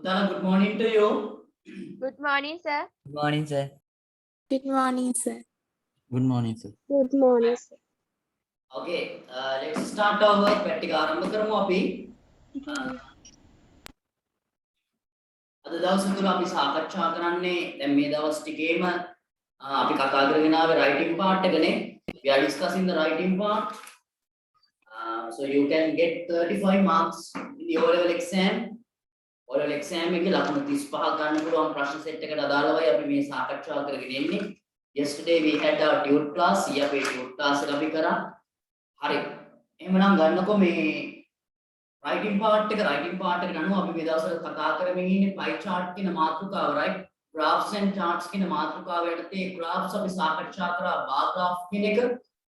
Udala, good morning to you. Good morning, sir. Good morning, sir. Good morning, sir. Good morning, sir. Good morning, sir. Okay, let's start our work. පැටික ආරම්භ කරමු අපි. අද දවස් තුන අපි සාකච්ඡා කරන්නේ දැන් මේ දවස් ටිකේම අපි කතා කරගෙන ආවේ writing part එකනේ. We are discussing the writing part. So you can get 35 marks in the O-level exam. O-level exam එකේ ලකුණු 35ක් ගන්න පුළුවන් ප්‍රශ්න සෙට් එකට අදාළවයි අපි මේ සාකච්ඡා කරගෙන ඉන්නේ. Yesterday we had our tute class. ඊ අපේ tute class එක අපි කරා. හරි. එහෙමනම් ගන්නකො මේ writing part එකට අනුව අපි මේ දවස්වල කතා කරමින් ඉන්නේ pie chart කියන මාතෘකාව, right? Graphs and charts කියන මාතෘකාව යටතේ graphs අපි සාකච්ඡා කරා bar graph කියන එක.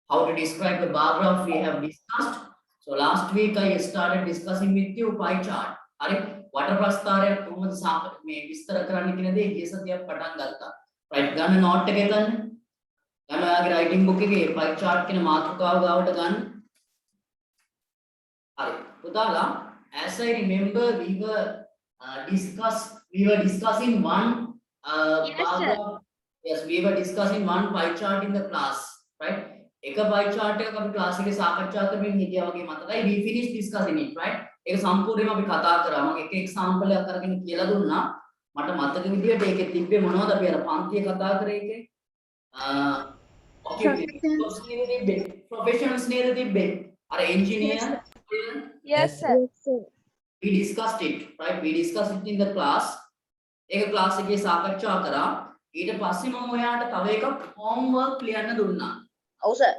How to describe the bar graph we have discussed. So last week I started discussing with you pie chart. හරි. වටර ප්‍රස්ථාරය කොහොමද මේ විස්තර කරන්න කියන දේ ඊයේ සතියක් පටන් ගත්තා. right ගන්න note එක ගන්න. ගන්න ඔයාගේ writing book එකේ pie chart කියන මාතෘකාව ගාවට ගන්න. හරි. පුතාලා, as I remember we were discussing one Yes, bar sir. graph. Yes, we were discussing one pie chart in the class, right? එක pie chart එකක් අපි class එකේ සාකච්ඡා කරමින් හිටියා වගේ මතකයි. We finished discussing it, right? ඒක සම්පූර්ණයෙන්ම අපි කතා කරා. මම එක example එකක් අරගෙන කියලා දුන්නා. මට මතක විදියට ඒකේ තිබ්බේ මොනවද අපි අර පන්තියේ කතා කරේ එකේ? Professions නේද තිබ්බේ? අර engineer. Yes, sir. Yes, sir. We discussed it, right? We discussed it in the class. ඒක class එකේ සාකච්ඡා කරා. ඊට පස්සේ මම ඔයාලට තව එකක් homework ලියන්න දුන්නා. Oh, sir.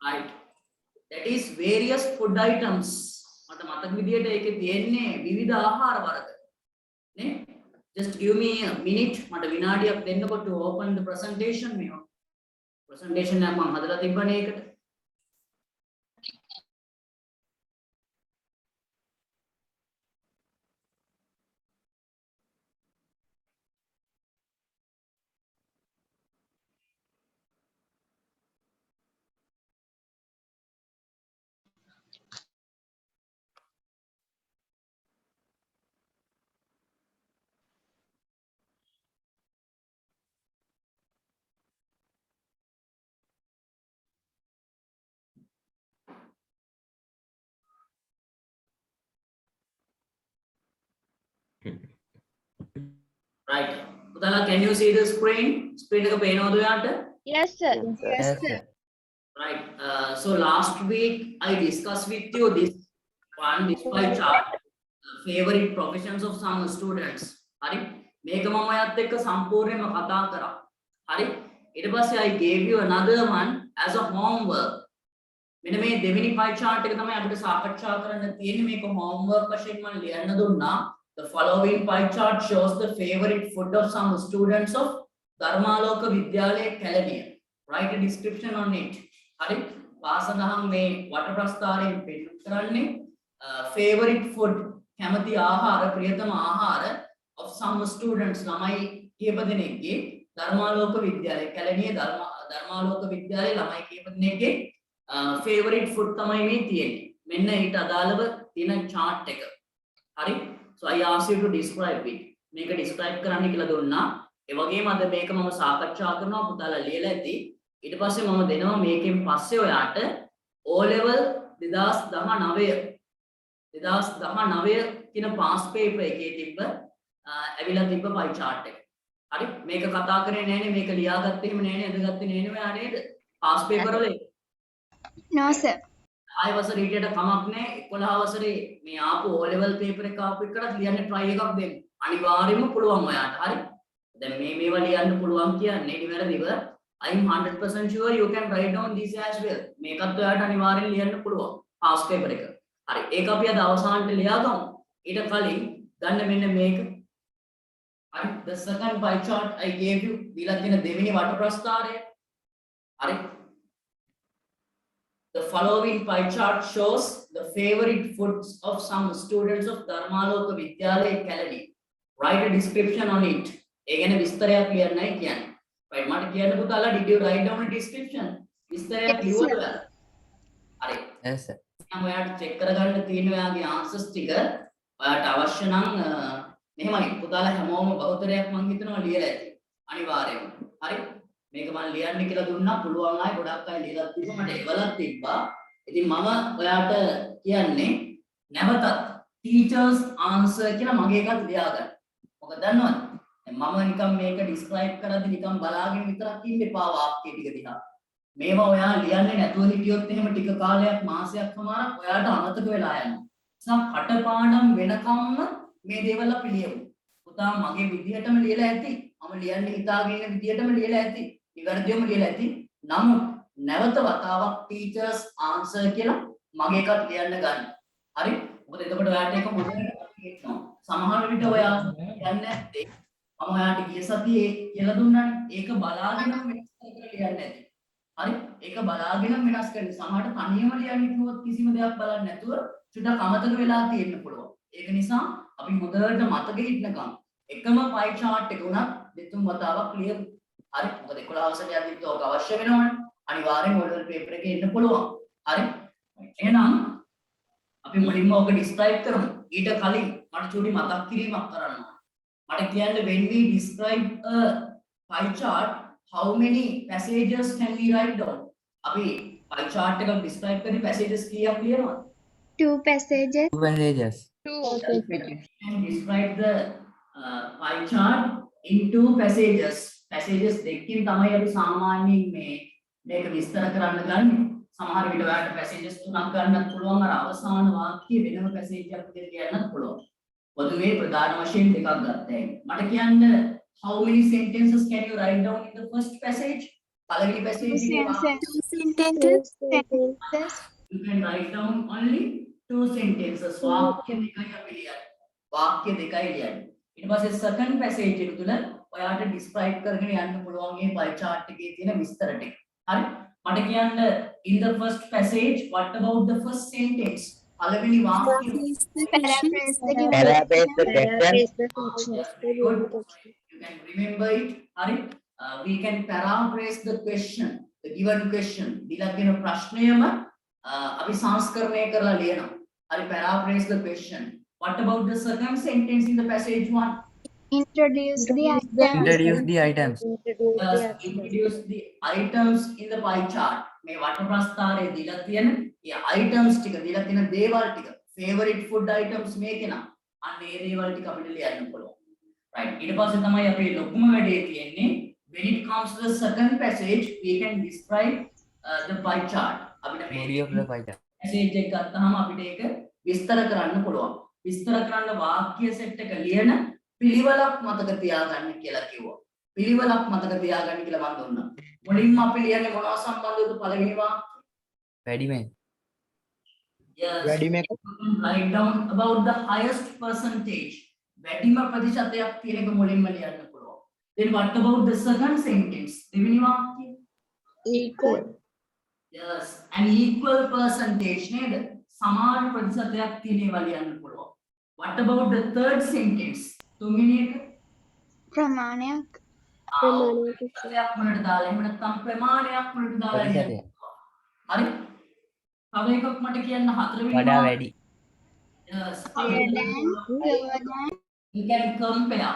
Right. That is various food items. මට මතක විදියට ඒකේ තියෙන්නේ විවිධ ආහාර වර්ග. නේ? Just give me a minute. මට විනාඩියක් දෙන්නකො to open the presentation මේ. Presentation එක මම හදලා තිබ්බනේ ඒකට. Right. Putala, can you see the screen? Screen එක පේනවද ඔයාලට? Yes, sir. Yes, sir. Right. So last week I discussed with you this pie chart, favorite professions of some students. හරි. මේක මම ඔයත් එක්ක සම්පූර්ණයෙන්ම කතා කරා. හරි. ඊට පස්සේ I gave you another one as a homework. මෙන්න මේ දෙවෙනි pie chart එක තමයි අපිට සාකච්ඡා කරන්න තියෙන්නේ. මේක homework වශයෙන් මම ලියන්න දුන්නා. The following pie chart shows the favorite food of some students of Dharmaloka Vidyalaya Kelaniya. Write a description on it. හරි. පාසදහම් මේ වටර ප්‍රස්ථාරයෙන් පෙන්නු කරන්නේ favorite food කැමති ආහාර ප්‍රියතම ආහාර of some students ළමයි කීප දෙනෙක්ගේ ධර්මාලෝක විද්‍යාලය කැලණිය ධර්මාලෝක විද්‍යාලයේ ළමයි කීප දෙනෙක්ගේ favorite food තමයි මේ තියෙන්නේ. මෙන්න ඊට අදාළව තියෙන chart එක. හරි. So I asked you to describe it. මේක describe කරන්න කියලා දුන්නා. ඒ වගේම අද මේක මම සාකච්ඡා කරනවා පුතාලා ලියලා ඇති. ඊට පස්සේ මම දෙනවා මේකෙන් පස්සේ ඔයාට O level 2019 කියන පාස් පේපර් එකේ තිබ්බ ඇවිල්ලා තිබ්බ pie chart එක. හරි. මේක කතා කරේ නෑනේ, මේක ලියාගත්තේ එහෙම නෑනේ, අදගත්තේ නෑනේ ඔයා නේද? පාස් පේපර් වල No, sir. 6 වසරේ හිටියට කමක් නෑ. 11 වසරේ මේ ආපු O level paper එක ආපු එකට ලියන්න try එකක් දෙන්න. අනිවාර්යයෙන්ම පුළුවන් ඔයාට. හරි. දැන් මේවා ලියන්න පුළුවන් කියන්නේ නිවැරදිව I am 100% sure you can write down this as well. මේකත් ඔයාට අනිවාර්යෙන් ලියන්න පුළුවන් pass paper එක. හරි. ඒක අපි අද අවසානට ලියාගමු. ඊට කලින් ගන්න මෙන්න මේක. හරි. The second pie chart I gave you දීලා තියෙන දෙවෙනි වට ප්‍රස්ථාරය. හරි. The following pie chart shows the favorite foods of some students of Dharmaloka Vidyalaya Kelaniya. Write a description on it. ඒ ගැන විස්තරයක් ලියන්නයි කියන්නේ. right මට කියන්න පුතාලා did you write down a description? විස්තරයක් ලියුවද ඔයාලා? හරි. Yes, sir. නම් ඔයාලට check කරගන්න තියෙන ඔයාගේ answers ටික ඔයාලට අවශ්‍ය නම් මෙහෙමයි පුතාලා හැමෝම බහුතරයක් මං හිතනවා ලියලා ඇති. අනිවාර්යයෙන්ම. හරි. මේක මම ලියන්න කියලා දුන්නා පුළුවන් අය ගොඩක් අය ලියලා තිබ්බා මට එවලක් තිබ්බා. ඉතින් මම ඔයාට කියන්නේ නැවතත් teachers answer කියලා මගේ එකත් ලියාගන්න. මොකද දන්නවද? මම නිකන් මේක describe කරද්දි නිකන් බලාගෙන විතරක් ඉන්න එපා වාක්‍ය ටික දිහා. මේවා ඔයා ලියන්නේ නැතුව හිටියොත් එහෙම ටික කාලයක් මාසයක් සමහරක් ඔයාට අමතක වෙලා යනවා. නිසා කටපාඩම් වෙනකම්ම මේ දේවල් අපි ලියමු. පුතා මගේ විදිහටම ලියලා ඇති. මම ලියන්න හිතාගෙන ඉන්න විදිහටම ලියලා ඇති. නිවැරදිවම ලියලා ඇති. නමුත් නැවත වතාවක් teachers answer කියලා මගේ එකත් ලියන්න ගන්න. හරි? මොකද එතකොට ඔයාට ඒක හොඳට තේරෙනවා. සමහර විට ඔයා යන්නේ නැත්තේ මම ඔයාට ගිය සතියේ කියලා දුන්නානේ. ඒක බලාගෙනම වෙනස් කරලා ලියන්න ඇති. හරි? ඒක බලාගෙනම වෙනස් කරන්න. සමහරට තනියම ලියන්න කිව්වොත් කිසිම දෙයක් බලන්නේ නැතුව චුට්ටක් අමතක වෙලා තියෙන්න පුළුවන්. ඒක නිසා අපි හොඳට මතකෙ ඉන්නකම් එකම pie chart එක උනත් දෙතුන් වතාවක් ලියමු. හරි? මොකද 11 වසරේදී ඔක අවශ්‍ය වෙනවනේ. අනිවාර්යෙන් model paper එකේ ඉන්න පුළුවන්. හරි? එහෙනම් අපි මුලින්ම ඔක describe කරමු. ඊට කලින් මට චූටි මතක් කිරීමක් කරන්න. මට කියන්න when we describe a pie chart how many passages can we write down? අපි pie chart එකක් describe කරේ passages කීයක් ලියනවද? 2 passages. 2 passages. Can describe the pie chart in 2 passages. Passages දෙකකින් තමයි අපි සාමාන්‍යයෙන් මේක විස්තර කරන්න ගන්නේ. සමහර විට ඔයාලට passages තුනක් ගන්නත් පුළුවන්. අර අවසාන වාක්‍යය වෙනම passage එකක් විදිහට කියන්නත් පුළුවන්. පොදුවේ ප්‍රධාන වශයෙන් දෙකක් ගත්තා. මට කියන්න how many sentences can you write down in the first passage? පළවෙනි passage එකේ 2 sentences. you can write down only 2 sentences. වාක්‍ය දෙකයි අපි ලියන්නේ. වාක්‍ය දෙකයි ලියන්නේ. ඊට පස්සේ second passage එක තුල ඔයාට describe කරගෙන යන්න පුළුවන් මේ pie chart එකේ තියෙන විස්තර ටික. හරි? මට කියන්න in the first passage what about the first sentence? පළවෙනි වාක්‍යය Paraphrase the Yes, very good. You can remember it. Hari, we can paraphrase the question, the given question. දිලගෙන ප්‍රශ්නයම අපි සංස්කරණය කරලා ලියනවා. Hari, paraphrase the question. What about the second sentence in the passage 1? Introduce the items. Introduce the items. Introduce the items in the pie chart. මේ වට ප්‍රස්ථාරයේ දීලා තියෙන ඒ items ටික දීලා තියෙන දේවල් ටික favorite food items මේකේ නම් අන්න ඒ දේවල් ටික අපිට ලියන්න පුළුවන්. Right. ඊට පස්සේ තමයි අපේ ලොකුම වැඩේ තියෙන්නේ when it comes to the second passage we can describe the pie chart. අපිට Body of the pie chart. passage එක ගත්තාම අපිට ඒක විස්තර කරන්න පුළුවන්. විස්තර කරන්න වාක්‍ය සෙට් එක ලියන පිළිවෙලක් මතක තියාගන්න කියලා කිව්වා. පිළිවෙලක් මතක තියාගන්න කියලා මම දුන්නා. මුලින්ම අපි ලියන්නේ මොනවා සම්බන්ධවද පළවෙනි වාක්‍යය? Ready-made. Yes. Write down about the highest percentage. වැඩිම ප්‍රතිශතයක් තියෙන එක මුලින්ම ලියන්න පුළුවන්. Then what about the second sentence? දෙවෙනි වාක්‍යය? Equal. Yes, an equal percentage නේද? සමාන ප්‍රතිශතයක් තියෙන ඒවා ලියන්න පුළුවන්. What about the third sentence? තුන්වෙනි එක? ප්‍රමාණයක්. ප්‍රතිශතයක් වලට දාලා එහෙම නැත්නම් ප්‍රමාණයක් වලට දාලා ලියන්න. හරි? තව එකක් මට කියන්න හතරවෙනි වඩා වැඩි. Yes. Higher than, lower than. You can compare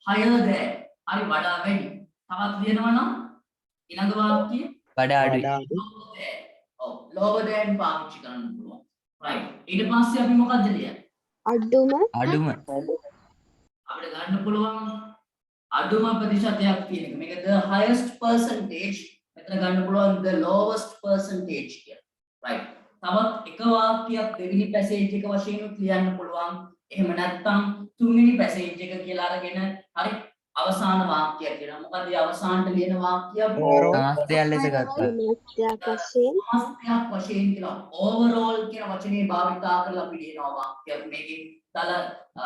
higher than. හරි වඩා වැඩි. තවත් ලියනවා නම් ඊළඟ වාක්‍යය වඩා අඩුයි. lower than පාවිච්චි කරන්න පුළුවන්. right. ඊට පස්සේ අපි මොකක්ද ලියන්නේ? අඩුම. අපිට ගන්න පුළුවන් අඩුම ප්‍රතිශතයක් කියන එක. මේක the highest percentage. මෙතන ගන්න පුළුවන් the lowest percentage කියලා. right. තවත් එක වාක්‍යයක් දෙවෙනි passage එක වශයෙන් ලියන්න පුළුවන්. එහෙම නැත්නම් තුන්වෙනි passage එක කියලා අරගෙන හරි අවසාන වාක්‍යයක් කියනවා. මොකද මේ අවසානට ලියන වාක්‍යය සමස්තයක් ලෙස ගත්තා. සමස්තයක් වශයෙන් කියලා overall කියන වචනේ භාවිතා කරලා අපි ලියනවා වාක්‍යයක්. මේකේ තල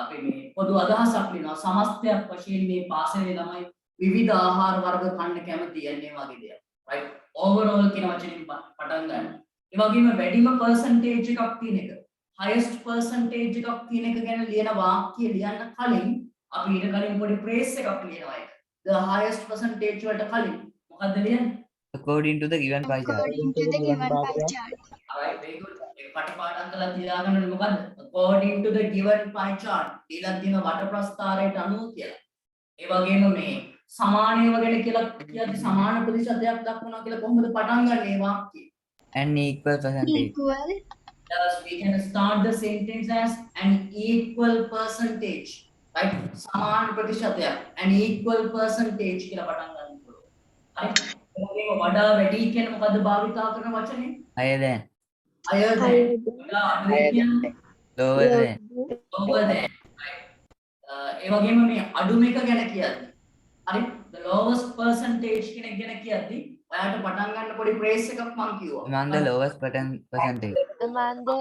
අපි මේ පොදු අදහසක් ලියනවා. සමස්තයක් වශයෙන් මේ පාසලේ ළමයි විවිධ ආහාර වර්ග කන්න කැමති යන්නේ වගේ දෙයක්. right. overall කියන වචනේ පටන් ගන්න. ඒ වගේම වැඩිම percentage එකක් තියෙන එක. highest percentage එකක් තියෙන එක ගැන ලියන වාක්‍ය ලියන්න කලින් අපි ඊට කලින් පොඩි phrase එකක් ලියනවා ඒක. the highest percentage වලට කලින් මොකද්ද ලියන්නේ? According to the given pie chart. According to the given pie chart. alright very good. ඒක පටපාඩම් කරලා තියාගන්න ඕනේ මොකද්ද? according to the given pie chart. දීලා තියෙන වට ප්‍රස්ථාරයට අනුව කියලා. ඒ වගේම මේ සමානයව ගැන කියලා කියද්දි සමාන ප්‍රතිශතයක් දක්වනවා කියලා කොහොමද පටන් ගන්න මේ වාක්‍යය? and equal percentage. equal, Thus, we can start the sentence as an equal percentage. Right? සමාන ප්‍රතිශතයක් an equal percentage කියලා පටන් ගන්න පුළුවන්. හරි? ඒ වගේම වඩා වැඩි කියන්නේ මොකද්ද භාවිතා කරන වචනේ? Higher than. higher than. වඩා අඩු කියන්නේ Lower than. lower than. Right? ඒ වගේම මේ අඩුම එක ගැන කියද්දි හරි the lowest percentage කෙනෙක් ගැන කියද්දි ඔයාලට පටන් ගන්න පොඩි ප්‍රේස් එකක් මම කිව්වා. Among the lowest percentage. among the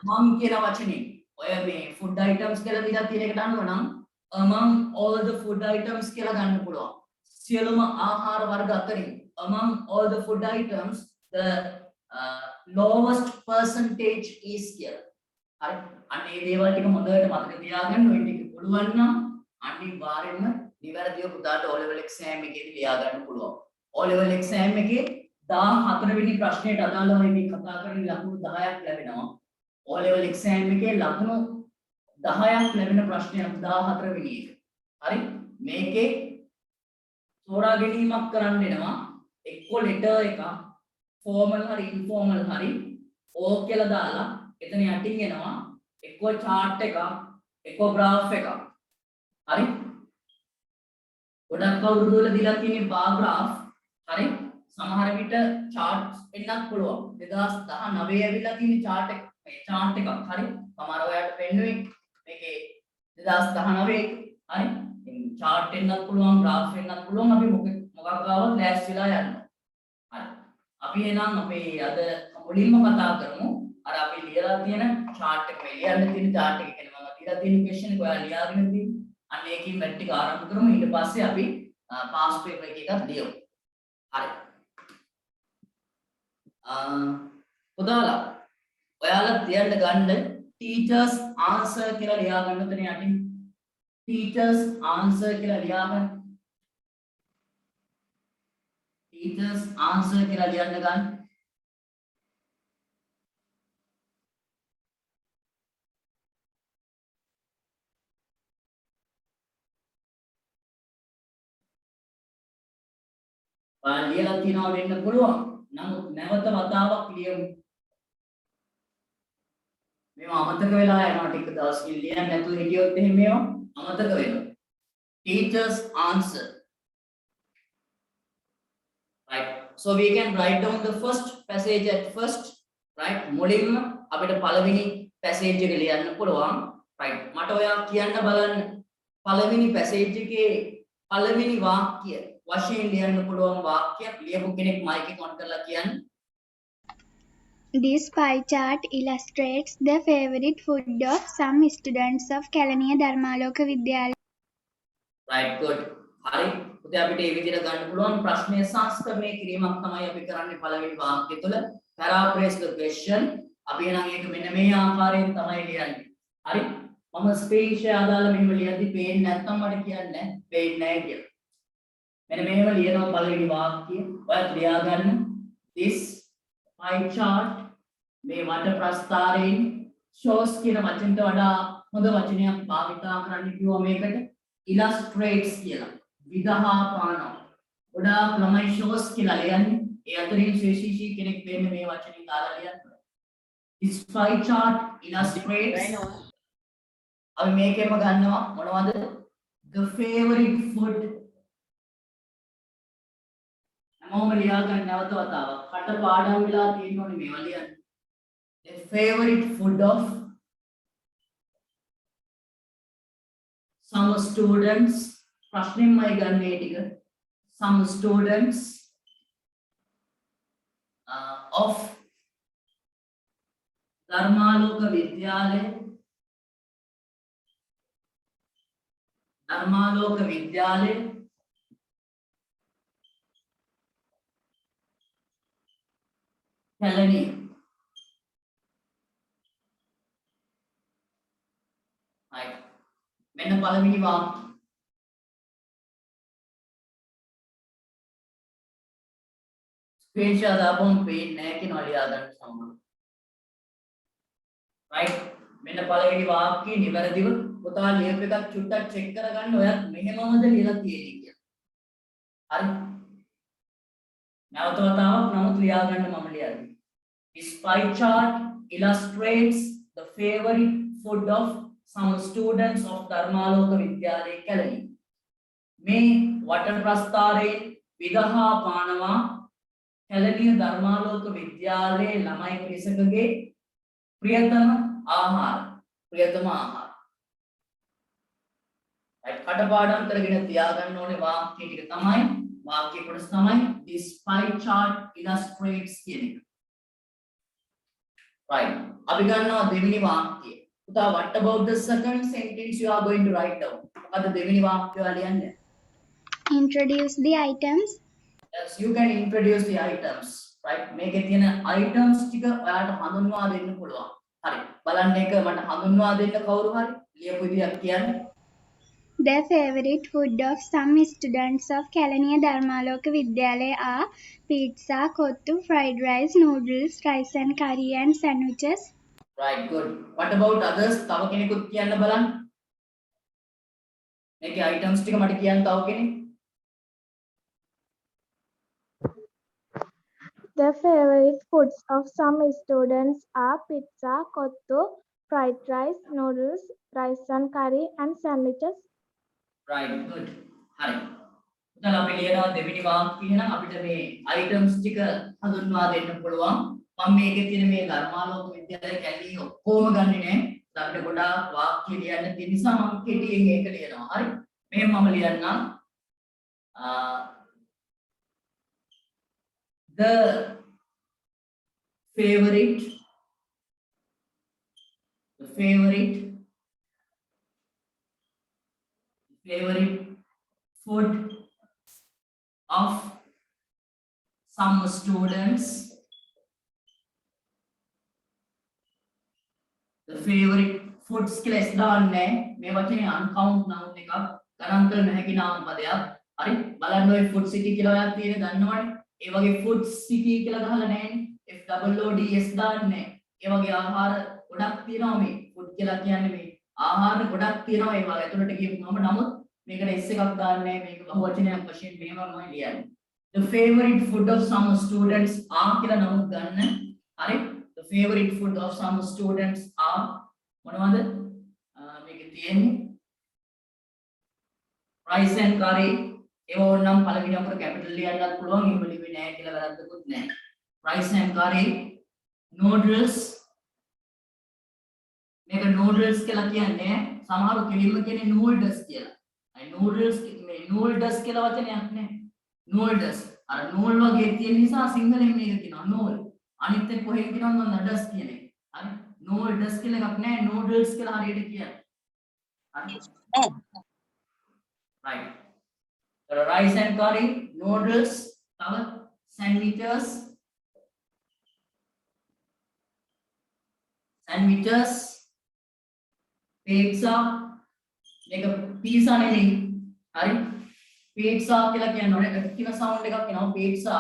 among කියන වචනේ ඔය මේ food items කියලා දීලා තියෙන එකට අනුව නම් among all the food items කියලා ගන්න පුළුවන්. සියලුම ආහාර වර්ග අතරින් among all the food items the lowest percentage is කියලා. හරි අන්න ඒ දේවල් ටික හොඳට මතක තියාගන්න ඔය ටික පුළුවන් නම් අනිවාර්යෙන්ම නිවැරදිව පුතාට O level exam එකේදී ලියා ගන්න පුළුවන්. O level exam එකේ 14 වෙනි ප්‍රශ්නයට අදාළව මේ කතා කරන ලකුණු 10ක් ලැබෙනවා. O level exam එකේ ලකුණු 10ක් ලැබෙන ප්‍රශ්නයක් 14 වෙනි එක. හරි මේකේ තෝරා ගැනීමක් කරන්න වෙනවා. එක්ක letter එකක් formal හරි informal හරි O කියලා දාලා එතන යටින් එනවා එක්ක chart එකක් එක්ක graph එකක්. හරි ගොඩක් කවුරුද වල දීලා තියෙන bar graph හරි සමහර විට charts එන්නත් පුළුවන් 2019 ඇවිල්ලා තියෙන chart එක මේ chart එකක් හරි සමහර ඔයාලට පෙන්නුවේ මේකේ 2019 හරි ඉතින් chart එන්නත් පුළුවන් graph එන්නත් පුළුවන් අපි මොකක් ආවත් ලෑස්තිලා යන්න හරි අපි එහෙනම් අපේ අද මුලින්ම කතා කරමු අර අපි ලියලා තියෙන chart එක මේ ලියන්න තියෙන chart එක කියන්නේ මම ලියලා තියෙන question එක ඔයාලා ලියාගෙන තියෙන්නේ අන්න ඒකෙන් මැට් ටික ආරම්භ කරමු ඊට පස්සේ අපි past paper එකක් ලියමු හරි පුතාලා ඔයාලා තියන්න ගන්න teachers answer කියලා ලියා ගන්න උතන යටින් teachers answer කියලා ලියා ගන්න teachers answer කියලා ලියන්න ගන්න ඔයාලා ලියලා තියනවා වෙන්න පුළුවන් නමුත් නැවත වතාවක් ලියමු මේවා අමතක වෙලා යනවා ටික දවසකින් ලියන්න නැතුව හිටියොත් එහෙම මේවා අමතක වෙනවා teachers answer right so we can write down the first passage at first right මුලින්ම අපිට පළවෙනි passage එක ලියන්න පුළුවන් right මට ඔයා කියන්න බලන්න පළවෙනි passage එකේ පළවෙනි වාක්‍ය වශයෙන් ලියන්න පුළුවන් වාක්‍යයක් ලියපු කෙනෙක් මයික් එක ඔන් කරලා කියන්න this pie chart illustrates the favorite food of some students of Kelaniya Dharmaloka Vidyalaya. right good හරි පුතේ අපිට මේ විදිහට ගන්න පුළුවන් ප්‍රශ්නය සංස්කරණය කිරීමක් තමයි අපි කරන්නේ පළවෙනි වාක්‍ය තුළ paraphrase the question අපි එහෙනම් ඒක මෙන්න මේ ආකාරයෙන් තමයි ලියන්නේ හරි මම ස්ක්‍රීන් ෂෙයා දාලා මෙහෙම ලියද්දි පේන්නේ නැත්නම් මට කියන්න පේන්නේ නැහැ කියලා මෙන්න මෙහෙම ලියනවා පළවෙනි වාක්‍යය ඔයාලා ලියා ගන්න this pie chart මේ වට ප්‍රස්ථාරයෙන් shows කියන වචනට වඩා හොඳ වචනයක් භාවිතා කරන්න කිව්වා මේකට illustrates කියලා විදහා පානවා ගොඩාක් ළමයි shows කියලා ලියන්නේ ඒ අතරින් ශේෂීෂී කෙනෙක් වෙන්නේ මේ වචنين දාලා ලියන්න this pie chart illustrates අපි මේකෙම ගන්නවා මොනවද the favorite food හැමෝම ලියා ගන්න නැවත වතාවක් කට පාඩම් වෙලා තියෙනෝනේ මේවා ලියන්න the favorite food of some students ප්‍රශ්නෙමයි ගන්න ඒ ටික some students of Dharmaloka Vidyalaya Kelaniya right මෙන්න පළවෙනි වාක්‍ය ස්ක්‍රීන් ෂොට් දාපුවම පේන්නේ නැහැ කියන ඔලියා ගන්න සම්බන්ධ right මෙන්න පළවෙනි වාක්‍යය නිවැරදිව පුතා ලියපු එකක් චුට්ටක් චෙක් කරගන්න ඔයත් මෙහෙමමද ලියලා තියෙන්නේ කියලා. හරි. නැවත වතාවක් නමුත් ලියා ගන්න මම ලියන්නේ. This pie chart illustrates the favorite food of some students of Dharmaloka Vidyalaya Kalani. මේ වටර ප්‍රස්ථාරයේ විදහා පානවා කැලණිය ධර්මාලෝක විද්‍යාලයේ ළමයි පිරිසකගේ ප්‍රියතම ආහාර. right කටපාඩම් කරගෙන තියාගන්න ඕනේ වාක්‍ය ටික තමයි වාක්‍ය කොටස තමයි this pie chart illustrates කියන එක. right අපි ගන්නවා දෙවෙනි වාක්‍යය. පුතා what about the second sentence you are going to write down? මොකද දෙවෙනි වාක්‍යය ලියන්නේ? Introduce the items. Yes, you can introduce the items, right? මේකේ තියෙන items ටික ඔයාලට හඳුන්වා දෙන්න පුළුවන්. හරි. බලන්න එක මට හඳුන්වා දෙන්න කවුරු හරි ලියපු විදියක් කියන්න. The favorite food of some students of Kalaniya Dharmaloka Vidyalaya are pizza, kottu, fried rice, noodles, rice and curry and sandwiches. Right, good. What about others? තව කෙනෙකුත් කියන්න බලන්න. මේකේ items ටික මට කියන්න තව කෙනෙක්. The favorite foods of some students are pizza, kottu, fried rice, noodles, rice and curry, and sandwiches. Right, good. හරි. දැන් අපි ලියනවා දෙවෙනි වාක්‍යය නම් අපිට මේ items ටික හඳුන්වා දෙන්න පුළුවන්. මම මේකේ තියෙන මේ ධර්මාලෝක විද්‍යාලයේ කැලණිය ඔක්කොම ගන්නෙ නෑ. අපිට ගොඩාක් වාක්‍ය ලියන්න තියෙන නිසා මම කෙටියෙන් ඒක ලියනවා. හරි. මෙහෙම මම ලියන්නම්. The favorite food of some students, the favorite foods කියලා දාන්නේ මේ වචනේ uncount noun එකක් ගණන් කළ නොහැකි නාම පදයක්. හරි බලන්න ඔය food city කියලා ඔයාලා තියෙන දන්නවනේ. ඒ වගේ food city කියලා ගහලා නැහැනේ. FOODS දාන්නේ. ඒ වගේ ආහාර ගොඩක් තියෙනවා මේ food කියලා කියන්නේ මේ ආහාර ගොඩක් තියෙනවා ඒ වගේ ඇතුළට ගියපුවම නමුත් මේකට S එකක් දාන්නේ මේක බහුවචනයක් වශයෙන් මෙහෙමමයි ලියන්නේ. The favorite food of some students are කියලා නමුත් ගන්න. හරි the favorite food of some students are මොනවද? මේකේ තියෙන්නේ rice and curry. ඒව ඕනනම් පළවෙනි අකුර කැපිටල් ලියන්නත් පුළුවන්. එහෙම ලිව්වේ නැහැ කියලා වැරද්දකුත් නැහැ. Rice and curry, noodles. මේක noodles කියලා කියන්නේ සමහරව කෙලින්ම කියන්නේ noodles කියලා. අය noodles මේ noodles කියලා වචනයක් නෑ. noodles. අර nool වගේ තියෙන නිසා සිංහලෙන් මේක කියනවා nool. අනිත් එක කොහෙන් කියනවද මම නඩස් කියන එක. හරි. noodles කියලා එකක් නෑ noodles කියලා හරියට කියන්නේ. හරි. right. Rice and curry, noodles, තව sandwiches, pizza, මේක pizza නෙවෙයි. හරි. pizza කියලා කියන්නේ කින සවුන්ඩ් එකක් එනවා pizza.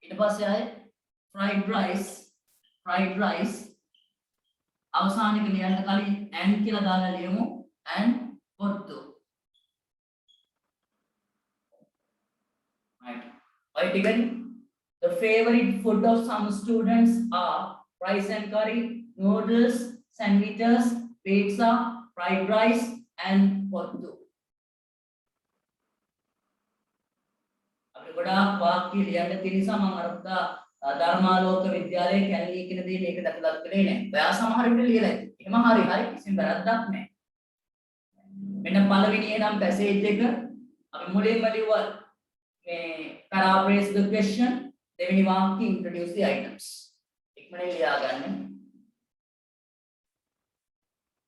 ඊට පස්සේ ආයේ fried rice. අවසානයේ ලියන්න කලින් and කියලා දාලා ලියමු and kottu. Right. Right again. The favorite food of some students are rice and curry, noodles, sandwiches, pizza, fried rice, and kottu. අපි ගොඩාක් වාක්‍ය ලියන්න තියෙන නිසා මම අර පුතා ධර්මාලෝක විද්‍යාලයේ කැලණිය කියන දේ මේක දැකලාත් කළේ නැහැ. ඔයා සමහර විට ලියලා ඇති. එහෙම හරි කිසිම වැරද්දක් නැහැ. මෙන්න පළවෙනි එනම් පැසේජ් එක අපි මුලින්ම ලියුවා මේ paraphrase the question. දෙවෙනි වාක්‍ය introduce the items. ඉක්මනින් ලියා ගන්න.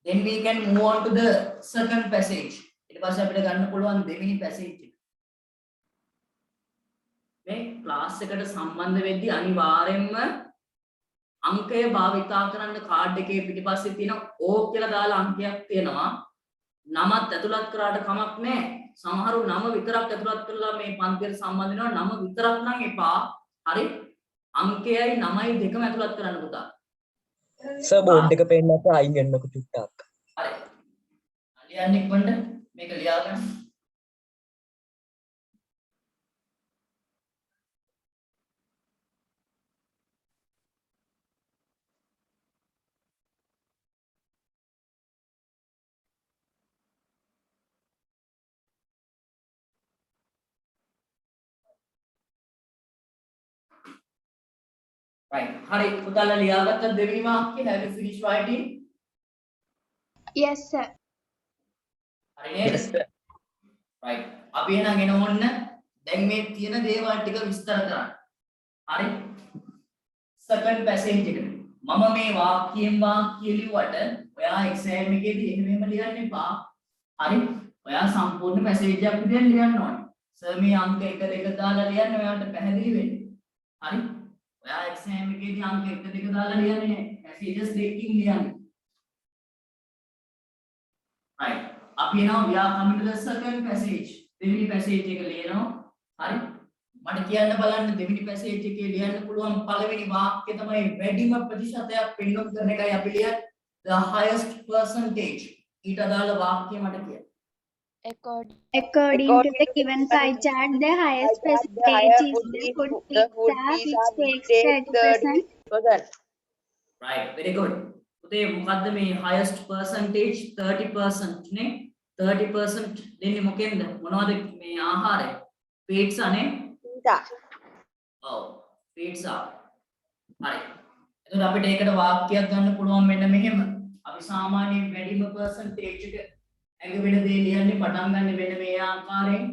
Then we can move on to the second passage. ඊට පස්සේ අපිට ගන්න පුළුවන් දෙවෙනි passage එක. මේ ක්ලාස් එකට සම්බන්ධ වෙද්දී අනිවාර්යයෙන්ම අංකය භාවිතා කරන්න කාඩ් එකේ පිටිපස්සේ තියෙන O කියලා දාලා අංකයක් තියෙනවා. නමත් ඇතුළත් කරාට කමක් නැහැ. සමහරු නම විතරක් ඇතුළත් කරලා මේ පන්තියට සම්බන්ධ වෙනවා. නම විතරක් නම් එපා. හරි. අංකයයි නමයි දෙකම ඇතුළත් කරන්න පුතා. සර් බෝඩ් එක පේන්න නැත්නම් අයින් වෙන්නකො චුට්ටක්. හරි. ලියන්න ඉක්මනට මේක ලියා ගන්න. Right. හරි පුතාලා ලියාගත්ත දෙවෙනි වාක්‍යය have you finished writing? Yes, sir. හරි නේද? Yes sir. Right. අපි එහෙනම් එන ඕන්න දැන් මේ තියෙන දේවල් ටික විස්තර කරන්න. හරි? second passage එකට. මම මේ වාක්‍යයෙන් වාක්‍ය ලිව්වට ඔයා exam එකේදී එහෙම ලියන්න එපා. හරි? ඔයා සම්පූර්ණ passage එකක් විදිහට ලියන්න ඕනේ. සර් මේ අංක 1 2 දාලා ලියන්න ඔයාලට පැහැදිලි වෙන්නේ. හරි? ඔයා exam එකේදී අංක 1 2 දාලා ලියන්නේ නැහැ. passages දෙකකින් ලියන්නේ. Right. අපි එනවා we are coming to the second passage. දෙවෙනි passage එක ලියනවා. හරි? මට කියන්න බලන්න දෙවෙනි passage එකේ ලියන්න පුළුවන් පළවෙනි වාක්‍යය තමයි වැඩිම ප්‍රතිශතයක් පෙන්වන්න කරන එකයි අපි ලියන්නේ. The highest percentage. ඊට අදාළ වාක්‍යය මට කියන්න. According to the given pie chart, the highest percentage is the food pizza, which takes 30%. Right. Very good. උදේ මොකද්ද මේ highest percentage 30% නේ 30% දෙන්නේ මොකෙන්ද මොනවද මේ ආහාරය pizza නේ ඔව් pizza හරි එතකොට අපිට ඒකට වාක්‍යයක් ගන්න පුළුවන් මෙන්න මෙහෙම අපි සාමාන්‍යයෙන් වැඩිම percentage එක ඇඟ වෙන දේ ලියන්නේ පටන් ගන්න වෙන මේ ආකාරයෙන්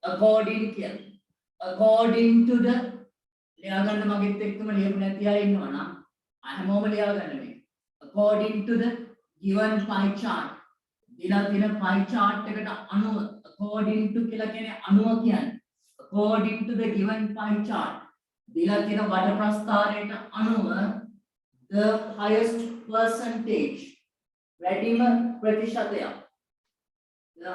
according කියලා according to the ලියා ගන්න මගෙත් එක්කම ලියපු නැති අය ඉන්නවා නම් හැමෝම ලියා ගන්න මේ according to the given pie chart දීලා තියෙන pie chart එකට අනුව according to කියලා කියන්නේ අනුව කියන්නේ according to the given pie chart දීලා තියෙන වඩ ප්‍රස්ථාරයට අනුව the highest percentage වැඩිම ප්‍රතිශතය the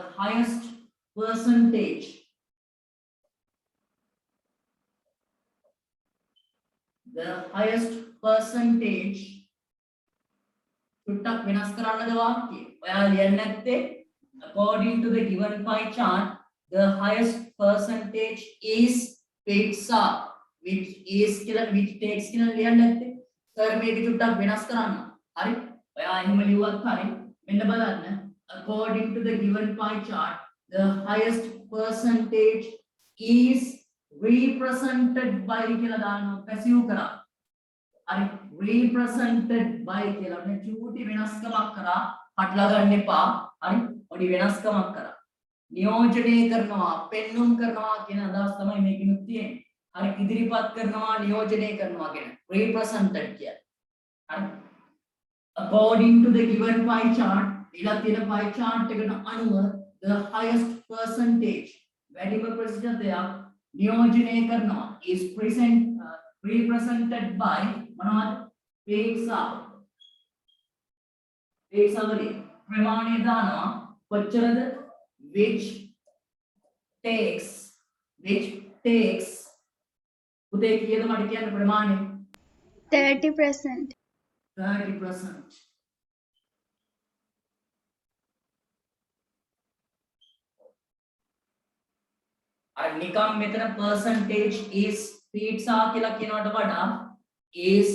highest percentage චුට්ටක් වෙනස් කරන්නද වාක්‍යය. ඔයා ලියන්නේ නැත්තේ according to the given pie chart the highest percentage is pizza which takes කියලා ලියන්නේ නැත්තේ. සර් මේක චුට්ටක් වෙනස් කරන්න. හරි? ඔයා එහෙම ලියුවත් හරි. මෙන්න බලන්න. According to the given pie chart the highest percentage is represented by කියලා දානවා පැසිව් කරා. හරි represented by කියලා නේ චූටි වෙනස්කමක් කරා පටලවා ගන්න එපා හරි පොඩි වෙනස්කමක් කරා නියෝජනය කරනවා පෙන්눔 කරනවා කියන අදහස් තමයි මේකෙනුත් තියෙන්නේ හරි ඉදිරිපත් කරනවා නියෝජනය කරනවා කියන represented කියන්නේ හරි according to the given pie chart ඊළඟ තියෙන pie chart එකට අනුව the highest percentage වැඩිම ප්‍රතිශතයක් නියෝජනය කරනවා is represented by මොනවද pizza වලින් ප්‍රමාණය දානවා කොච්චරද which takes උදේ කීයද මට කියන්න ප්‍රමාණය 30%. 30% අර නිකම් මෙතන percentage is pizza කියලා කියනවට වඩා is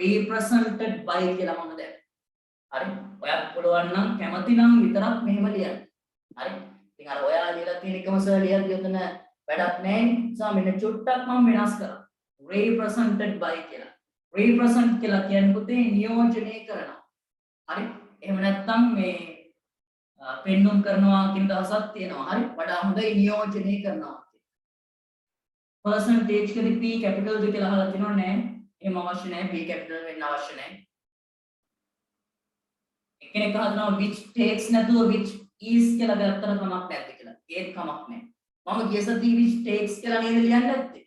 represented by කියලා මම දැන් හරි ඔයාට පුළුවන් නම් කැමති නම් විතරක් මෙහෙම ලියන්න හරි ඉතින් අර ඔයා ලියලා තියෙන එකම සර් ලියද්දි උතන වැඩක් නැහැ නිසා මෙන්න චුට්ටක් මම වෙනස් කරා represented by කියලා represent කියලා කියන්නේ පුතේ නියෝජනය කරනවා හරි එහෙම නැත්නම් මේ පෙන්눔 කරනවා කියන දහසක් තියෙනවා හරි වඩා හොඳයි නියෝජනය කරනවා percentage කදී p capital ද කියලා අහලා තියෙනව නෑ එහෙම අවශ්‍ය නෑ p capital වෙන්න අවශ්‍ය නෑ එක්කෙනෙක් අහනවා which takes නැතුව which is කියලා ගත්තට කමක් නැද්ද කියලා ඒත් කමක් නෑ මම ගිය සතියේ which takes කියලා නේද ලියන්නේ නැත්තේ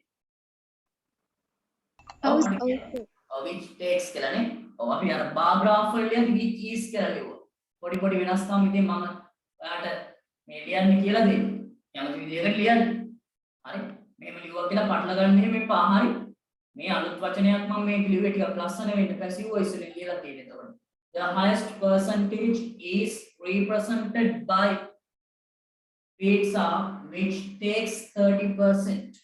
which takes කියලා නේ ඔව් අපි අර bar graph වල ලියන්නේ which is කියලා ලියුවා පොඩි පොඩි වෙනස්කම් ඉතින් මම ඔයාලට මේ ලියන්න කියලා දෙන්න කැමති විදිහකට ලියන්න හරි මේම ලියුවා කියලා පටල ගන්න එහෙම එපා හරි මේ අලුත් වචනයක් මම මේ ලිව්වේ ටිකක් ලස්සන වෙන්න passive voice වලින් ලියලා තියෙන්නේ එතකොට. The highest percentage is represented by pizza which takes 30%.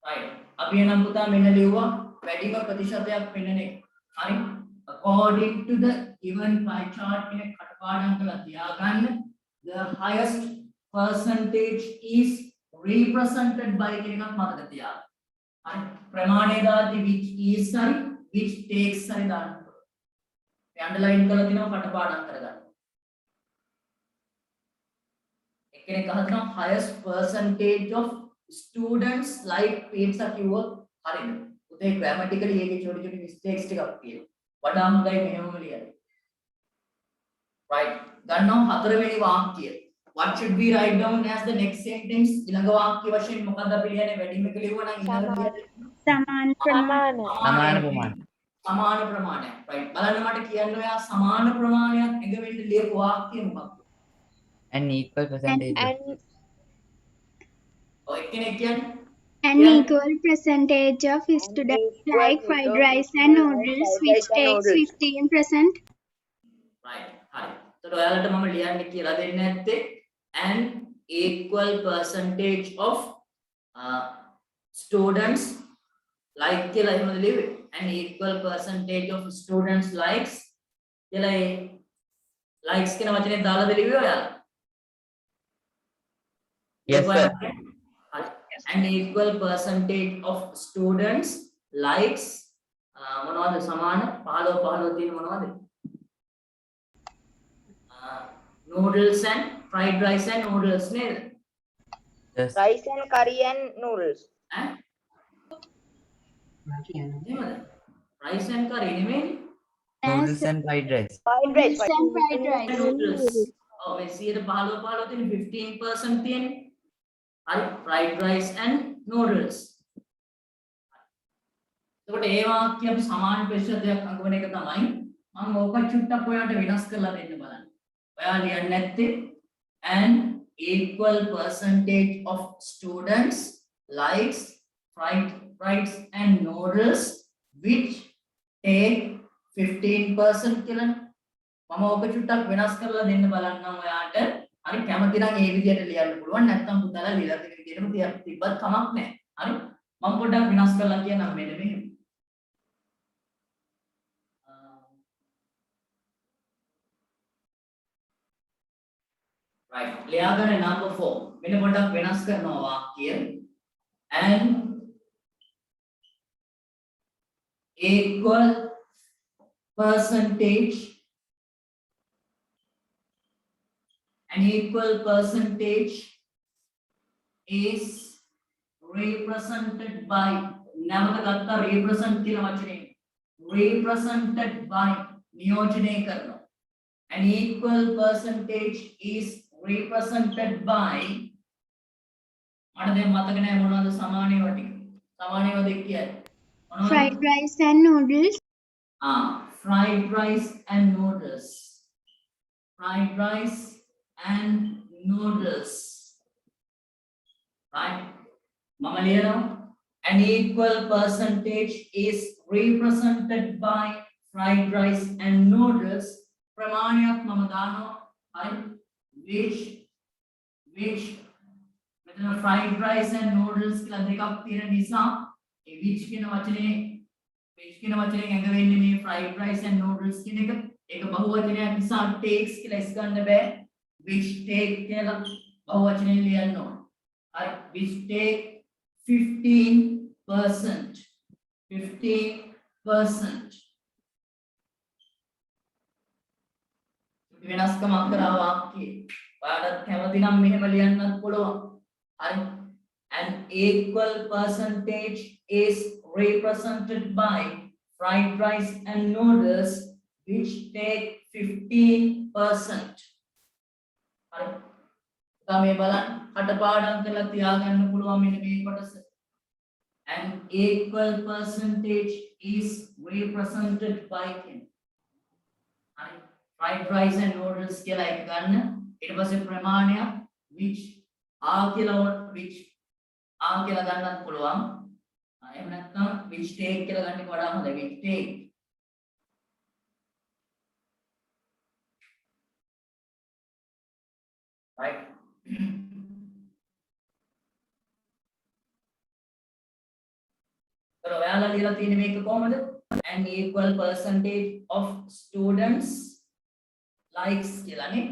Right. අපි එනම් පුතා මෙන්න ලිව්වා වැඩිම ප්‍රතිශතයක් වෙනන එක. හරි. According to the given pie chart කෙනෙක් කටපාඩම් කරලා තියාගන්න. The highest percentage is represented by කියන එකක් මතක තියාගන්න. හරි. ප්‍රමාණය දාද්දි which is හරි which takes හරි දාන්න. මේ අන්ඩර්ලයින් කරලා තිනවා කටපාඩම් කරගන්න. එක්කෙනෙක් අහනවා highest percentage of students like pizza කිව්වොත් හරිද? උදේ grammatically ඒකේ චොටි චොටි mistakes ටිකක් තියෙනවා. වඩා හොඳයි මෙහෙමම ලියන්න. right. ගන්නවා හතරවෙනි වාක්‍යය. What should we write down as the next sentence? ඊළඟ වාක්‍ය වශයෙන් මොකක්ද අපි ලියන්නේ? වැඩිම එක ලියුවා නම් ඊළඟ සමාන ප්‍රමාණ සමාන ප්‍රමාණය. සමාන ප්‍රමාණයක්. right. බලන්න මට කියන්න ඔයා සමාන ප්‍රමාණයක් එකවෙන්න ලියපු වාක්‍යය මොකක්ද? and equal percentage. ඔය එක්කෙනෙක් කියන්නේ an equal percentage of students like fried rice and noodles which takes 15%. right. හරි. එතකොට ඔයාලට මම ලියන්න කියලා දෙන්නේ නැත්තේ an equal percentage of students like කියලා එහෙමද ලියුවේ? an equal percentage of students likes කියලා ඒ likes කියන වචනේ දාලාද ලියුවේ ඔයාලා? Yes sir. An equal percentage of students likes මොනවද සමාන 15 තියෙන මොනවද? Noodles and fried rice and noodles නේද? Yes. Rice and curry and noodles. ඈ? එහෙමද? rice and curry නෙමෙයි Noodles and fried rice. Fried rice. Noodles and fried rice. noodles. ඔව් මේ 15 තියෙන 15% තියෙන්නේ. හරි fried rice and noodles. එතකොට ඒ වාක්‍ය අපි සමාන ප්‍රතිශතයක් අඟවන එක තමයි මම ඕක චුට්ටක් ඔයාලට වෙනස් කරලා දෙන්න බලන්න. ඔයා ලියන්නේ නැත්තේ an equal percentage of students likes fried rice and noodles which take 15% කියලා. මම ඕක චුට්ටක් වෙනස් කරලා දෙන්න බලන්නම් ඔයාට. හරි කැමති නම් ඒ විදිහට ලියන්න පුළුවන්. නැත්නම් පුතාලා ලියලා තියෙන විදිහටම තිබ්බත් කමක් නැහැ. හරි මම පොඩ්ඩක් වෙනස් කරලා කියන්නම් මෙන්න මෙහෙම. right. ලියා ගන්න number 4. මෙන්න පොඩ්ඩක් වෙනස් කරනවා වාක්‍යය. and equal percentage an equal percentage is represented by නැවත ගත්තා represent කියන වචනේ represented by නියෝජනය කරනවා an equal percentage is represented by මට දැන් මතක නැහැ මොනවද සමානේව ටික සමානේව දෙක කියන්නේ මොනවද Fried rice and noodles. fried rice and noodles fried rice and noodles. Right? Mama ලියනවා an equal percentage is represented by fried rice and noodles. ප්‍රමාණයක් මම දානවා. හරි? which මෙතන fried rice and noodles කියලා දෙකක් තියෙන නිසා ඒ which කියන වචනේ ඇඟ වෙන්නේ මේ fried rice and noodles කියන එක. ඒක බහුවචනයක් නිසා takes කියලා ඉස් ගන්න බෑ. which take කියලා බහුවචනෙන් ලියන්න ඕන. හරි which take 15%. 15%. වෙනස්කමක් කරා වාක්‍යයේ. ඔයාලට කැමති නම් මෙහෙම ලියන්නත් පුළුවන්. හරි an equal percentage is represented by fried rice and noodles which take 15%. හරි. තමයි බලන්න කටපාඩම් කරලා තියාගන්න පුළුවන් මෙන්න මේ කොටස. An equal percentage is represented by him. හරි. fried rice and noodles කියලා එක ගන්න. ඊට පස්සේ ප්‍රමාණයක් which ආ කියලා ගන්නත් පුළුවන්. එහෙම නැත්නම් which take කියලා ගන්න එක වඩා හොඳයි. which take. Right. So ඔයාලා ලියලා තියෙන මේක කොහමද? An equal percentage of students likes කියලා නේ.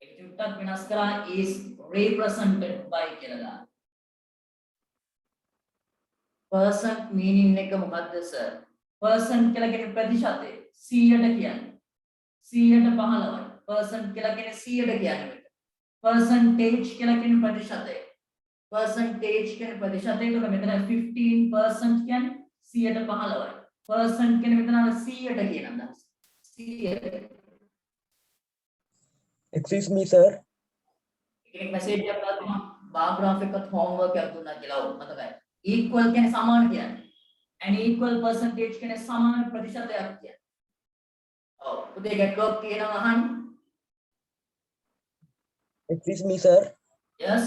ඒක චුට්ටක් වෙනස් කරලා is represented by කියලා දාන්න. percent meaning එක මොකද්ද sir? percent කියලා කියන්නේ ප්‍රතිශතය. 100ට කියන්නේ. 100ට 15යි. percent කියලා කියන්නේ 100ට කියන්නේ. percentage කියලා කියන්නේ ප්‍රතිශතය. percentage කියන්නේ ප්‍රතිශතය. ඒක මෙතන 15% කියන්නේ 100ට 15යි. percent කියන්නේ මෙතන 100ට කියන අදහස. 100ට. Excuse me, sir. කෙනෙක් මැසේජ් එකක් දානවා බාර් ග්‍රාෆ් එකත් homework එකක් දුන්නා කියලා. ඔව් මතකයි. equal කියන්නේ සමාන කියන්නේ. an equal percentage කියන්නේ සමාන ප්‍රතිශතයක් කියන්නේ. ඔව් පුතේ ගැටලුවක් තියෙනවා අහන්න. Excuse me, sir. yes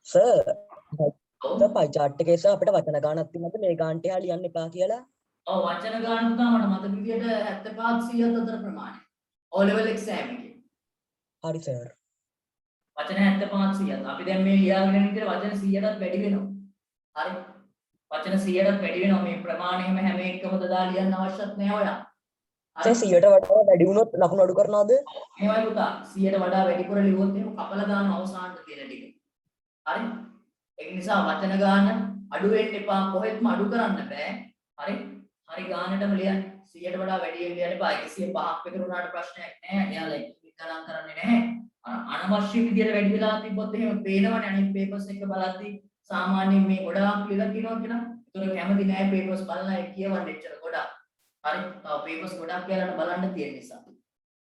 Sir. ඔව් the pie chart එකේ sir අපිට වචන ගානක් තිබුණාද මේ ගානට එහා ලියන්න එපා කියලා? ඔව් වචන ගානක් තමයි මට මතක විදියට 75 100 අතර ප්‍රමාණය. O level exam එකේ. හරි sir. වචන 75 100. අපි දැන් මේ ලියාගෙන ඉන්න විදිහට වචන 100ටත් වැඩි වෙනවා. හරි. වචන 100ටත් වැඩි වෙනවා මේ ප්‍රමාණයම හැම එකම දදා ලියන්න අවශ්‍යත් නැහැ ඔයා. sir 100ට වඩා වැඩි වුණොත් ලකුණු අඩු කරනවද? එහෙමයි පුතා 100ට වඩා වැඩිපුර ලියුවොත් එහෙම කපලා දාන අවසානට තියෙන ටික. හරි. ඒක නිසා වචන ගාන අඩු වෙන්න එපා කොහෙත්ම අඩු කරන්න බෑ. හරි. හරි ගානටම ලියන්න. 100ට වඩා වැඩි වෙන්න යන්න එපා. 105ක් විතර උනාට ප්‍රශ්නයක් නැහැ. එයාලා ඒක ගණන් කරන්නේ නැහැ. අනවශ්‍ය විදියට වැඩි වෙලා තිබ්බොත් එහෙම පේනවනේ අනිත් පේපර්ස් එක බලද්දි සාමාන්‍යයෙන් මේ ගොඩාක් ලියලා තියෙනවා කියලා. ඒතර කැමති නැහැ පේපර්ස් බලලා ඒක කියවන්න එච්චර ගොඩාක්. හරි. තව පේපර්ස් ගොඩක් එයාලට බලන්න තියෙන නිසා.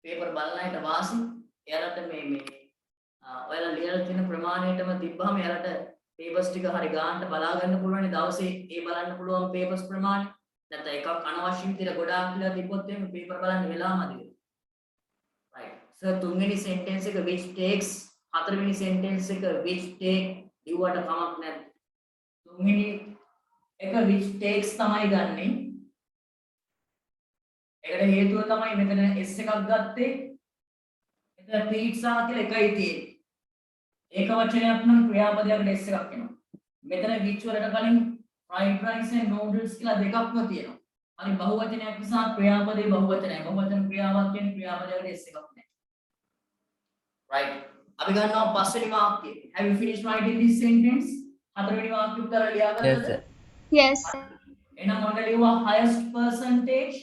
පේපර් බලන්නයිට වාසි එයාලට මේ ඔයාලා ලියලා තියෙන ප්‍රමාණයටම තිබ්බහම එයාලට පේපර්ස් ටික හරි ගානට බලා ගන්න පුළුවන් දවසේ ඒ බලන්න පුළුවන් පේපර්ස් ප්‍රමාණය. නැත්නම් එකක් අනවශ්‍ය විදියට ගොඩාක් ලියලා තිබ්බොත් එහෙම පේපර් බලන්න වෙලාමදි. right. sir තුන්වෙනි sentence එක which takes හතරවෙනි sentence එක which take ලිව්වට කමක් නැද්ද? තුන්වෙනි එක which takes තමයි ගන්නෙ. ඒකට හේතුව තමයි මෙතන s එකක් ගත්තේ. මෙතන pizza කියලා එකයි තියෙන්නේ. ඒක වචනයක් නම් ක්‍රියාපදයකට s එකක් එනවා. මෙතන which වලට කලින් fried rice and noodles කියලා දෙකක්ම තියෙනවා. හරි බහුවචනයක් නිසා ක්‍රියාපදේ බහුවචනයි. බහුවචන ක්‍රියාවක් කියන්නේ ක්‍රියාපදයකට s එකක් නැහැ. right. අපි ගන්නවා පස්වෙනි වාක්‍යය. have you finished writing this sentence? හතරවෙනි වාක්‍ය උත්තර Yes, ලියාගත්තද? sir. Yes. එහෙනම් ඔන්න ලියුවා highest percentage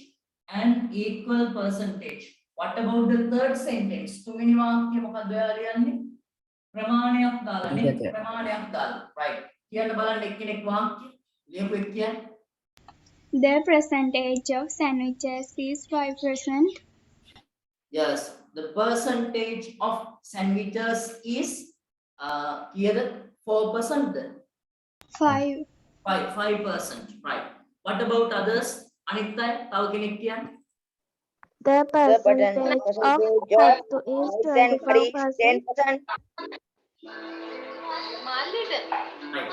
and equal percentage. What about the third sentence? තුන්වෙනි වාක්‍යය මොකක්ද ඔයාලා ලියන්නේ? ප්‍රමාණයක් දාලා නේ. Yes, sir. ප්‍රමාණයක් දාලා. right. කියන්න බලන්න එක්කෙනෙක් වාක්‍ය ලියපු එක කියන්නේ. The percentage of sandwiches is 5%. yes. The percentage of sandwiches is කීයද? 4%. 5. 5%. right. What about others? අනිත් අය තව කෙනෙක් කියන්නේ. The percentage percentage of of Kottu is then 25%. 10%. right.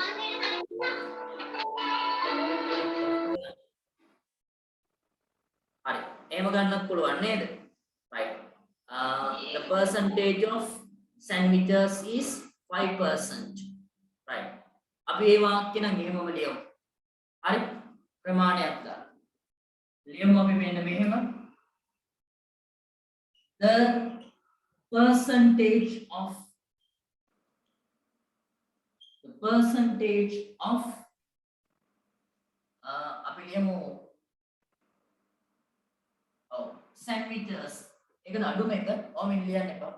හරි. එහෙම ගන්නත් පුළුවන් නේද? right. The percentage of sandwiches is 5%. right. අපි මේ වාක්‍ය නම් එහෙමම ලියමු. හරි. ප්‍රමාණයක් දාලා. ලියමු අපි මෙන්න මෙහෙම. The percentage of අපි ලියමු sandwiches ඒකද අඩුම එක ඔය මෙන්න ලියන්න එපා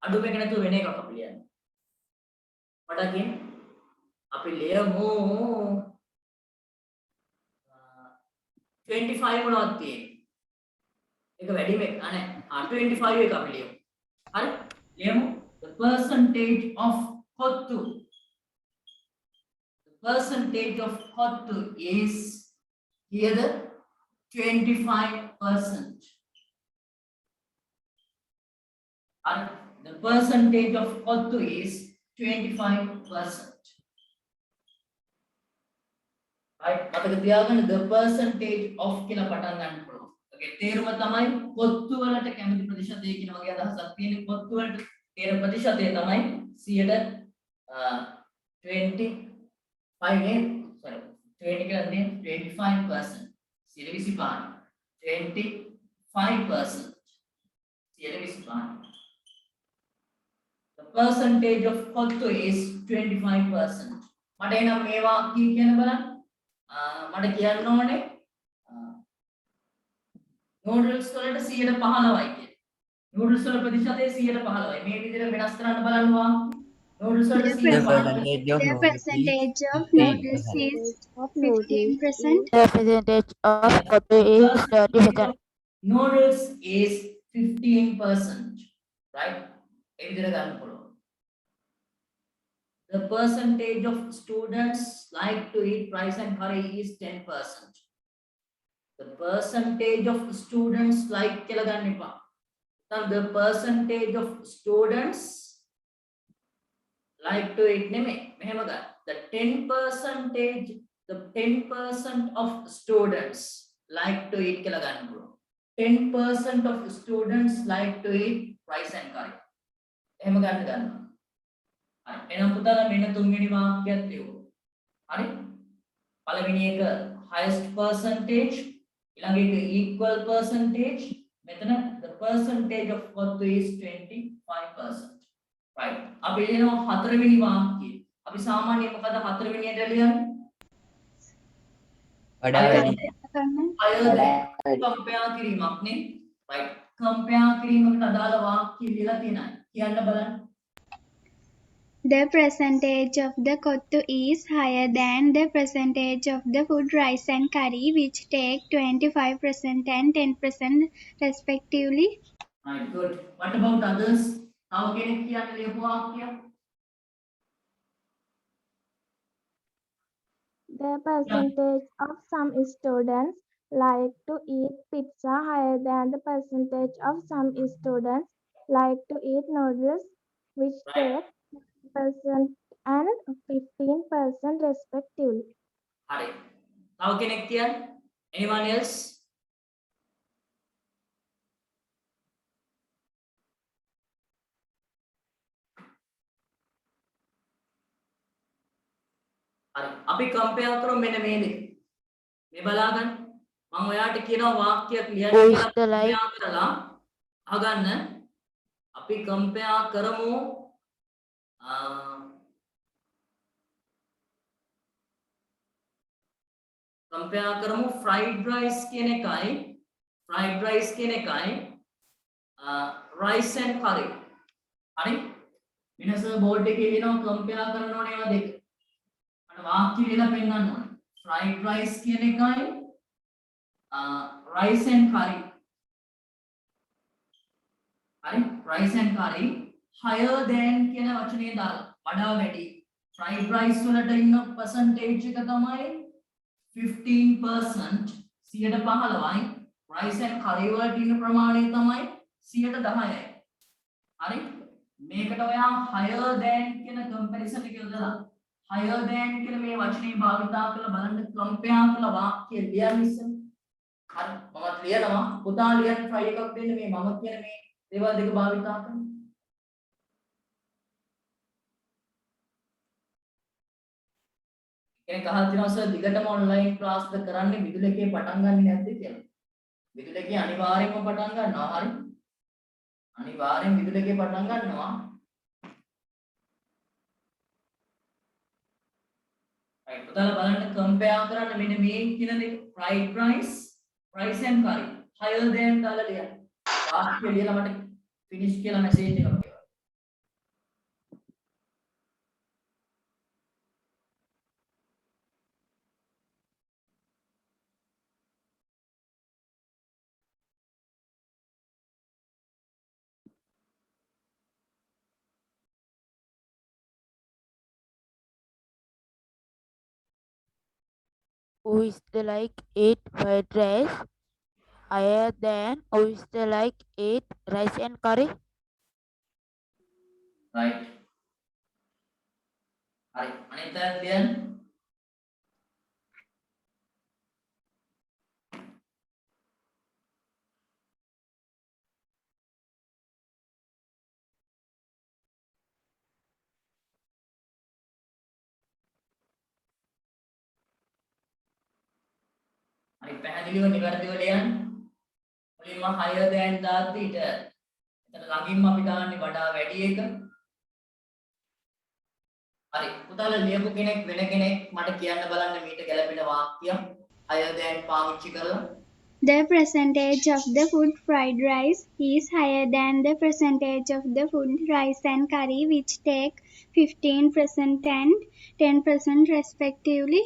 අඩුම එක නැතුව වෙන එකක් අපි ලියන්න වඩාකින් අපි ලියමු 25 මොනවද තියෙන්නේ ඒක වැඩිම එක නෑ 25 එක අපි ලියමු හරි ලියමු the percentage of Kottu is here the 25%. And the percentage of Kottu is 25%. right මතක තියාගන්න the percentage of කියලා පටන් ගන්න පුළුවන්. okay තේරුම තමයි කොත්තු වලට කැමති ප්‍රතිශතය කියන වගේ අදහසක් තියෙන කොත්තු වලට තේර ප්‍රතිශතය තමයි 25 නේ sorry 20 කියලා නේ 25% 25% 25% the percentage of kottu is 25%. මට එනම් මේවා කී කියන බලන්න මට කියන්න ඕනේ noodles වලට 115යි කියන. noodles වල ප්‍රතිශතය 115යි. මේ විදිහට වෙනස් කරන්න බලනවා. noodles වලට The 115යි. percentage of The noodles percentage is of noodles is 15%. The percentage of kottu is 30%. noodles is 15%. right? ඒ විදිහට ගන්න පුළුවන්. The percentage of students like to eat rice and curry is 10%. The percentage of students like කියලා ගන්න එපා. Now the percentage of students like to eat නෙමෙයි. මෙහෙම ගන්න. The 10% of students like to eat කියලා ගන්න පුළුවන්. 10% of students like to eat rice and curry. එහෙම ගන්න ගන්නවා. හරි. එහෙනම් පුතාලා මෙන්න තුන්වෙනි වාක්‍යයත් ලියමු. හරි? පළවෙනි එක highest percentage, ඊළඟ එක equal percentage, මෙතන the percentage of kottu is 25%. right. අපි ලියනවා හතරවෙනි වාක්‍යය. අපි සාමාන්‍යයෙන් මොකද හතරවෙනියට ලියන්නේ? වඩා වැඩි. higher than compare කිරීමක් නේ. right. compare කිරීමකට අදාළ වාක්‍ය ලියලා තියෙනවා. කියන්න බලන්න. The percentage of the kottu is higher than the percentage of the food rice and curry, which take 25% and 10% respectively. right. good. what about others? තව කෙනෙක් කියන්න ලියපු වාක්‍යය. The percentage of some students like to eat pizza higher than the percentage of some students like to eat noodles, which Right. take 10% and 15% respectively. හරි. තව කෙනෙක් කියන්න. anyone else? හරි. අපි compare කරමු මෙන්න මේ දෙක. මේ බලා ගන්න. මම ඔයාලට කියනවා වාක්‍යයක් ලියන්න Who is කියලා the like? compare කරලා අහගන්න. අපි compare කරමු compare කරමු fried rice කියන එකයි rice and curry. හරි? වෙනස බෝඩ් එකේ ලියනවා compare කරන්න ඕනේ ඒවා දෙක. මට වාක්‍ය ලියලා පෙන්නන්න ඕනේ. fried rice කියන එකයි rice and curry. හරි? rice and curry higher than කියන වචනේ දාලා වඩා වැඩි. fried rice වලට ඉන්න percentage එක තමයි 15%. 15%යි. rice and curry වලට ඉන්න ප්‍රමාණය තමයි 10%යි. හරි? මේකට ඔයා higher than කියන comparison එක යොදලා higher than කියන මේ වචනේ භාවිතා කරලා බලන්න compare කරලා වාක්‍ය ලියන්න ඉස්සෙල්ලා. හරි මමත් ලියනවා පුතා ලියන්න try එකක් දෙන්න මේ මම කියන මේ දේවල් දෙක භාවිතා කරන්න. කෙනෙක් අහලා තියෙනවා සර් දිගටම online class ද කරන්නේ විදුල එකේ පටන් ගන්නේ නැද්ද කියලා. විදුල එකේ අනිවාර්යයෙන්ම පටන් ගන්නවා. හරි. අනිවාර්යෙන් විදුල එකේ පටන් ගන්නවා. right පුතාලා බලන්න compare කරන්න මෙන්න මේ කියන දේ fried rice and curry higher than දාලා ලියන්න. වාක්‍ය ලියලා මට finish කියලා message එකක් එනවා. Who is the like eat fried rice higher than who is the like eat rice and curry? right හරි අනිත් අයත් ලියන්න. පැහැදිලිව නිවැරදිව ලියන්න. මුලින්ම higher than දාද්දි ඊට එතන ළඟින්ම අපි දාන්නේ වඩා වැඩි එක. හරි. පුතාලා ලියපු කෙනෙක් වෙන කෙනෙක් මට කියන්න බලන්න මීට ගැලපෙන වාක්‍යයක් higher than පාවිච්චි කරලා. The percentage of the food fried rice is higher than the percentage of the food rice and curry, which take 15% and 10% respectively.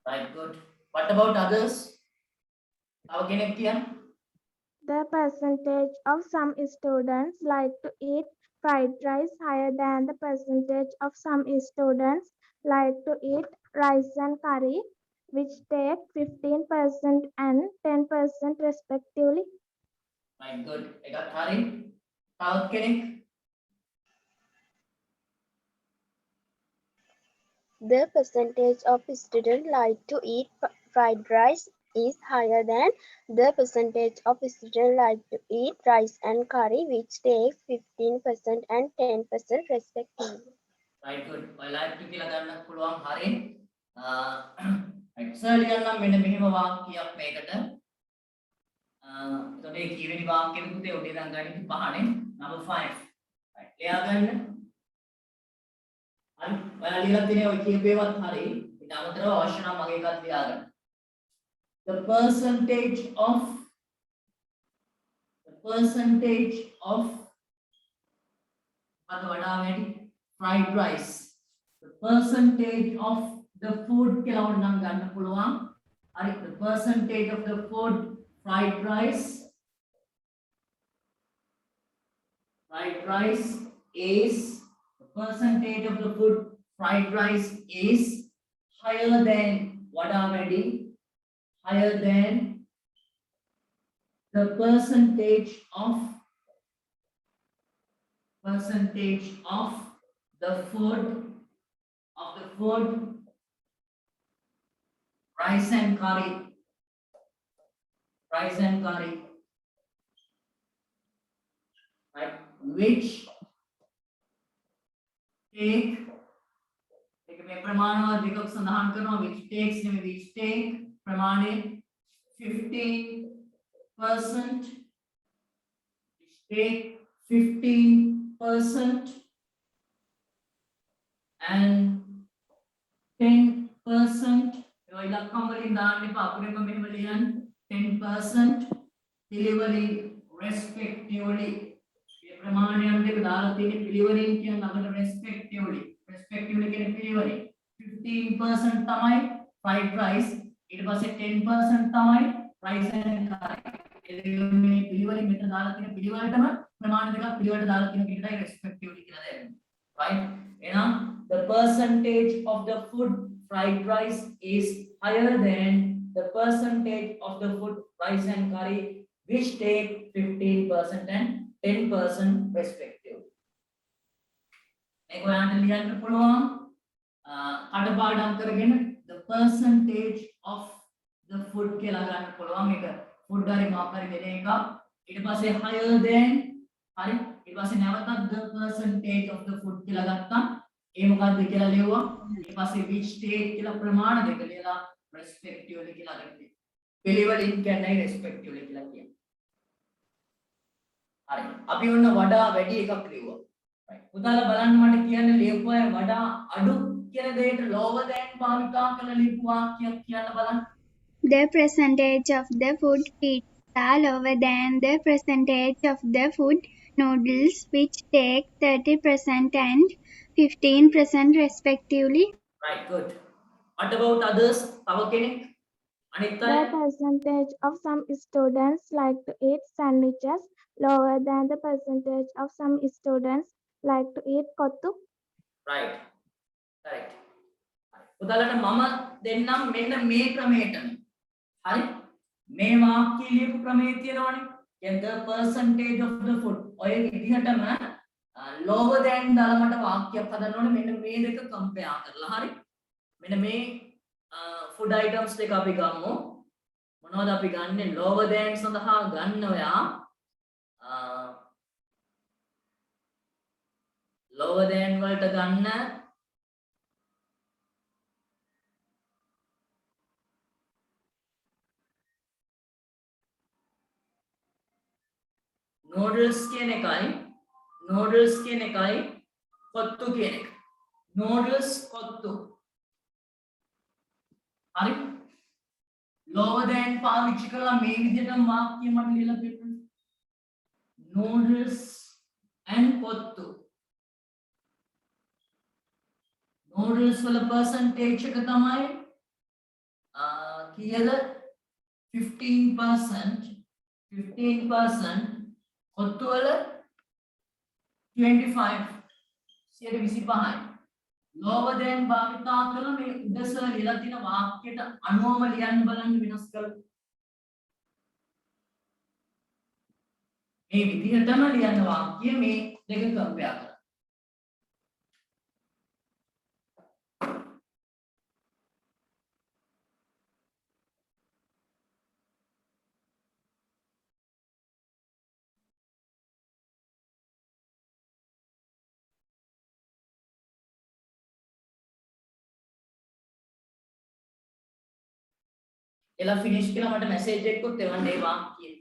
Right, good. What about others? තව කෙනෙක් කියන්න. The percentage of some students like to eat fried rice higher than the percentage of some students like to eat rice and curry, which take 15% and 10% respectively. Right, good. එකත් හරි. තවත් කෙනෙක්. The percentage of students like to eat fried rice is higher than the percentage of students like to eat rice and curry, which takes 15% and 10% respectively. Right, good. ඔයාලා එක කියලා ගන්න පුළුවන් හරි. right. සර් ලියන්නම් මෙන්න මෙහෙම වාක්‍යයක් මේකට. එතකොට මේ කීවෙනි වාක්‍යෙද පුතේ උඩ ඉඳන් ගනිත් 5නේ. number 5. right. ලියා ගන්න. හරි. ඔයාලා ලියලා තියෙන ඔය කීපේවත් හරි. ඊට අමතරව අවශ්‍ය නම් මගේ එකත් ලියා ගන්න. The percentage of අද වඩා වැඩි fried rice. The percentage of the food කියලා ඕනනම් ගන්න පුළුවන්. හරි. The percentage of the food fried rice is the percentage of the food fried rice is higher than වඩා වැඩි higher than the percentage of the food rice and curry right, which take එක මේ ප්‍රමාණවත් දෙකක් සඳහන් කරනවා which takes නෙමෙයි which take ප්‍රමාණය 15% which take 15% and 10% ඒවා ඉලක්කම් වලින් දාන්න එපා අකුරෙන්ම මෙහෙම ලියන්න 10% delivering respectively මේ ප්‍රමාණයන් දෙක දාලා තියෙන පිළිවෙලින් කියන ළඟට respectively කියන්නේ පිළිවෙලින් 15% තමයි fried rice ඊට පස්සේ 10% තමයි rice and curry මේ පිළිවෙලින් මෙතන දාලා තියෙන පිළිවෙලටම ප්‍රමාණ දෙකක් පිළිවෙලට දාලා තියෙන පිටටයි respectively කියලා දෙන්නේ right එහෙනම් the percentage of the food fried rice is higher than the percentage of the food rice and curry which take 15% and 10% respectively. මේක ඔයාලට ලියන්න පුළුවන් කඩපාඩම් කරගෙන the percentage of the food කියලා ගන්න පුළුවන් මේක food හරි මොකක් හරි දෙන එක ඊට පස්සේ higher than හරි ඊට පස්සේ නැවතත් the percentage of the food කියලා ගත්තා ඒ මොකක්ද කියලා ලියුවා ඊට පස්සේ which take කියලා ප්‍රමාණ දෙක ලියලා respectively කියලා ගත්තා පිළිවෙලින් කියන්නේ respectively කියලා කියන්නේ හරි අපි ඔන්න වඩා වැඩි එකක් ලියුවා right පුතාලා බලන්න මට කියන්න ලියපු අය වඩා අඩු කියන දෙයට lower than භාවිතා කරලා ලියපු වාක්‍යයක් කියන්න බලන්න The percentage of the food pizza lower than the percentage of the food noodles, which take 30% and 15% respectively. right good what about others තව කෙනෙක් අනිත් අය The percentage of some students like to eat sandwiches lower than the percentage of some students like to eat kottu. right correct පුතාලට මම දෙන්නම් මෙන්න මේ ක්‍රමයටම හරි මේ වාක්‍ය ලියපු ක්‍රමයේ තියෙනවනේ කියන්නේ the percentage of the food ඔය විදිහටම lower than දාලා මට වාක්‍යයක් හදන්න ඕනේ මෙන්න මේ දෙක කම්පෙයාර් කරලා හරි මෙන්න මේ food items දෙක අපි ගමු මොනවද අපි ගන්නෙ lower than සඳහා ගන්න ඔයා lower than වලට ගන්න noodles කියන එකයි noodles කියන එකයි කොත්තු කියන එක. noodles කොත්තු. හරි. lower than පාවිච්චි කරලා මේ විදිහට වාක්‍ය මට ලියලා දෙන්න. noodles and kottu. noodles වල percentage එක තමයි කීයද 15% කොත්තු වල 25%. lower than භාවිතා කරලා මේ උදස ලියලා තියෙන වාක්‍යයට අනුවම ලියන්න බලන්න වෙනස් කරලා මේ විදිහටම ලියන වාක්‍ය මේ දෙක කම්පෙයාර් කරලා එලා ෆිනිෂ් කියලා මට මැසේජ් එකකුත් එවන්න ඒ වාක්‍යය.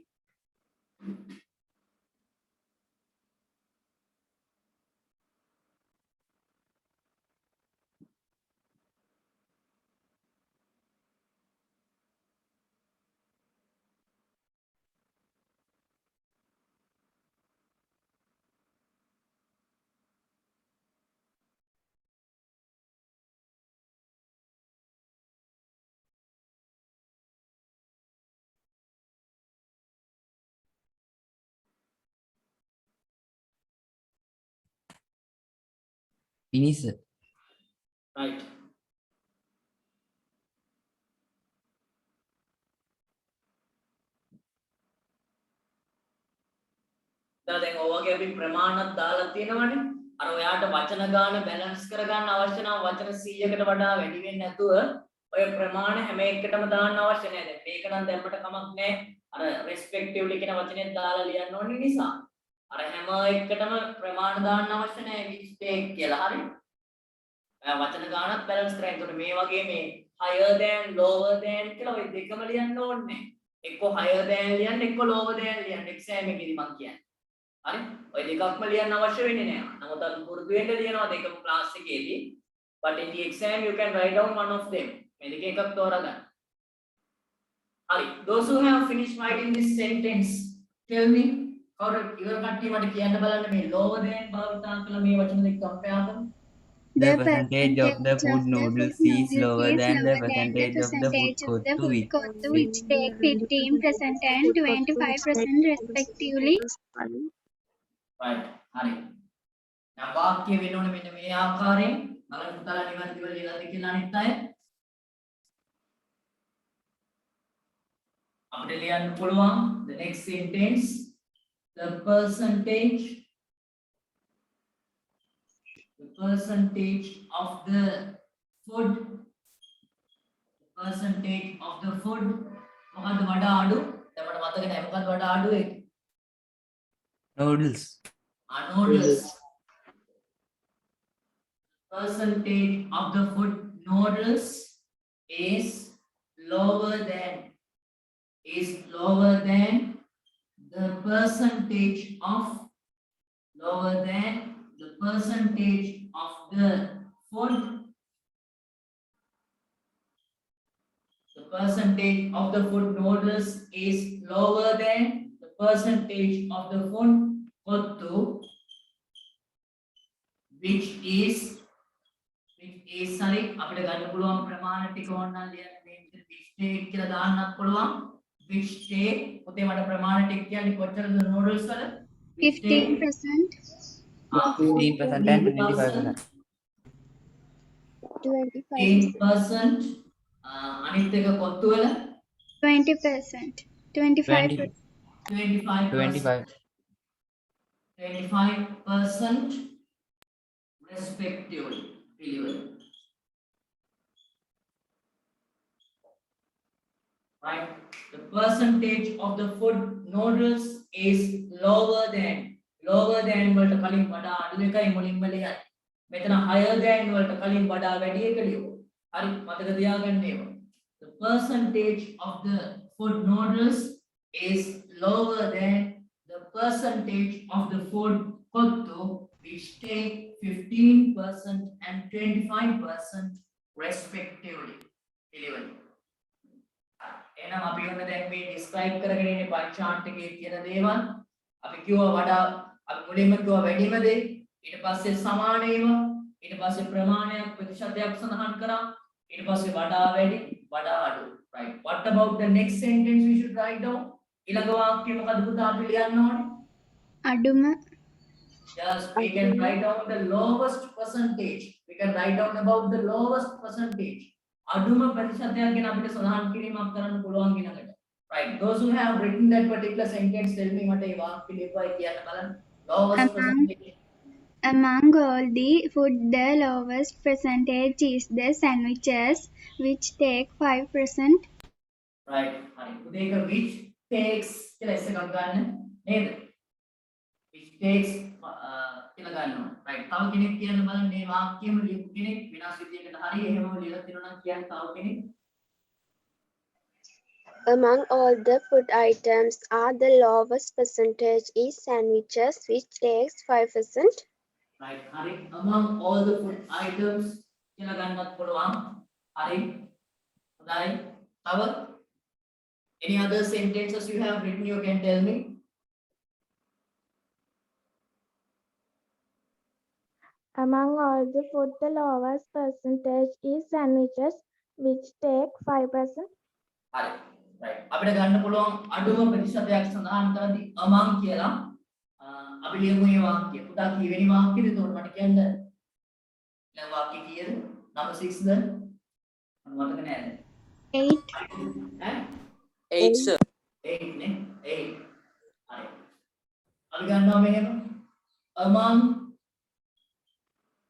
පිනිස. right. දැන් ඔයගේ අපි ප්‍රමාණත් දාලා තියෙනවනේ. අර ඔයාට වචන ගාන බැලන්ස් කරගන්න අවශ්‍ය නම් වචන 100කට වඩා වැඩි වෙන්නේ නැතුව ඔය ප්‍රමාණ හැම එකටම දාන්න අවශ්‍ය නැහැ. දැන් මේක නම් දැම්මට කමක් නැහැ. අර respectively කියන වචනේ දාලා ලියන්න ඕනේ නිසා. අර හැම එකටම ප්‍රමාණ දාන්න අවශ්‍ය නැහැ which take කියලා. හරි. වචන ගානත් බැලන්ස් කරලා. ඒකට මේ වගේ මේ higher than lower than කියලා ඔය දෙකම ලියන්න ඕනේ. එක්ක higher than ලියන්න එක්ක lower than ලියන්න exam එකේදී මම කියන්නේ. හරි. ඔය දෙකක්ම ලියන්න අවශ්‍ය වෙන්නේ නැහැ. නමුත් අර පුරුදු වෙන්න ලියනවා දෙකම ක්ලාස් එකේදී. but in the exam you can write down one of them. මේ දෙක එකක් තෝරගන්න. හරි. those who have finished writing this sentence tell me කවුරු ඉවර කට්ටිය මට කියන්න බලන්න මේ lower than භාවිතා කළ මේ වචන දෙක compare කරමු. The percentage of the food noodles is lower than the percentage of the food kottu which take 15% and 25% respectively. right. හරි. දැන් වාක්‍ය වෙන්න ඕනේ මෙන්න මේ ආකාරයෙන්. බලන්න පුතාලා නිවැරදිව ලියලාද කියලා අනිත් අය. අපිට ලියන්න පුළුවන් the next sentence the percentage of the food මොකද්ද වඩා අඩු දැන් මට මතක නැහැ මොකද්ද වඩා අඩු ඒක noodles. noodles percentage of the food noodles is lower than the percentage of the food the percentage of the food noodles is lower than the percentage of the food kottu which is sorry අපිට ගන්න පුළුවන් ප්‍රමාණ ටික ඕනනම් ලියන්න මේ විදිහට which take කියලා දාන්නත් පුළුවන් which take පොතේ මට ප්‍රමාණ ටික කියන්නේ කොච්චරද noodles වල 15%. 15% and 25%. 25%. 8% අනිත් එක කොත්තු වල 20%. 25%. 25% respectively delivered. Right, the percentage of the food noodles is lower than වලට කලින් වඩා අඩු එකයි මුලින්ම ලියන්නේ. මෙතන higher than වලට කලින් වඩා වැඩි එක ලියුවා. හරි මතක තියාගන්න ඒවා. The percentage of the food noodles is lower than the percentage of the food kottu which take 15% and 25% respectively. පිළිවෙලින්. එහෙනම් අපි ඔන්න දැන් මේ describe කරගෙන ඉන්නේ pie chart එකේ තියෙන දේවල්. අපි කිව්වා වඩා අපි මුලින්ම කිව්වා වැඩිම දේ, ඊට පස්සේ සමාන ඒවා, ඊට පස්සේ ප්‍රමාණයක් ප්‍රතිශතයක් සඳහන් කරා, ඊට පස්සේ වඩා වැඩි, වඩා අඩු. Right. What about the next sentence we should write down? ඊළඟ වාක්‍යය මොකද පුතා අපි ලියන්න ඕනේ? Aduma. Yes, we can write down the lowest percentage. We can write down about the lowest percentage. අඩුම ප්‍රතිශතයක් ගැන අපිට සඳහන් කිරීමක් කරන්න පුළුවන් ඊළඟට. Right. Those who have written that particular sentence, tell me මට ඒ වාක්‍ය ලියපුවා කියන්න බලන්න. Lowest percentage. Among all the food, the lowest percentage is the sandwiches, which take 5%. Right. හරි. උදේක which takes කියලා S එකක් ගන්න නේද? Which takes කියලා ගන්නවා. Right. තව කෙනෙක් කියන්න බලන්න මේ වාක්‍යෙම ලියපු කෙනෙක් වෙනස් විදියකට හරි එහෙමම ලියලා තියෙනවා නම් කියන්න තව කෙනෙක්. Among all the food items are the lowest percentage is sandwiches, which takes 5%. Right. හරි. Among all the food items කියලා ගන්නත් පුළුවන්. හරි. හොඳයි. තව any other sentences you have written you can tell me. Among all the food, the lowest percentage is sandwiches, which take 5%. හරි. right. අපිට ගන්න පුළුවන් අඩුම ප්‍රතිශතයක් සඳහන් කරද්දී among කියලා අපි ලියමු මේ වාක්‍යය. පුතා කීවෙනි වාක්‍යද එතකොට මට කියන්න. ඊළඟ වාක්‍ය කීයද? number 6ද? මම මතක නෑද? 8. ඈ 8 sir. 8 නේ 8. හරි. අපි ගන්නවා මෙහෙම among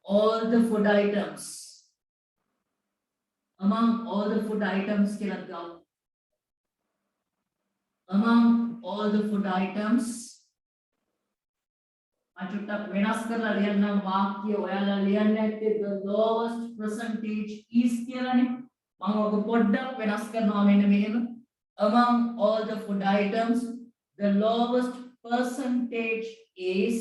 all the food items. Among all the food items කියලා ගමු. Among all the food items අචුට්ටක් වෙනස් කරලා ලියන්න වාක්‍ය ඔයාලා ලියන්න ඇත්තේ the lowest percentage is කියලානේ. මම ඔක පොඩ්ඩක් වෙනස් කරනවා මෙන්න මෙහෙම. Among all the food items the lowest percentage is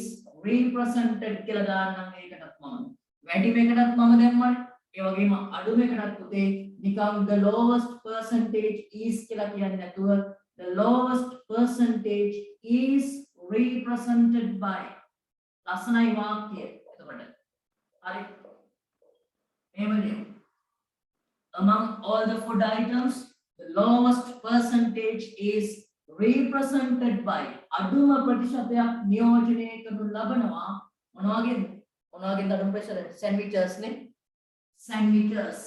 represented කියලා දාන්නම් ඒකටත් මම. වැඩිම එකටත් මම දැම්මනේ. ඒ වගේම අඩුම එකටත් පුතේ නිකම් the lowest percentage is කියලා කියන්නේ නැතුව the lowest percentage is represented by ලස්සනයි වාක්‍යය. එතකොට හරි. එහෙම ලියමු. Among all the food items the lowest percentage is represented by අඩුම ප්‍රතිශතයක් නියෝජනය කරනු ලබනවා මොනවාගෙන්ද අඩුම ප්‍රතිශතය sandwiches නේ sandwiches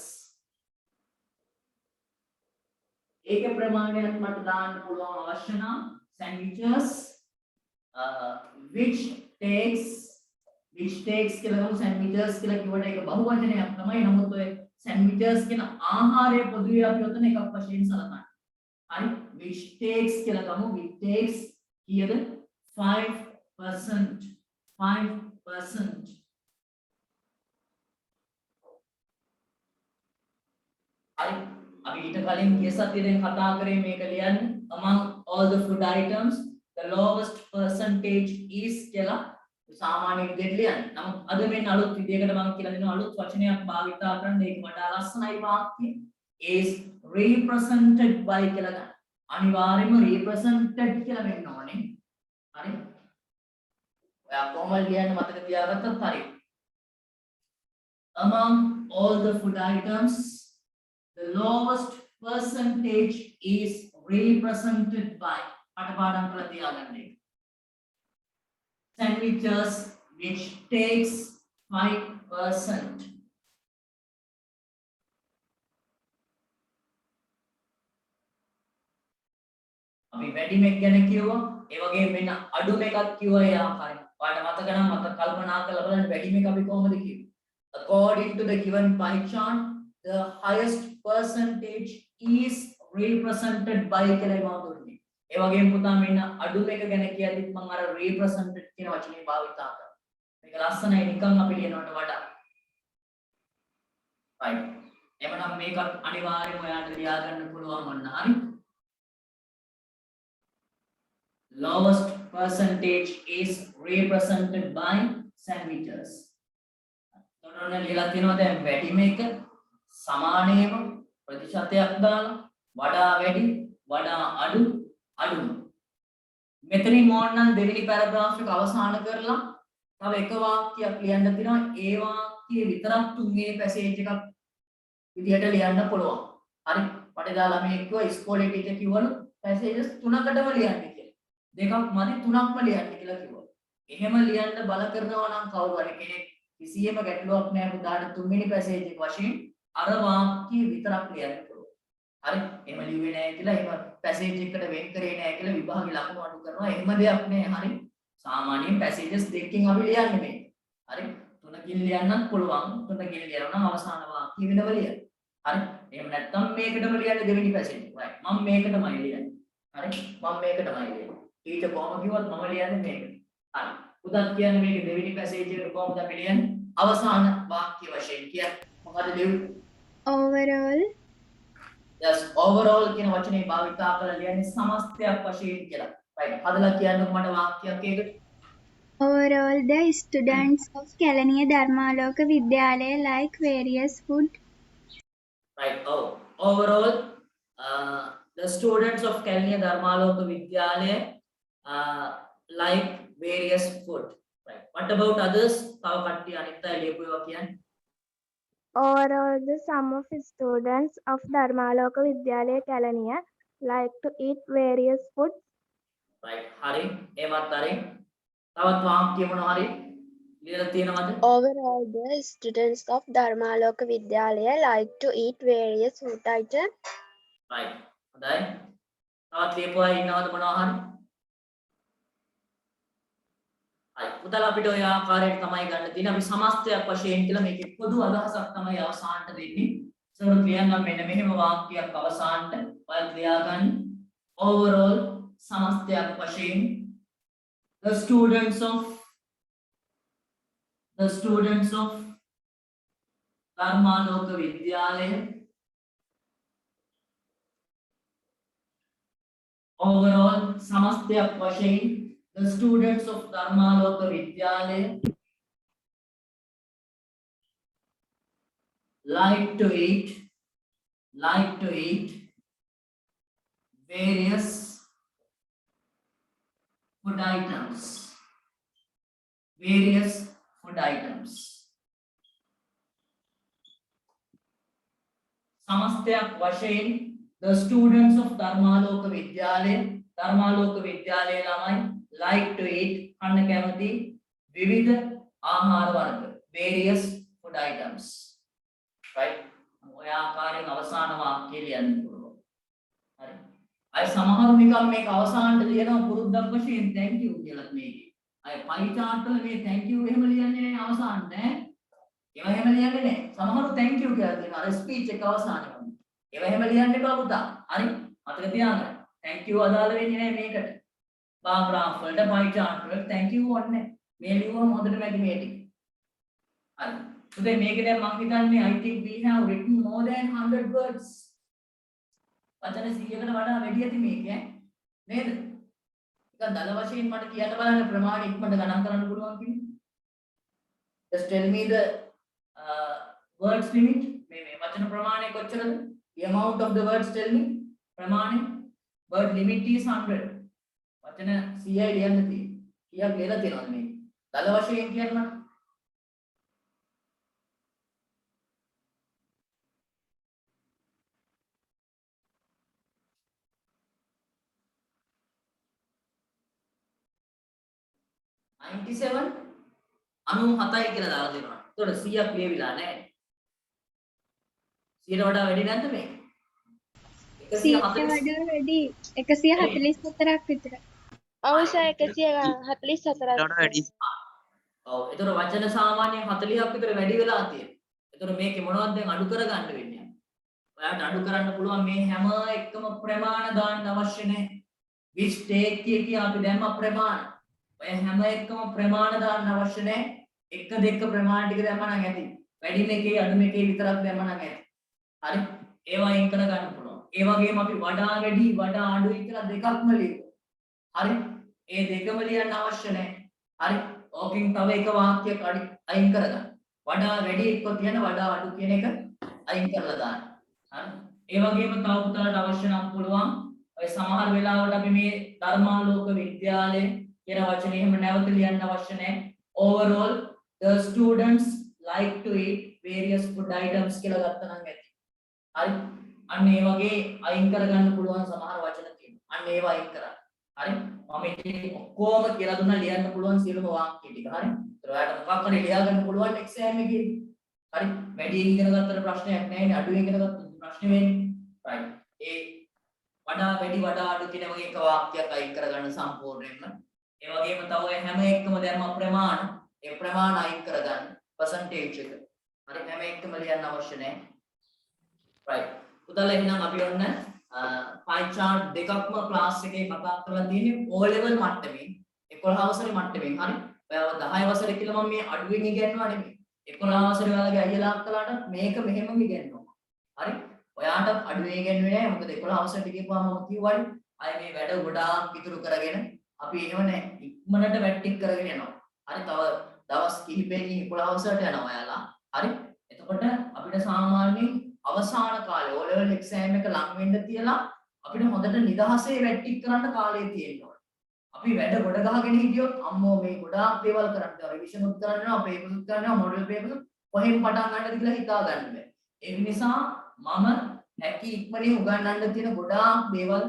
ඒකේ ප්‍රමාණයක් මට දාන්න පුළුවන් අවශ්‍ය නම් sandwiches which takes කියලා ගමු sandwiches කියලා කිව්වට ඒක බහුවචනයක් තමයි. නමුත් ඔය sandwiches කියන ආහාරය පොදුවේ අපි ඔතන එකක් වශයෙන් සලකන්නේ. හරි. which takes කියලා ගමු which takes කීයද 5%. 5%. හරි. අපි ඊට කලින් ගිය සතියේ කතා කරේ මේක ලියන්න among all the food items the lowest percentage is කියලා සාමාන්‍ය විදිහට ලියන්න. නමුත් අද මෙන්න අලුත් විදිහකට මම කියලා දෙනවා අලුත් වචනයක් භාවිතා කරන්න ඒක වඩා ලස්සනයි වාක්‍යය. is represented by කියලා ගන්න. අනිවාර්යයෙන්ම represented කියලා වෙන්න ඕනේ. හරි. ඔයා කොහොමද ලියන්නේ මතක තියාගත්තත් හරි. Among all the food items the lowest percentage is represented by අටපාඩම් කරලා තියාගන්න එක. Sandwiches which takes 5%. අපි වැඩිමෙක් ගැන කිව්වා ඒ වගේම මෙන්න අඩුම එකක් කිව්වා ඒ ආකාරයෙන්. ඔයාලට මතක නම් මතක කල්පනා කරලා බලන්න වැඩිමෙක් අපි කොහොමද කිව්වේ? According to the given pie chart the highest percentage is represented by කියලා මම දුන්නේ. ඒ වගේම පුතා මෙන්න අඩුම එක ගැන කියද්දිත් මම අර represented කියන වචනේ භාවිතා කරා. මේක ලස්සනයි නිකන් අපි ලියනවට වඩා. right. එමනම් මේක අනිවාර්යයෙන්ම ඔයාලට ලියා ගන්න පුළුවන් වන්න හරි. lowest percentage is represented by centimeters. තොරණ ලියලා තියෙනවා දැන් වැඩි මේක සමානයම ප්‍රතිශතයක් දාලා වඩා වැඩි වඩා අඩු අඩුම. මෙතනින් ඕනනම් දෙවෙනි පැරග්‍රාෆ් එක අවසන් කරලා තව එක වාක්‍යයක් ලියන්න තියෙනවා. ඒ වාක්‍යය විතරක් තුන්වෙනි පැසේජ් එකක් විදිහට ලියන්න පුළුවන්. හරි. මට දාලා මේ කිව්වා ඉස්කෝලේ ටීචර් කිව්වලු පැසේජස් 3කටම ලියන්න කියලා. දෙකක් මදි 3ක්ම ලියන්න කියලා කිව්වා. එහෙම ලියන්න බල කරනවා නම් කවුරු හරි කෙනෙක් කිසියම් ගැටලුවක් නැහැ පුතාට තුන්වෙනි පැසේජ් එක වශයෙන් අර වාක්‍ය විතරක් ලියන්න පුළුවන්. හරි. එහෙම ලිව්වේ නැහැ කියලා එහෙම පැසේජ් එකකට වෙන් කරේ නැහැ කියලා විභාගේ ලකුණු අඩු කරනවා. එහෙම දෙයක් නැහැ. හරි. සාමාන්‍යයෙන් පැසේජස් දෙකකින් අපි ලියන්නේ මේ. හරි. තුනකින් ලියන්නත් පුළුවන්. තුනකින් ලියනවා නම් අවසාන වාක්‍ය වෙනම ලියන්න. හරි. එහෙම නැත්නම් මේකටම ලියන්නේ දෙවෙනි පැසේජ් එක. right. මම මේකටමයි ලියන්නේ. හරි. මම මේකටමයි ලියන්නේ. ටීචර් කොහොම කිව්වත් මම ලියන්නේ මේකට. හරි. උදත් කියන්නේ මේක දෙවෙනි පැසේජ් එකට කොහොමද අපි ලියන්නේ? අවසාන වාක්‍ය වශයෙන් කියන්නේ මොකද ලියුවේ? overall yes overall කියන වචනේ භාවිතා කරලා ලියන්නේ සමස්තයක් වශයෙන් කියලා. right. හදලා කියන්නකො මට වාක්‍යයක් ඒකට. overall the students of Kelaniya Dharmaloka Vidyalaya like various food. right. Oh, overall the students of Kelaniya Dharmaloka Vidyalaya like various food. right. What about others? තව කට්ටිය අනිත් අය ලියපු ඒවා කියන්නේ. Overall, the sum of students of Dharmaloka Vidyalaya Kelaniya like to eat various foods. right. හරි. ඒවත් හරි. තවත් වාක්‍ය මොනවා හරි ලියලා තියෙනවද? Overall, the students of Dharmaloka Vidyalaya like to eat various food items. right. හොඳයි. තවත් ලියපු අය ඉන්නවද මොනවා හරි? හරි. පුතලා අපිට ඔය ආකාරයට තමයි ගන්න තියෙන්නේ. අපි සමස්තයක් වශයෙන් කියලා මේකේ පොදු අදහසක් තමයි අවසානට දෙන්නේ. සර් කියන්නම් මෙන්න මෙහෙම වාක්‍යයක් අවසානට ඔයත් ලියාගන්න. overall සමස්තයක් වශයෙන් the students of Dharmaloka Vidyalaya overall samastyak වශයෙන් the students of Dharmaloka Vidyalaya like to eat various food items. Samastyak වශයෙන් the students of Dharmaloka Vidyalaya ළමයි like to eat කන්න කැමති විවිධ ආහාර වර්ග various food items. right. ඔය ආකාරයෙන් අවසාන වාක්‍යය ලියන්න පුළුවන්. හරි. අය සමහරු නිකන් මේක අවසානට ලියනවා පුරුද්දක් වශයෙන් thank you කියලා මේකේ. අය පයි chart වල මේ thank you එහෙම ලියන්නේ නැහැ අවසානට ඈ. ඒව එහෙම ලියන්නේ නැහැ. සමහරු thank you කියලා දෙනවා අර speech එක අවසානයේ. ඒව එහෙම ලියන්න එපා පුතා. හරි. මතක තියාගන්න. thank you අදාළ වෙන්නේ නැහැ මේකට. bar graph වලට pie chart වලට thank you ඕනේ. මේ ලියුවම හොඳට මැදි මේ ටික. හරි. දැන් මේක දැන් මම හිතන්නේ I think we have written more than 100 words. වචන 100කට වඩා වැඩි ඇති මේක ඈ. නේද? එක දල වශයෙන් මට කියන්න බලන්න ප්‍රමාණය ඉක්මනට ගණන් කරන්න පුළුවන් කියන්නේ. Just tell me the words limit. මේ වචන ප්‍රමාණය කොච්චරද? The amount of the words tell me. ප්‍රමාණය word limit is 100. වචන 100යි ලියන්න තියෙන්නේ. කීයක් ලියලා තියෙනවද මේ? දල වශයෙන් කියන්න. $97 97යි කියලා දාලා දෙනවා. එතකොට 100ක් ලියවිලා නැහැ. 100ට වඩා වැඩි නැද්ද මේක? 100ට වඩා වැඩි 144ක් විතර. ඔව් සර් 144ක්. ඔව් එතකොට වචන සාමාන්‍යයෙන් 40ක් විතර වැඩි වෙලා තියෙනවා. එතකොට මේකේ මොනවද දැන් අඩු කරගන්න වෙන්නේ? ඔයාලට අඩු කරන්න පුළුවන් මේ හැම එකම ප්‍රමාණ දාන්න අවශ්‍ය නැහැ. which take කිය අපි දැම්ම ප්‍රමාණ. ඔය හැම එකම ප්‍රමාණ දාන්න අවශ්‍ය නැහැ. එක දෙක ප්‍රමාණ ටික දැම්ම නම් ඇති. වැඩි මේකේ අඩු මේකේ විතරක් දැම්ම නම් ඇති. හරි. ඒවා අයින් කර ගන්න පුළුවන්. ඒ වගේම අපි වඩා වැඩි වඩා අඩුයි කියලා දෙකක්ම ලියමු. හරි. ඒ දෙකම ලියන්න අවශ්‍ය නැහැ. හරි. ඕකෙන් තව එක වාක්‍යයක් අයින් කරගන්න. වඩා වැඩි එක්ක කියන වඩා අඩු කියන එක අයින් කරලා දාන්න. හරි. ඒ වගේම තව පුතාලට අවශ්‍ය නම් පුළුවන් ඔය සමහර වෙලාවට අපි මේ ධර්මාලෝක විද්‍යාලය කියන වචනේ එහෙම නැවත ලියන්න අවශ්‍ය නැහැ. Overall the students like to eat various food items කියලා ගත්තා නම් ඇති. හරි. අන්න ඒ වගේ අයින් කරගන්න පුළුවන් සමහර වචන තියෙනවා. අන්න ඒවා අයින් කරන්න. හරි. මම ඉතින් ඔක්කොම කියලා දුන්නා ලියන්න පුළුවන් සියලුම වාක්‍ය ටික. හරි. ඒතර ඔයාලට මොකක් හරි ලියා ගන්න පුළුවන් එක්සෑම් එකේදී. හරි. වැඩි ඉගෙන ගත්තට ප්‍රශ්නයක් නැහැ නේ. අඩු ඉගෙන ගත්තොත් ප්‍රශ්නේ වෙන්නේ. right. ඒ වඩා වැඩි වඩා අඩු කියන වගේ එක වාක්‍යයක් අයින් කරගන්න සම්පූර්ණයෙන්ම. ඒ වගේම තව ඔය හැම එකම දැම්ම ප්‍රමාණ. ඒ ප්‍රමාණ අයින් කරගන්න percentage එක. හරි. හැම එකම ලියන්න අවශ්‍ය නැහැ. right. උදාලා එහෙනම් අපි ඔන්න pie chart දෙකක්ම ක්ලාස් එකේ කතා කරලා තියෙන්නේ O level මට්ටමින් 11 වසරේ මට්ටමින්. හරි. ඔයාව 10 වසරේ කියලා මම මේ අඩුවෙන් ඉගෙනනවා නෙමෙයි. 11 වසරේ ඔයාලගේ අයියලා අක්කලාට මේක මෙහෙමම ඉගෙනනවා. හරි. ඔයාට අඩුවේ ඉගෙනුවේ නෑ. මොකද 11 වසරට ගියපුවාම මම කිව්වනේ අය මේ වැඩ ගොඩාක් ඉතුරු කරගෙන අපි එහෙම නෑ. ඉක්මනට වැට්ටික් කරගෙන යනවා. හරි. තව දවස් කිහිපයකින් 11 වසරට යනවා ඔයාලා. හරි. එතකොට අපිට සාමාන්‍යයෙන් අවසාන කාලේ O level exam එක ලඟ වෙන්න තියලා අපිට හොඳට නිදහසේ වැට්ටික් කරන්න කාලය තියෙනවා. අපි වැඩ ගොඩ ගහගෙන හිටියොත් අම්මෝ මේ ගොඩාක් දේවල් කරන්න තියෙනවා. රිවිෂන් උත් කරන්න වෙනවා, පේපර්ස් උත් කරන්න වෙනවා, මොඩල් පේපර්ස් කොහෙන් පටන් ගන්නද කියලා හිතා ගන්න බෑ. ඒ නිසා මම හැකි ඉක්මනින් උගන්වන්න තියෙන ගොඩාක් දේවල්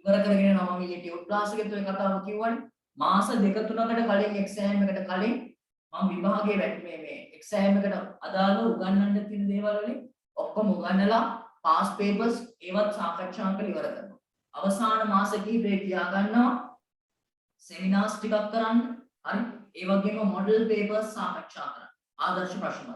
ඉවර කරගෙන යනවා. මම ඊයේ ටියුට් ක්ලාස් එකේ ඔය කතාව කිව්වනේ. මාස 2-3කට කලින් එක්සෑම් එකට කලින් මම විභාගයේ මේ එක්සෑම් එකට අදාළව උගන්වන්න තියෙන දේවල් වලින් ඔක්කොම උගන්වලා පාස් පේපර්ස් ඒවත් සාකච්ඡා කරලා ඉවර කරනවා. අවසාන මාස කිහිපේ තියා ගන්නවා සෙමිනාර්ස් ටිකක් කරන්න. හරි. ඒ වගේම මොඩල් පේපර්ස් සාකච්ඡා කරන්න. ආදර්ශ ප්‍රශ්න.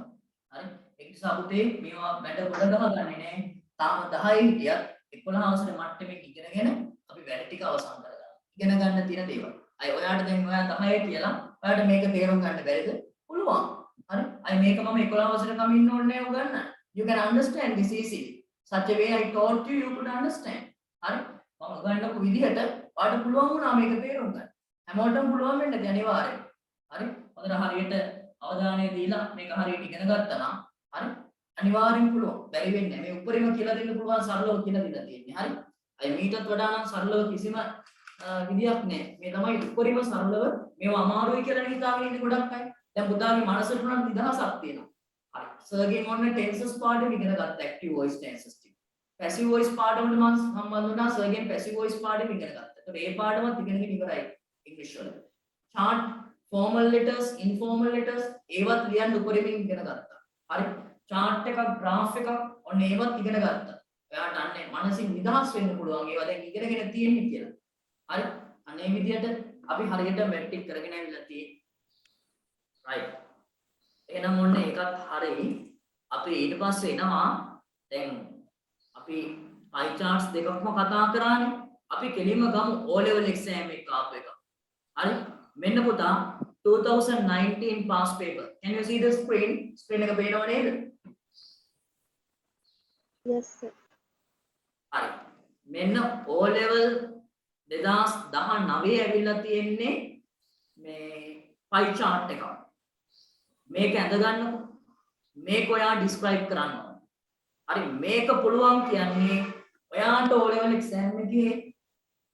හරි. ඒ නිසා පුතේ මේවා වැඩ ගොඩ ගහගන්නේ නැහැ. තාම 10 හිටියත් 11 වසරේ මට්ටමේ ඉගෙනගෙන අපි වැඩ ටික අවසන් කරගන්න. ඉගෙන ගන්න තියෙන දේවල්. අය ඔයාට දැන් ඔයා 10 කියලා ඔයාට මේක තේරුම් ගන්න බැරිද? පුළුවන්. හරි. අය මේක මම 11 වසරේ කම ඉන්න ඕනේ නැහැ උගන්නන්න. You can understand this easily. Such a way I taught you, you could understand. හරි. මම උගන්වපු විදිහට ඔයාට පුළුවන් වුණා මේක තේරුම් ගන්න. හැමෝටම පුළුවන් වෙන්න ඇති අනිවාර්යයෙන්. හරි. හොඳට හරියට අවධානය දීලා මේක හරියට ඉගෙන ගත්තා නම් හරි. අනිවාර්යෙන් පුළුවන්. බැරි වෙන්නේ නැහැ. මේ උඩරිම කියලා දෙන්න පුළුවන් සරලව කියලා දීලා තියෙන්නේ. හරි. අය මීටත් වඩා නම් සරලව කිසිම විදියක් නැහැ. මේ තමයි උඩරිම සරලව මේවා අමාරුයි කියලා හිතාගෙන ඉන්නේ ගොඩක් අය. දැන් පුතාගේ මනසට උනන් නිදහසක් තියෙනවා. හරි. සර්ගෙන් ඔන්න ටෙන්සස් පාඩම ඉගෙන ගත්තා ඇක්ටිව් වොයිස් ටෙන්සස් ටික. පැසිව් වොයිස් පාඩමට මම සම්බන්ධ වුණා සර්ගෙන් පැසිව් වොයිස් පාඩම ඉගෙන ගත්තා. ඒතකොට ඒ පාඩමත් ඉගෙනගෙන ඉවරයි ඉංග්‍රීසි වල. chart formal letters informal letters ඒවත් ලියන්න උඩරිමින් ඉගෙන ගත්තා. හරි. chart එකක් graph එකක් ඔන්න ඒවත් ඉගෙන ගත්තා. ඔයාට අන්නේ මනසින් නිදහස් වෙන්න පුළුවන් ඒවා දැන් ඉගෙනගෙන තියෙන්නේ කියලා. හරි. අනේ විදියට අපි හරියට මැට්‍රික් කරගෙන ඇවිල්ලා තියෙන්නේ. right. එහෙනම් ඔන්න ඒකත් හරි. අපි ඊට පස්සේ එනවා දැන් අපි pie charts දෙකක්ම කතා කරානේ. අපි කෙලින්ම ගමු O level exam එක ආපු එක. හරි. මෙන්න පුතා 2019 past paper. Can you see the screen? Screen එක පේනව නේද? Yes, sir. හරි. මෙන්න O level 2019 ඇවිල්ලා තියෙන්නේ මේ pie chart එකක්. මේක ඇඳ ගන්නකො. මේක ඔයා describe කරන්න ඕන. හරි මේක පුළුවන් කියන්නේ ඔයාට O level exam එකේ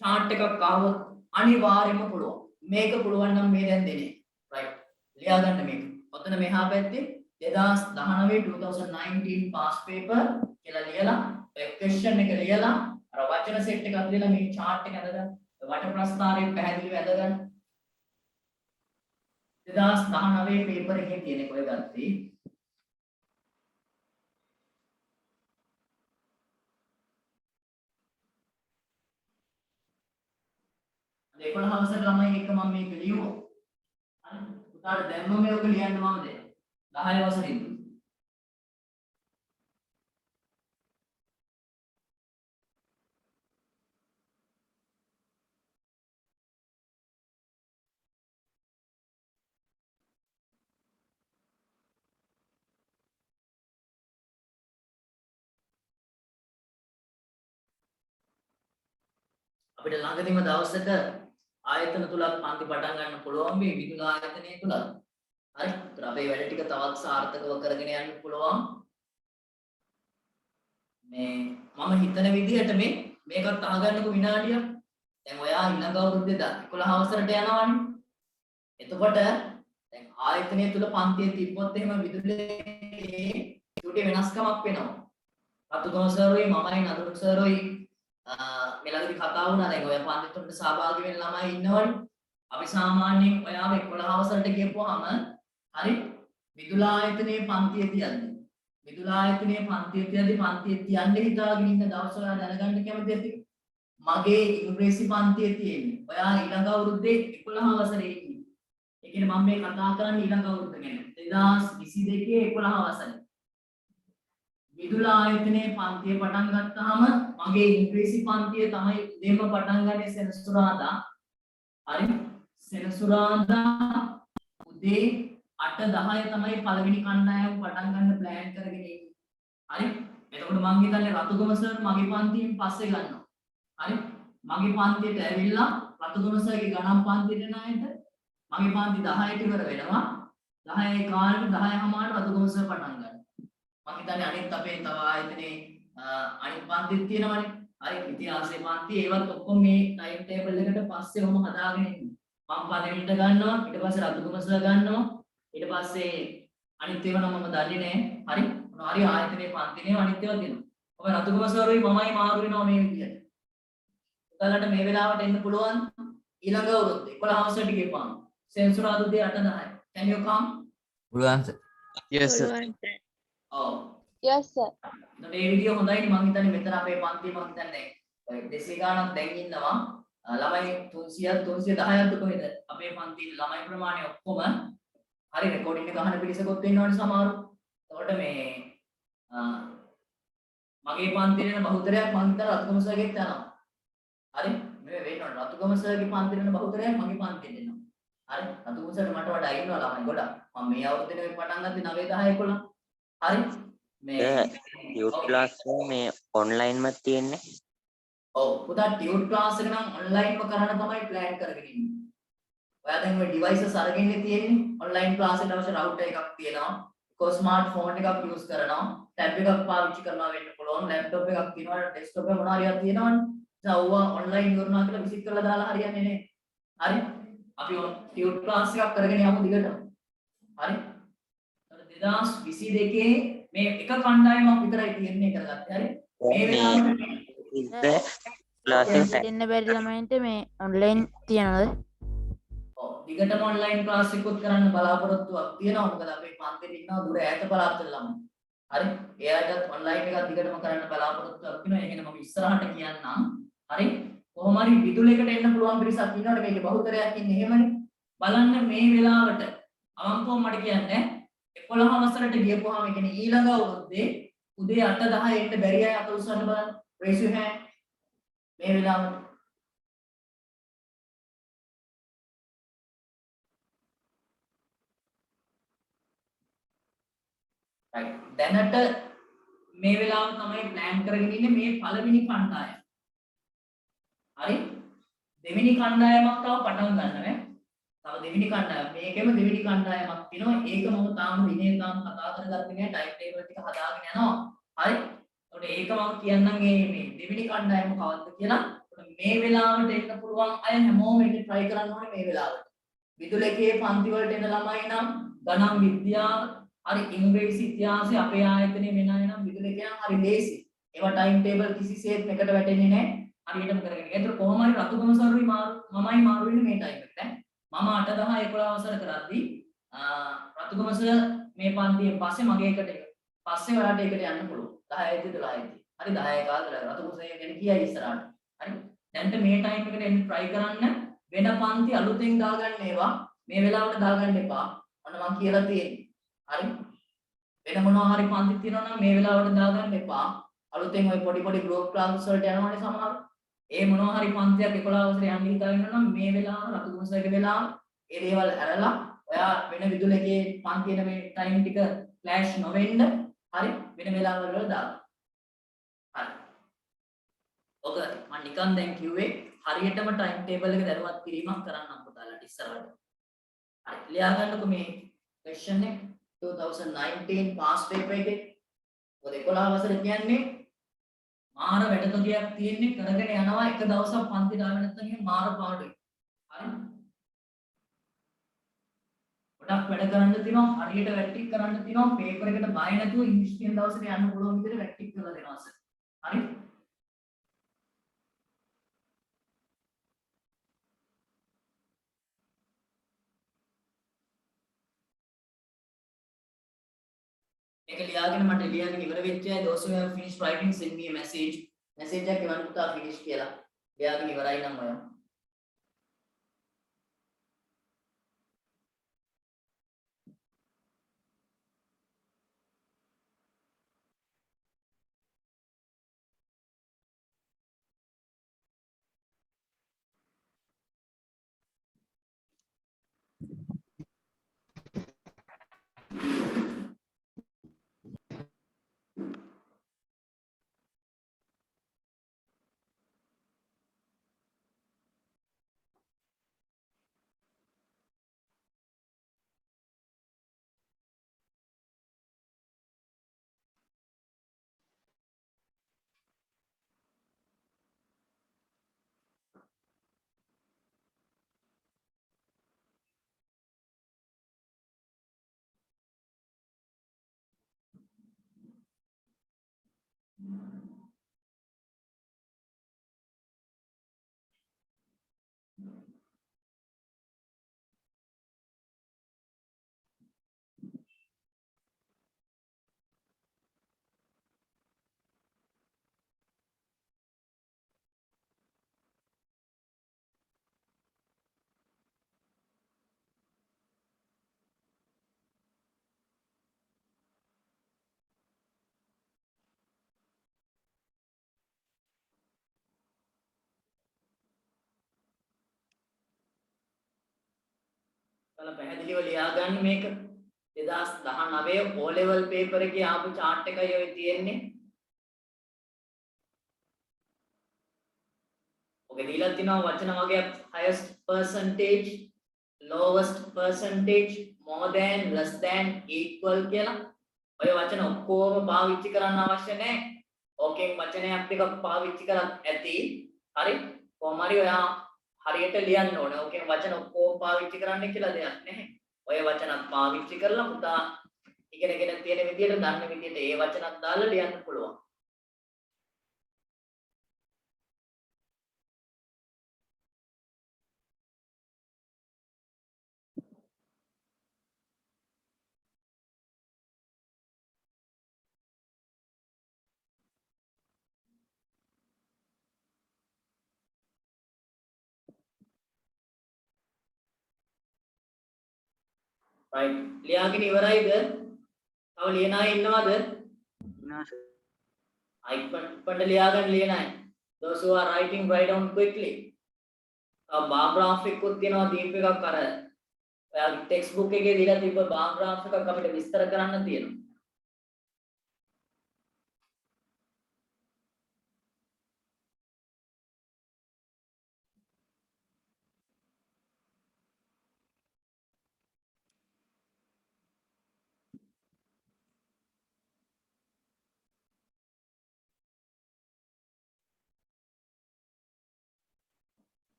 chart එකක් ආවොත් අනිවාර්යයෙන්ම පුළුවන්. මේක පුළුවන් නම් මේ දැන් දෙන්නේ. right. ලියා ගන්න මේක. ඔතන මෙහා පැත්තේ 2019 past paper කියලා ලියලා question එක ලියලා අර වචන set එකක් ලියලා මේ chart එක ඇඳ ගන්න. වට ප්‍රස්ථාරයේ පැහැදිලිව ඇඳ ගන්න. 2019 paper එකේ තියෙන එක ඔය ගත්තේ. අද 11 වසර ළමයි එක මම මේක ලියුවා. හරි. පුතාට දැම්ම මේක ලියන්න මම දෙන්න. 10 වසරින්. අපිට ළඟදීම දවසක ආයතන තුලත් පන්ති පටන් ගන්න පුළුවන් මේ විදුල ආයතනය තුල. හරි. ඒතර අපේ වැඩ ටික තවත් සාර්ථකව කරගෙන යන්න පුළුවන්. මේ මම හිතන විදිහට මේකත් අහගන්නකො විනාඩියක්. දැන් ඔයා ඊළඟ අවුරුද්දේ 11 වසරට යනවනේ. එතකොට දැන් ආයතනය තුල පන්තියේ තිබ්බොත් එහෙම විදුලියේ චුටි වෙනස්කමක් වෙනවා. රතුගම සර්වයි මමයි නදුරු සර්වයි මේ ළඟදී කතා වුණා. දැන් ඔය පන්ති තුනට සහභාගී වෙන ළමයි ඉන්නවනේ. අපි සාමාන්‍යයෙන් ඔයාව 11 වසරට ගියපුවාම හරි විදුල ආයතනයේ පන්තිය තියන්නේ. විදුල ආයතනයේ පන්තිය තියන්නේ හිතාගෙන ඉන්න දවස් ඔයා දැනගන්න කැමති ඇති. මගේ ඉංග්‍රීසි පන්තිය තියෙන්නේ. ඔයා ඊළඟ අවුරුද්දේ 11 වසරේ ඉන්නේ. ඒ කියන්නේ මම මේ කතා කරන්නේ ඊළඟ අවුරුද්ද ගැන. 2022 11 වසරේ. විදුල ආයතනයේ පන්තිය පටන් ගත්තාම මගේ ඉංග්‍රීසි පන්තිය තමයි උදේම පටන් ගන්නේ සෙනසුරාදා. හරි? සෙනසුරාදා උදේ 8:10 තමයි පළවෙනි කණ්ඩායම පටන් ගන්න ප්ලෑන් කරගෙන ඉන්නේ. හරි? එතකොට මම හිතන්නේ රතුගම සර් මගේ පන්තියෙන් පස්සේ ගන්නවා. හරි? මගේ පන්තියට ඇවිල්ලා රතුගම සර්ගේ ගණන් පන්තියට එන අයට මගේ පන්ති 10ට ඉවර වෙනවා. 10 කාලෙට 10:00 රතුගම සර් පටන් ගන්නවා. මම හිතන්නේ අනිත් අපේ තව ආයතනයේ අනිත් පන්තිත් තියෙනවනේ. හරි ඉතිහාසයේ පන්ති ඒවත් ඔක්කොම මේ ටයිම් ටේබල් එකට පස්සේ ඔහම හදාගෙන ඉන්නේ. මම පළවෙනිට ගන්නවා ඊට පස්සේ රතුගම සර් ගන්නවා ඊට පස්සේ අනිත් ඒවා නම් මම දන්නේ නැහැ. හරි මොනවා හරි ආයතනයේ පන්තිනේ අනිත් ඒවා දෙනවා. ඔබ රතුගම සර්වයි මමයි මාරු වෙනවා මේ විදියට. ඔයාලට මේ වෙලාවට එන්න පුළුවන් ඊළඟ අවුරුද්දේ 11 වසරට ගියපුවාම සෙන්සුරාදා උදේ 8:10. Can you come? පුළුවන් සර්. Yes sir. ඔව්. Yes, sir. මේ විදිය හොඳයිනේ මම හිතන්නේ මෙතන අපේ පන්තිය මම හිතන්නේ ඔය 200 ගාණක් දැන් ඉන්නවා. ළමයි 300ක් 310ක්ද කොහෙද අපේ පන්තියේ ළමයි ප්‍රමාණය ඔක්කොම හරි රෙකෝඩින් එක අහන පිළිසකොත් ඉන්නවනේ සමහරු. එතකොට මේ මගේ පන්තියේ යන බහුතරයක් මම හිතන රතුගම සර්ගෙත් යනවා. හරි මේ වෙන්න රතුගම සර්ගේ පන්තියේ යන බහුතරයක් මගේ පන්තියට එනවා. හරි රතුගම සර්ට මට වඩා ඉන්නවා ළමයි ගොඩක්. මම මේ අවුරුද්දේ පටන් ගත්තේ 9 10 11. හරි මේ ටියුට් ක්ලාස් මේ ඔන්ලයින් මත් තියෙන්නේ. ඔව් පුතා ටියුට් ක්ලාස් එක නම් ඔන්ලයින්ම කරන්න තමයි ප්ලෑන් කරගෙන ඉන්නේ. ඔයා දැන් ඔය ඩිවයිසස් අරගෙන තියෙන්නේ ඔන්ලයින් ක්ලාස් එකට අවශ්‍ය රවුටර් එකක් තියෙනවා. කො ස්මාර්ට්ෆෝන් එකක් යූස් කරනවා. ටැබ් එකක් පාවිච්චි කරනවා වෙන්න පුළුවන්. ලැප්ටොප් එකක් තියෙනවා. ඩෙස්ක්ටොප් එක මොනවා හරියක් තියෙනවනේ. දැන් ඔවා ඔන්ලයින් කරනවා කියලා විසිට් කරලා දාලා හරියන්නේ නැහැ. හරි අපි ටියුට් ක්ලාස් එකක් කරගෙන යමු දිගටම. හරි 2022 මේ එක කණ්ඩායමක් විතරයි තියෙන්නේ කරගත්තේ. හරි මේ වෙලාවට ක්ලාස් එක දෙන්න බැරි ළමයින්ට මේ ඔන්ලයින් තියනවද? ඔව් දිගටම ඔන්ලයින් ක්ලාස් එකකුත් කරන්න බලාපොරොත්තුවක් තියෙනවා. මොකද අපේ පන්තියේ ඉන්නවා දුර ඈත පළාත්වල ළමයි. හරි ඒ අයටත් ඔන්ලයින් එකක් දිගටම කරන්න බලාපොරොත්තුවක් තියෙනවා. ඒක මම ඉස්සරහට කියන්නම්. හරි කොහොම හරි විදුලයකට එන්න පුළුවන් පිරිසක් ඉන්නවට මේකේ බහුතරයක් ඉන්නේ එහෙමනේ. බලන්න මේ වෙලාවට අවංකව මට කියන්නේ 11 වසරට ගියපුවාම ඒ කියන්නේ ඊළඟ අවුරුද්දේ උදේ 8:10 එන්න බැරි අය අත උස්සන්න බලන්න. raise your hand. මේ වෙලාවට right දැනට මේ වෙලාව තමයි plan කරගෙන ඉන්නේ මේ පළවෙනි කණ්ඩායම. හරි දෙවෙනි කණ්ඩායමක් තව පටන් ගන්නවා. තව දෙවෙනි කණ්ඩායම මේකෙම දෙවෙනි කණ්ඩායමක් තියෙනවා. ඒක මම තාම දිනේ තාම කතා කරගත්තේ නෑ. ටයිම් ටේබල් ටික හදාගෙන යනවා. හරි. ඒකට ඒක මම කියන්නම් මේ දෙවෙනි කණ්ඩායම කවද්ද කියලා. මේ වෙලාවට එන්න පුළුවන් අය හැමෝම ඒක try කරන්න ඕනේ මේ වෙලාවට. විදුලකේ පන්ති වලට එන ළමයි නම් ගණන් විද්‍යාව හරි ඉංග්‍රීසි ඉතිහාසය අපේ ආයතනයේ වෙන අය නම් විදුලකේ නම් හරි ලේසි. ඒවා ටයිම් ටේබල් කිසිසේත් එකට වැටෙන්නේ නෑ. හරියටම කරගෙන. ඒතර කොහොම හරි රතුගම සර්වි මමයි මාරු වෙන්නේ මේ ටයිම් එකට. මම 8:10 11 වසර කරද්දී රතුගම සර් මේ පන්තියෙන් පස්සේ මගේ එකට පස්සේ ඔයාලට ඒකට යන්න පුළුවන් 10 12 හරි 10 කාලේ රතුගම සර් ගැන කියයි ඉස්සරහට. හරි දැන්ට මේ ටයිම් එකට එන්න try කරන්න. වෙන පන්ති අලුතෙන් දාගන්න ඒවා මේ වෙලාවට දාගන්න එපා. අන්න මම කියලා තියෙන්නේ. හරි වෙන මොනවා හරි පන්ති තියෙනවා නම් මේ වෙලාවට දාගන්න එපා. අලුතෙන් ওই පොඩි පොඩි ගෲප් ක්ලාස් වලට යනවානේ සමහර. ඒ මොනවා හරි පන්තියක් 11 වසරේ යන්න හිතාගෙන නම් මේ වෙලාව රතුගම සර්ගේ වෙලාව ඒ දේවල් අරලා ඔයා වෙන විදුලකේ පන්තියේ මේ ටයිම් ටික ෆ්ලෑෂ් නොවෙන්න හරි වෙන වෙලාවල් වල දාන්න. හරි. ඔක මම නිකන් දැන් කිව්වේ හරියටම ටයිම් ටේබල් එක දැනුවත් කිරීමක් කරන්නම් පුතාලට ඉස්සරහට. හරි. ලියා ගන්නකො මේ ක්වෙස්චන් එක 2019 පාස් පේපර් එකේ. මොකද 11 වසර කියන්නේ මාර වැඩතොගයක් තියෙන්නේ කරගෙන යනවා එක දවසක් පන්තිට ආවෙ නැත්නම් එහෙම මාර පාඩුයි. හරි. ගොඩක් වැඩ කරන්න තියෙනවා හරියට වැටික් කරන්න තියෙනවා පේපර් එකට බය නැතුව ඉංග්‍රීසි කියන දවසට යන්න පුළුවන් විදිහට වැටික් කරලා දෙනවා සර්. හරි. මේක ලියාගෙන මට ලියාගෙන ඉවර වෙච්ච අය those who have finished writing send me a message එකක් එවන්න පුතා finish කියලා ලියාගෙන ඉවරයි නම් ඔය ඔයාලා පැහැදිලිව ලියා ගන්න මේක 2019 O level paper එකේ ආපු chart එකයි ඔය තියෙන්නේ. ඔකේ දීලා තිනවා වචන වගේක් highest percentage, lowest percentage, more than, less than, equal කියලා. ඔය වචන ඔක්කොම පාවිච්චි කරන්න අවශ්‍ය නැහැ. ඕකෙන් වචනයක් ටිකක් පාවිච්චි කරත් ඇති. හරි? කොහොම හරි ඔයා හරියට ලියන්න ඕනේ. ඕකෙන් වචන ඔක්කොම පාවිච්චි කරන්න කියලා දෙයක් නැහැ. ඔය වචනත් පාවිච්චි කරලා පුතා ඉගෙනගෙන තියෙන විදියට දන්න විදියට ඒ වචනත් දාලා ලියන්න පුළුවන්. right ලියාගෙන ඉවරයිද? තව ලියන අය ඉන්නවද? icon ලියාගෙන ලියන අය. those who are writing write down quickly. bar graph එකකුත් තියෙනවා දීප එකක් අර ඔයාගේ text book එකේ දීලා තිබ්බ bar graph එකක් අපිට විස්තර කරන්න තියෙනවා.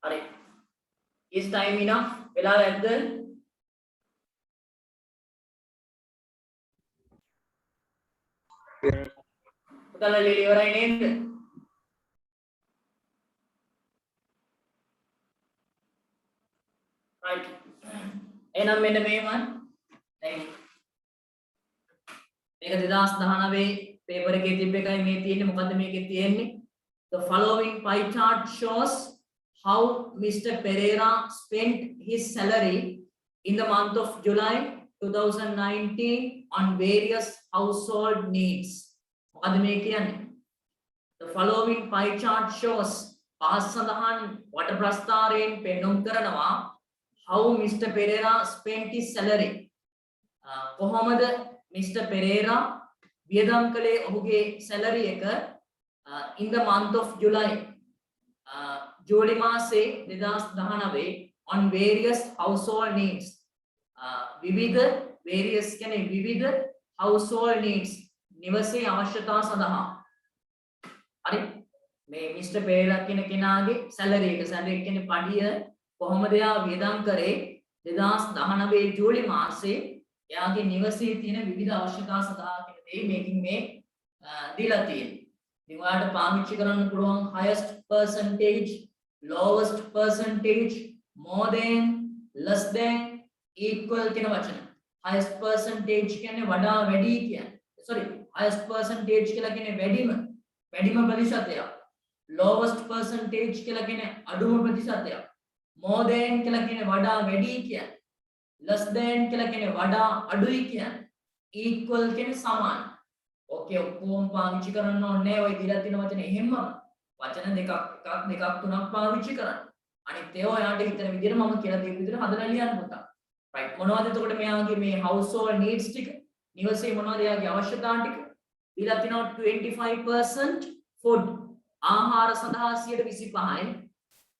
හරි. is time enough? වෙලාව ඇද්ද? පුතාලා ලියලා ඉවරයි නේද? right. එහෙනම් මෙන්න මේවන්. දැන් මේක 2019 පේපර් එකේ තිබ්බ එකයි මේ තියෙන්නේ. මොකද්ද මේකේ තියෙන්නේ? The following pie chart shows how Mr. Pereira spent his salary in the month of July 2019 on various household needs. මොකද මේ කියන්නේ? The following pie chart shows පහස් සඳහන් වට ප්‍රස්ථාරයෙන් පෙන්වුම් කරනවා how Mr. Pereira spent his salary. කොහොමද Mr. Pereira වියදම් කළේ ඔහුගේ salary එක in the month of July ජූලි මාසේ 2019 on various household needs. විවිධ various කියන්නේ විවිධ household needs නිවසේ අවශ්‍යතා සඳහා. හරි මේ මිස්ටර් පෙරේරා කියන කෙනාගේ සැලරි එක කියන්නේ පඩිය කොහොමද එයා වියදම් කරේ 2019 ජූලි මාසේ එයාගේ නිවසේ තියෙන විවිධ අවශ්‍යතා සඳහා කියන දේ මේකින් මේ දීලා තියෙනවා. ඉතින් ඔයාලට පාවිච්චි කරන්න පුළුවන් highest percentage, lowest percentage, more than, less than, equal කියන වචන. highest percentage කියන්නේ වඩා වැඩි කියන්නේ. sorry highest percentage කියලා කියන්නේ වැඩිම ප්‍රතිශතයක්. lowest percentage කියලා කියන්නේ අඩුම ප්‍රතිශතයක්. more than කියලා කියන්නේ වඩා වැඩි කියන්නේ. less than කියලා කියන්නේ වඩා අඩුයි කියන්නේ. equal කියන්නේ සමාන. ඕකේ ඔක්කොම පාවිච්චි කරන්න ඕනේ ඔය දීලා තියෙන වචන එහෙම වචන දෙකක් තුනක් පාවිච්චි කරන්න. අනිත් ඒවා ඔයාලට හිතන විදිහට මම කියලා දීපු විදිහට හදලා ලියන්න පුතා. right මොනවද එතකොට මෙයාගේ මේ household needs ටික නිවසේ මොනවද එයාගේ අවශ්‍යතා ටික දීලා තිනවා 25% food ආහාර සඳහා 25%යි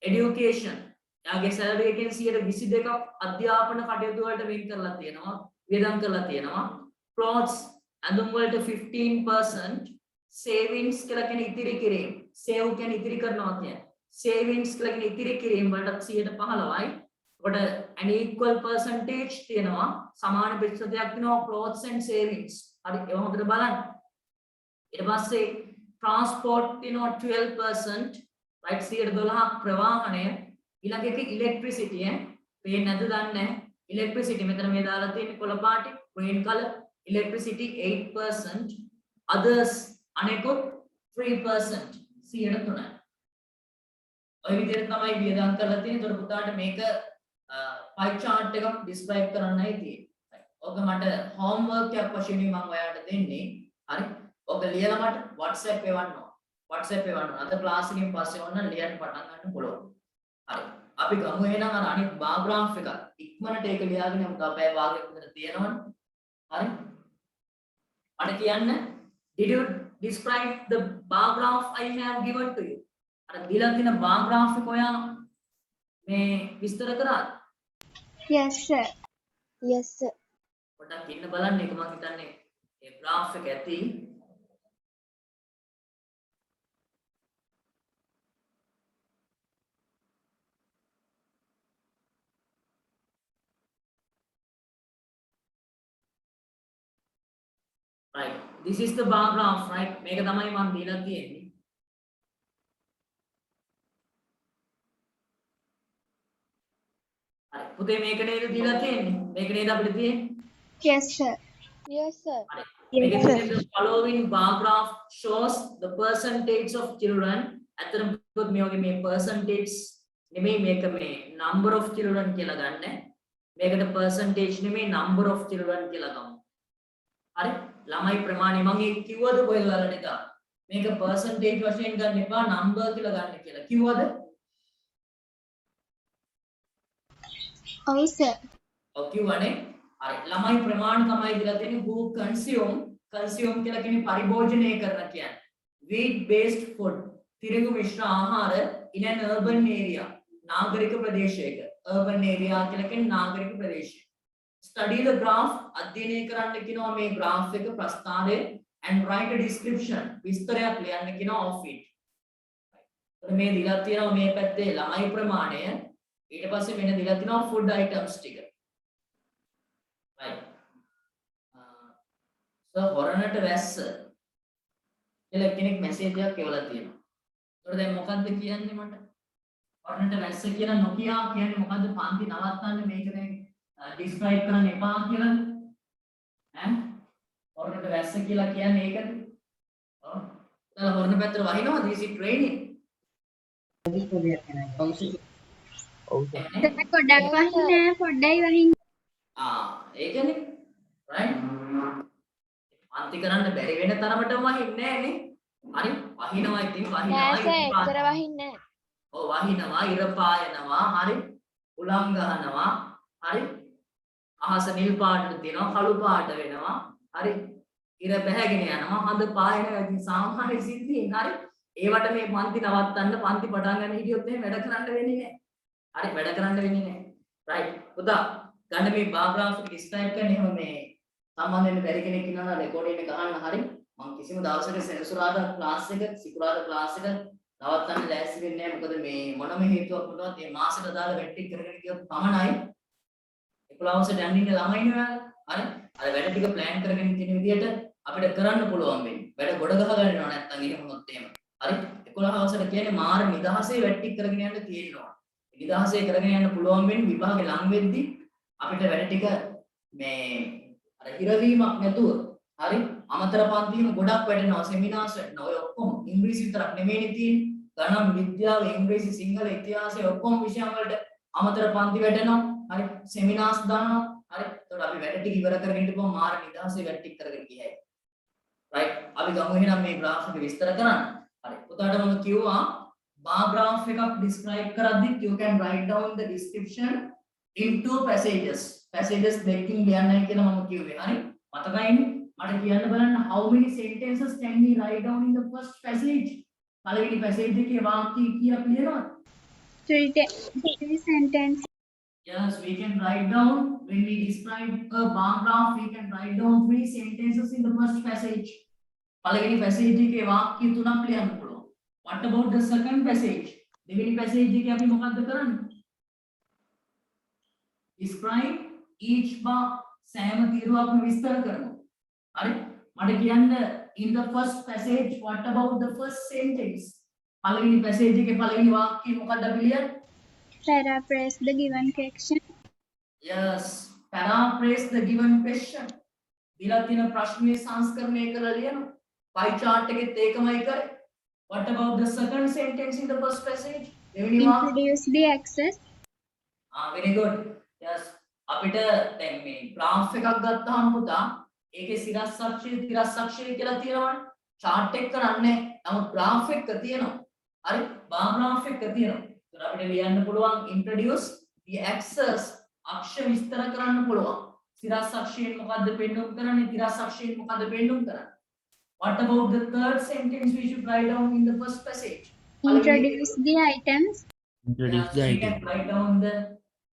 education එයාගේ salary එකෙන් 22%ක් අධ්‍යාපන කටයුතු වලට වෙන් කරලා තියෙනවා වියදම් කරලා තියෙනවා clothes ඇඳුම් වලට 15% savings කියලා කියන ඉතිරි කිරීම save කියන්නේ ඉතිරි කරනවා කියන්නේ savings කියලා කියන ඉතිරි කිරීම වලට 15%යි කොට an equal percentage තියෙනවා සමාන ප්‍රතිශතයක් තියෙනවා clothes and savings හරි ඒක හොඳට බලන්න ඊට පස්සේ transport තියෙනවා 12% right 12ක් ප්‍රවාහනය ඊළඟ එක electricity පේන්නේ නැද්ද දන්නේ electricity මෙතන මේ දාලා තියෙන්නේ කොළ party green color electricity 8% others අනෙකුත් 3% 3%. ඔය විදිහට තමයි වියදම් කරලා තියෙන්නේ. ඒතර පුතාට මේක pie chart එකක් describe කරන්නයි තියෙන්නේ. ඔක මට homework එකක් වශයෙන් මම ඔයාලට දෙන්නේ. හරි. ඔක ලියලා මට WhatsApp එවන්න. අද class එකෙන් පස්සේ ඕන ලියන්න පටන් ගන්න පුළුවන්. හරි. අපි ගමු එහෙනම් අර අනිත් bar graph එක. ඉක්මනට ඒක ලියාගෙන යමු. අපේ වාගයක් විතර තියෙනවනේ. හරි. මට කියන්න did you describe the bar graph I have given to you? අර දීලා තියෙන bar graph එක ඔයා මේ විස්තර කරාද? Yes, sir. Yes, sir. පොඩ්ඩක් ඉන්න බලන්න ඒක මම හිතන්නේ ඒ graph එක ඇති. Right. This is the bar graph, right? මේක තමයි මම දීලා තියෙන්නේ. හරි. පුතේ මේක නේද දීලා තියෙන්නේ? මේක නේද අපිට තියෙන්නේ? Yes, sir. Yes, sir. හරි. Yes, මේක sir. the following bar graph shows the percentage of children. අතරම පුතේ මේ වගේ මේ percentage නෙමෙයි මේක මේ number of children කියලා ගන්න. මේකට percentage නෙමෙයි number of children කියලා ගමු. හරි? ළමයි ප්‍රමාණය මම ඒක කිව්වද ඔයගොල්ලන්ට එක මේක percentage වශයෙන් ගන්න එපා number කියලා ගන්න කියලා කිව්වද? Oh, sir. ඔව් කිව්වනේ. හරි ළමයි ප්‍රමාණ තමයි දීලා තියෙන්නේ who consume කියලා කියන්නේ පරිභෝජනය කරන කියන්නේ wheat based food තිරිඟු මිශ්‍ර ආහාර in an urban area නාගරික ප්‍රදේශයක urban area කියලා කියන්නේ නාගරික ප්‍රදේශය. Study the graph අධ්‍යයනය කරන්න කියනවා මේ graph එක ප්‍රස්තාරය and write a description විස්තරයක් ලියන්න කියනවා of it. මේ දීලා තියෙනවා මේ පැත්තේ ළමයි ප්‍රමාණය ඊට පස්සේ මෙන්න දීලා තියෙනවා food items ටික. right. so හොරණට වැස්ස කියලා කෙනෙක් මැසේජ් එකක් එවලා තියෙනවා. ඒතකොට දැන් මොකද්ද කියන්නේ මට? හොරණට වැස්ස කියලා නොකියා කියන්නේ මොකද්ද පන්ති නවත්තන්න මේක දැන් describe කරන්න එපා කියලා ඈ හොරණට වැස්ස කියලා කියන්නේ ඒකද? ඔව්. දැන් හොරණ පැත්තට වහිනවද? is it raining? ඔව් සර්. ගොඩක් වහින්නේ නැහැ, පොඩ්ඩයි වහින්නේ. ඒ කියන්නේ right අන්ති කරන්න බැරි වෙන තරමටම වහින්නේ නැහැ නේ. හරි වහිනවා ඉතින් වහිනවා වහින්නේ ඔව් වහිනවා ඉර පායනවා හරි උලං ගහනවා හරි අහස නිල් පාටට තියෙනවා කළු පාට වෙනවා හරි ඉර බැහැගෙන යනවා හඳ පායනවා ඉතින් සාමාන්‍ය සිද්ධීන් හරි ඒවට මේ පන්ති නවත්තන්න පන්ති පටන් ගන්න හිටියොත් එහෙම වැඩ කරන්න වෙන්නේ නැහැ හරි වැඩ කරන්න වෙන්නේ නැහැ right පුතා ගන්න මේ බාර් ග්‍රාෆ් එක ඩිස්ක්‍රයිබ් කරන්න එහෙම මේ සම්බන්ධ වෙන්න බැරි කෙනෙක් ඉන්නවා නම් රෙකෝඩින් එක ගන්න හරි මම කිසිම දවසක සෙනසුරාදා ක්ලාස් එක සිකුරාදා ක්ලාස් එක නවත්තන්න ලෑස්ති වෙන්නේ නැහැ මොකද මේ මොනම හේතුවක් මොකවත් මේ මාසෙට දාලා වැට්ටි කරගෙන ගියොත් පමණයි 11 යන්න ඉන්න ළමයි නේ හරි අර වැඩ ටික ප්ලෑන් කරගෙන තියෙන විදිහට අපිට කරන්න පුළුවන් වෙන්නේ වැඩ ගොඩ ගහ ගන්නවා නැත්තම් එහෙම වුණොත් එහෙම හරි 11 කියන්නේ මාර නිදහසේ වැට්ටි කරගෙන යන්න තියෙනවා නිදහසේ කරගෙන යන්න පුළුවන් වෙන්නේ විභාගේ ලඟ වෙද්දී අපිට වැඩ ටික මේ අර හිරවීමක් නැතුව හරි අමතර පන්තිම ගොඩක් වැඩෙනවා සෙමිනාර්ස් වැඩෙනවා ඔය ඔක්කොම ඉංග්‍රීසි විතරක් නෙමෙයිනේ තියෙන්නේ ගණන් විද්‍යාව ඉංග්‍රීසි සිංහල ඉතිහාසය ඔක්කොම විෂයන් වලට අමතර පන්ති වැඩෙනවා හරි සෙමිනාර්ස් දානවා හරි එතකොට අපි වැඩ ටික ඉවර කරගෙන ඉඳපුවම මාර නිදහසේ වැඩ ටික කරගෙන ගියයි රයිට් අපි ගමු එහෙනම් මේ graph එක විස්තර කරන්න හරි පුතාට මම කිව්වා bar graph එකක් describe කරද්දිත් you can write down the description in two passages දෙකකින් ලියන්නයි කියලා මම කිව්වේ හරි මතකයිනේ මට කියන්න බලන්න how many sentences can we write down in the first passage පළවෙනි passage එකේ වාක්‍ය කීයක් ලියනවද 3 sentence. yes we can write down when we describe a bar graph we can write down 3 sentences in the first passage පළවෙනි passage එකේ වාක්‍ය තුනක් ලියන්න පුළුවන් what about the second passage දෙවෙනි passage එකේ අපි මොකද්ද කරන්නේ describe each bar සෑම තීරුවක්ම විස්තර කරනවා හරි මට කියන්න in the first passage what about the first sentence පළවෙනි passage එකේ පළවෙනි වාක්‍යය මොකක්ද අපි ලියන්නේ Paraphrase the given question. yes paraphrase the given question දීලා තියෙන ප්‍රශ්නේ සංස්කරණය කරලා ලියනවා pie chart එකෙත් ඒකමයි කරේ what about the second sentence in the first passage දෙවෙනි වාක්‍යය Introduce the access. very good yes අපිට දැන් මේ graph එකක් ගත්තාම පුතා ඒකේ සිරස් අක්ෂය තිරස් අක්ෂය කියලා තියෙනවනේ chart එක කරන්නේ නමුත් graph එක තියෙනවා හරි bar graph එක තියෙනවා ඒතර අපිට ලියන්න පුළුවන් introduce the axis අක්ෂ විස්තර කරන්න පුළුවන් සිරස් අක්ෂයෙන් මොකද්ද පෙන්වුම් කරන්නේ තිරස් අක්ෂයෙන් මොකද්ද පෙන්වුම් කරන්නේ what about the third sentence we should write down in the first passage Introduce the items. Introduce the we item. can write down the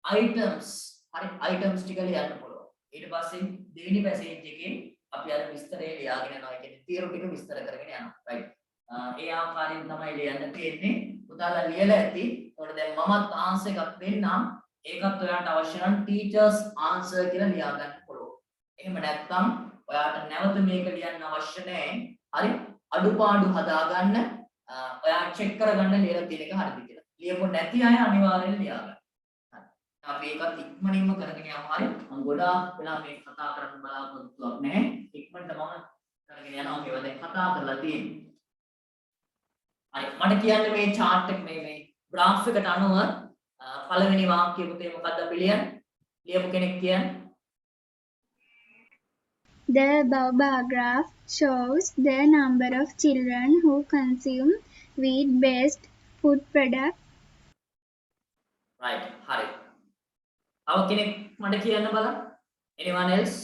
items හරි items ටික ලියන්න පුළුවන් ඊට පස්සේ දෙවෙනි පැසේජ් එකේ අපි අර විස්තරය ලියාගෙන යනවා. ඒ කියන්නේ තීරු ටික විස්තර කරගෙන යනවා. right. ඒ ආකාරයෙන් තමයි ලියන්න තියෙන්නේ. පුතාලා ලියලා ඇති. ඒකට දැන් මමත් ආන්සර් එකක් දෙන්නම්. ඒකත් ඔයාලට අවශ්‍ය නම් ටීචර්ස් ආන්සර් කියලා ලියා ගන්න පුළුවන්. එහෙම නැත්නම් ඔයාලට නැවත මේක ලියන්න අවශ්‍ය නැහැ. හරි. අඩුපාඩු හදාගන්න ඔයා චෙක් කරගන්න ලියලා තියෙන එක හරිද කියලා. ලියපො නැති අය අනිවාර්යෙන් ලියා ගන්න. අපි ඒකත් ඉක්මනින්ම කරගෙන යමු හරි මම ගොඩාක් වෙලා මේක කතා කරන්න බලාපොරොත්තුවක් නැහැ ඉක්මනට මම කරගෙන යනවා මේවා දැන් කතා කරලා තියෙන්නේ හරි මට කියන්න මේ chart එක මේ graph එකට අනුව පළවෙනි වාක්‍යය පුතේ මොකක්ද අපි ලියන්නේ ලියපු කෙනෙක් කියන්නේ The above bar graph shows the number of children who consume wheat-based food products. right හරි තව කෙනෙක් මට කියන්න බලන්න anyone else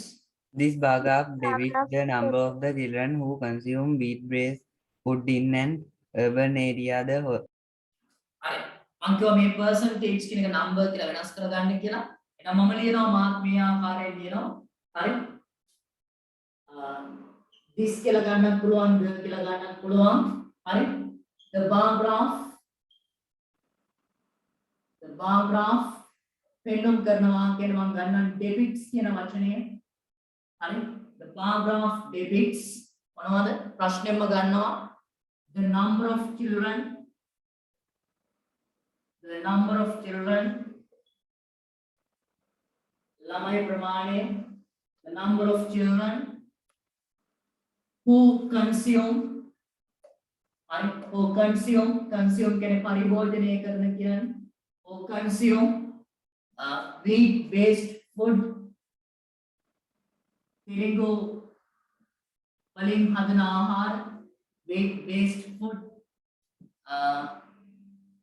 This bar graph depicts the number of the children who consume wheat-based food in an urban area. The හරි මම කිව්වා මේ percentage කියන එක number කියලා වෙනස් කරගන්න කියලා එහෙනම් මම ලියනවා මාත් මේ ආකාරයෙන් ලියනවා හරි this කියලා ගන්නත් පුළුවන් the කියලා ගන්නත් පුළුවන් හරි the bar graph පෙන්වුම් කරනවා කියන මම ගන්නම් depicts කියන වචනය හරි the bar graph depicts මොනවද ප්‍රශ්නෙම්ම ගන්නවා the number of children ළමයි ප්‍රමාණය the number of children who consume හරි or consume කියන්නේ පරිභෝජනය කරන කියන්නේ or consume wheat based food පිළිගු වලින් හදන ආහාර wheat based food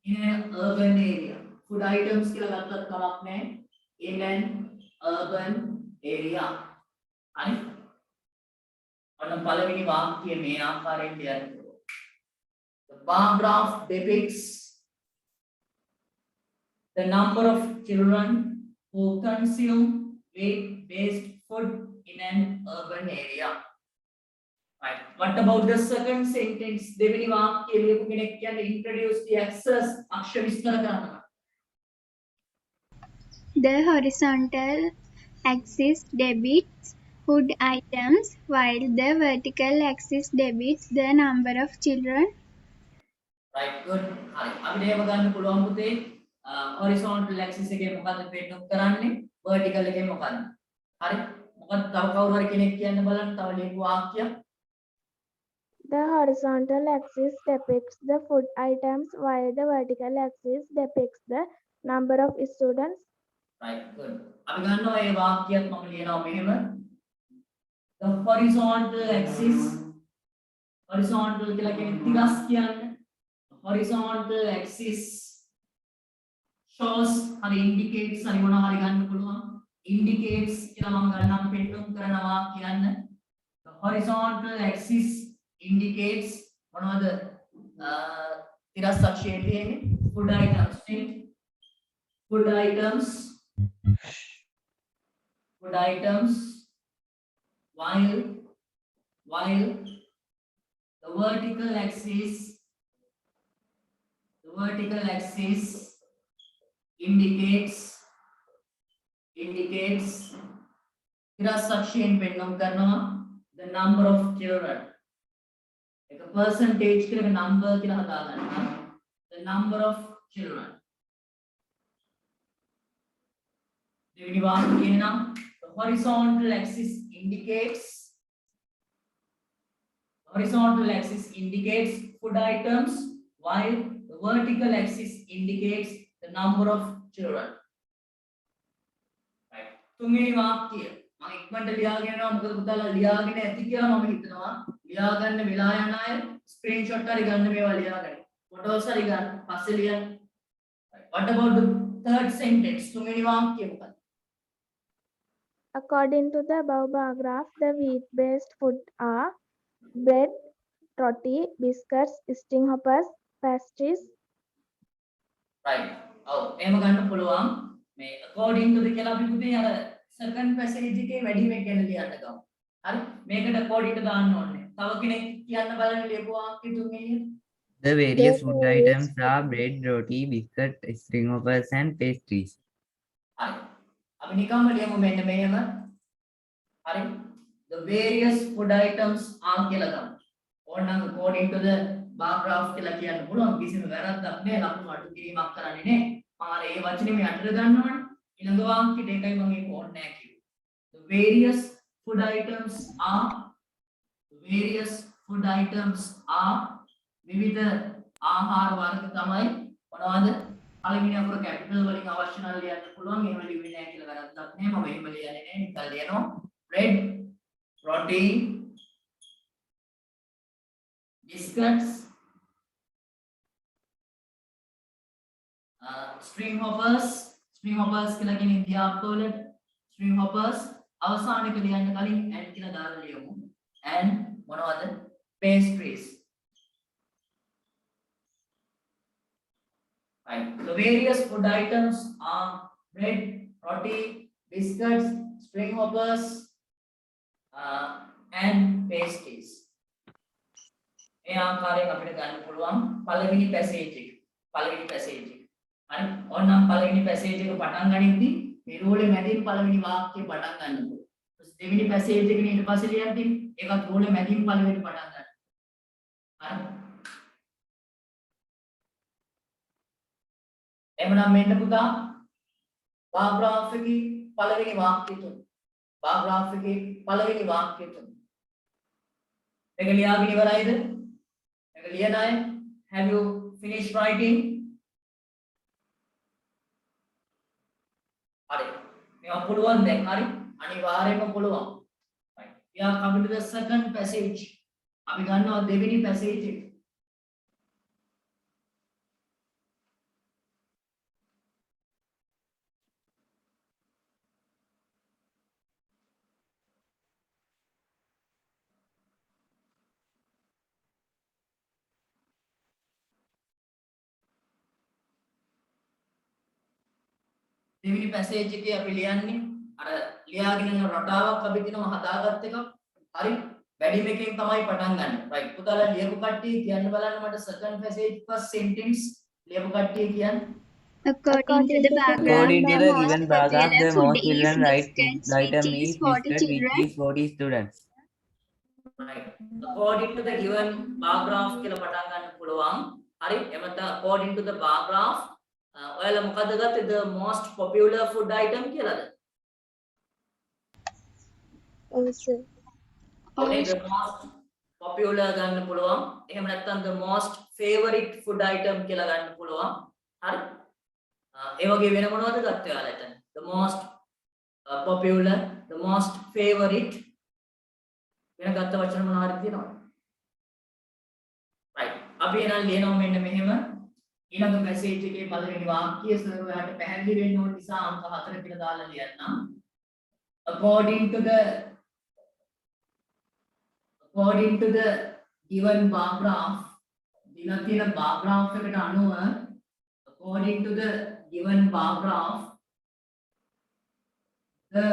in an urban area food items කියලා ගත්තත් කමක් නැහැ in an urban area හරි ඔන්න පළවෙනි වාක්‍යය මේ ආකාරයෙන් ලියන්න පුළුවන් the bar graph depicts the number of children who consume wheat based food in an urban area right what about the second sentence දෙවෙනි වාක්‍යය ලියපු කෙනෙක් කියන්නේ introduce the access අක්ෂර විස්තර කරනවා The horizontal axis depicts food items while the vertical axis depicts the number of children. right good හරි අපිට එහෙම ගන්න පුළුවන් පුතේ horizontal axis එකේ මොකද්ද පෙන්නු කරන්නේ vertical එකේ මොකද්ද හරි මොකද තව කවුරු හරි කෙනෙක් කියන්න බලන්න තව ලියපු වාක්‍යයක් The horizontal axis depicts the food items while the vertical axis depicts the number of students. right good අපි ගන්නවා මේ වාක්‍යයක් මම ලියනවා මෙහෙම the horizontal axis horizontal කියලා කියන්නේ තිරස් කියන්නේ horizontal axis shows හරි indicates හරි මොනවා හරි ගන්න පුළුවන් indicates කියලා මම ගන්නම් පෙන්නුම් කරනවා කියන්න the horizontal axis indicates මොනවද තිරස් අක්ෂයේ තියෙන්නේ food items නේ food items while the vertical axis indicates තිරස් අක්ෂයෙන් පෙන්වම් කරනවා the number of children එක percentage කියලා number කියලා හදා ගන්නවා the number of children දෙවෙනි වාක්‍යය කියනවා the horizontal axis indicates food items while the vertical axis indicates the number of children right තුන්වෙනි වාක්‍යය මම ඉක්මනට ලියාගෙන යනවා මොකද පුතාලා ලියාගෙන ඇති කියලා මම හිතනවා ලියා ගන්න වෙලා යන අය ස්ක්‍රීන්ෂොට් හරි ගන්න මේවා ලියාගන්න ෆොටෝස් හරි ගන්න පස්සේ ලියන්න what about the third sentence තුන්වෙනි වාක්‍යය මොකක්ද According to the above bar graph, the wheat-based food are bread, roti, biscuits, string hoppers, pastries. right ඔව් එහෙම ගන්න පුළුවන් මේ according to the කියලා අපි පුතේ අර second passage එකේ වැඩි මේ ගැන ලියන්න ගමු හරි මේකට according to දාන්න ඕනේ තව කෙනෙක් කියන්න බලන්න ලියපු වාක්‍ය තුන්වෙනි The various food items are bread, roti, biscuit, string hoppers, and pastries. හරි අපි නිකම්ම ලියමු මෙන්න මෙහෙම හරි the various food items are කියලා ගමු ඕනනම් according to the bar graph කියලා කියන්න පුළුවන් කිසිම වැරද්දක් නෑ ලකුණු අඩු කිරීමක් කරන්නේ නෑ මම අර ඒ වචනේ මේ අතට ගන්නවනේ ඊළඟ වාක්‍යෙට ඒකයි මම ඒක ඕනේ නෑ කිව්වේ the various food items are විවිධ ආහාර වර්ග තමයි මොනවද පළවෙනි අකුර කැපිටල් වලින් අවශ්‍ය නම් ලියන්න පුළුවන් එහෙම ලියුවේ නෑ කියලා වැරද්දක් නෑ මම එහෙම ලියන්නේ නෑ නිකන් ලියනවා bread roti biscuits string hoppers කියලා කියන ඉන්දියාප්පවල string hoppers අවසානයක ලියන්න කලින් and කියලා දාලා ලියමු and මොනවද pastries right the various food items are bread roti biscuits string hoppers and pastries ඒ ආකාරයෙන් අපිට ගන්න පුළුවන් පළවෙනි පැසේජ් එක හරි ඕනනම් පළවෙනි පැසේජ් එක පටන් ගනිද්දි මේ රෝලේ මැදින් පළවෙනි වාක්‍යය පටන් ගන්න ඕනේ දෙවෙනි පැසේජ් එකනේ ඊට පස්සේ ලියද්දි ඒකත් රෝලේ මැදින් පළවෙනි පටන් ගන්න හරි එමනම් මෙන්න පුතා බාර් ග්‍රාෆ් එකේ පළවෙනි වාක්‍යය තුන මේක ලියාගෙන ඉවරයිද මේක Liana, have you finished writing? හරි. මේවා පුළුවන් දැන් හරි. අනිවාර්යයෙන්ම පුළුවන්. Right. We are coming to the second passage. අපි ගන්නවා දෙවෙනි passage එක. දෙවෙනි පැසේජ් එකේ අපි ලියන්නේ අර ලියාගෙන යන රටාවක් අපි කියනවා හදාගත් එකක්. හරි. වැඩිම එකෙන් තමයි පටන් ගන්න. right. පුතාලා ලියපු කට්ටිය කියන්න බලන්න මට second passage first sentence ලියපු කට්ටිය කියන්න. According to the According to the most given paragraph, popular the food most is children biscuits, item which is is for the biscuit, which children. is 40 students. right. According to the given bar graph කියලා පටන් ගන්න පුළුවන්. හරි. එමෙත according to the bar graph ඔයාලා මොකද්ද ගත්තේ the most popular food item කියලාද? Also, Okay, the most popular ගන්න පුළුවන්. එහෙම නැත්නම් the most favorite food item කියලා ගන්න පුළුවන්. හරි. ඒ වගේ වෙන මොනවද ගත්තේ ඔයාලා එතන? The most popular, the most favorite වෙන ගත්ත වචන මොනවාද තියෙනවද? right. අපි එහෙනම් ලියනවා මෙන්න මෙහෙම. ඊළඟ මැසේජ් එකේ පළවෙනි වාක්‍යය සර් ඔයාලට පැහැදිලි වෙන්න ඕන නිසා අංක 4 කියලා දාලා ලියන්නම්. According to the given bar graph, දීලා තියෙන bar graph එකට අනුව according to the given bar graph, the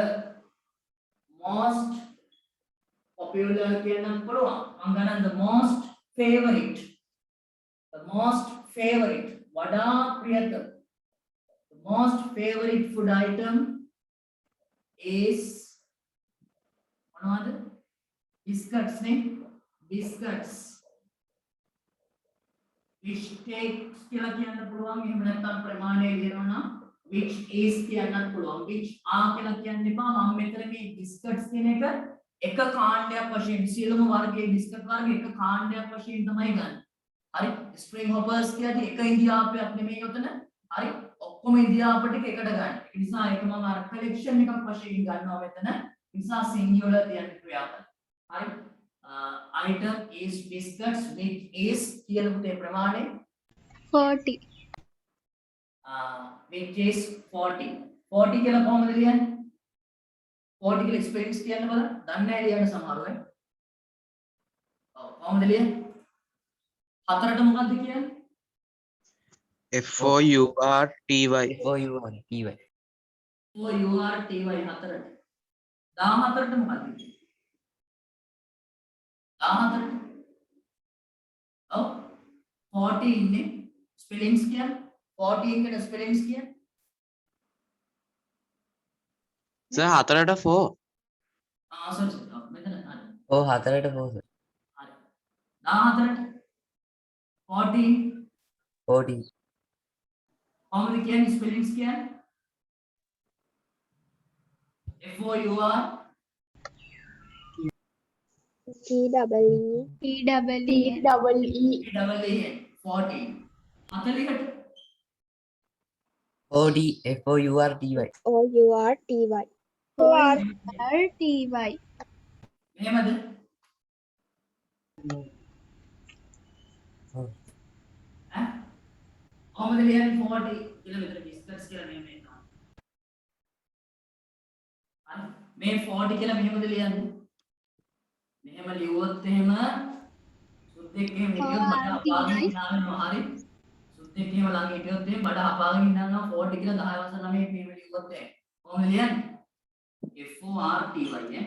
most popular කියන්න පුළුවන්. මම ගන්න the most favorite, වඩා ප්‍රියතම, the most favorite food item is මොනවද? biscuits නේ, biscuits which takes කියලා කියන්න පුළුවන්. එහෙම නැත්නම් ප්‍රමාණය ලියනවා නම් which is කියන්නත් පුළුවන්. which are කියලා කියන්න එපා. මම මෙතන මේ biscuits කියන එක කාණ්ඩයක් වශයෙන් සියලුම වර්ගයේ biscuit වර්ග එක කාණ්ඩයක් වශයෙන් තමයි ගන්න. හරි. spring hoppers කියද්දි එක ඉන්දියාපයක් නෙමෙයි උතන. හරි. ඔක්කොම ඉන්දියාප ටික එකට ගන්න. ඒ නිසා ඒක මම අර collection එකක් වශයෙන් ගන්නවා මෙතන. ඒ නිසා singular කියන ක්‍රියාපද. හරි. item is biscuits which is කියන පුතේ ප්‍රමාණය 40. which is 40. 40 කියලා කොහොමද ලියන්නේ? 40 කියලා ස්පෙලිංස් කියන්න බලන්න. දන්නේ නැහැ ලියන්න සමහරව. ඔව් කොහොමද ලියන්නේ? හතරට මොකද්ද කියන්නේ? FOURTY. FOURTY. FOURTY හතරට. 14ට මොකද්ද කියන්නේ? 14ට. ඔව් 40 ඉන්නේ ස්පෙලිංස් කියන්නේ 40 කියන ස්පෙලිංස් කියන්නේ Sir, 4. සර් මෙතන හරි. Oh, 4ට 4 sir. හරි. 14ට 40 40. කොහොමද කියන්නේ ස්පෙලිංස් කියන්නේ? FOUR TEEEN. 40. 40ට 40. FOURTY. OURTY. RTY. මෙහෙමද? ඈ කොහොමද ලියන්නේ 40 කියලා මෙතන biscuits කියලා මෙහෙම එනවා. හරි. මේ 40 කියලා මෙහෙමද ලියන්නේ? මෙහෙම ලියුවොත් එහෙම සුද්දෙක් එහෙම හිටියොත් මට අපාගෙන ඉන්නවා. හරි. සුද්දෙක් එහෙම ළඟ හිටියොත් එහෙම මට අපාගෙන ඉන්නවා 40 කියලා 10 වසර ළමයි මෙහෙම ලියුවොත් එහෙම. කොහොමද ලියන්නේ? FORTY නේ.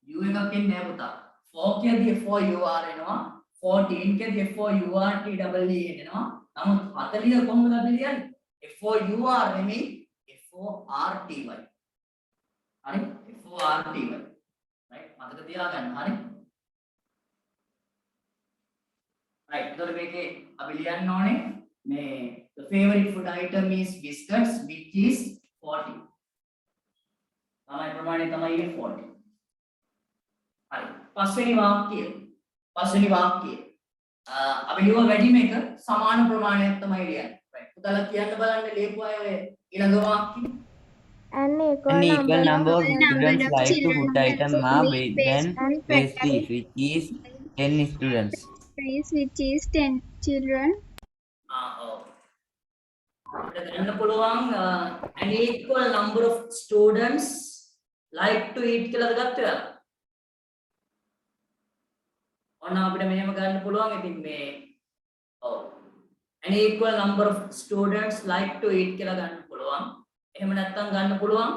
U එකක් එන්නේ නැහැ පුතා. 4 කියදී FOUR එනවා. 14 කියදී FOURTY එනවා. නමුත් 40 කොහොමද අපි ලියන්නේ? FOUR නෙමෙයි FORTY. හරි? FORTY. right මතක තියාගන්න. හරි? right එතකොට මේකේ අපි ලියන්න ඕනේ මේ the favorite food item is biscuits which is 40. තමයි ප්‍රමාණය තමයි 40. හරි. පස්වෙනි වාක්‍යය. අපි ලියුව වැඩි මේක සමාන ප්‍රමාණයක් තමයි ලියන්නේ. right. පුතාලා කියන්න බලන්න ලියපු අය ඔය ඊළඟ වාක්‍යෙ. An An equal equal number number of of Number students of like to children food item consuming are wheat than based and pastries, which is 10 students. pastries, which is 10 children. ඔව්. අපිට ගන්න පුළුවන් an equal number of students like to eat කියලාද ගත්තේ ඔයාලා? ඔන්න අපිට මෙහෙම ගන්න පුළුවන්. ඉතින් මේ ඔව්. an equal number of students like to eat කියලා ගන්න පුළුවන්. එහෙම නැත්නම් ගන්න පුළුවන්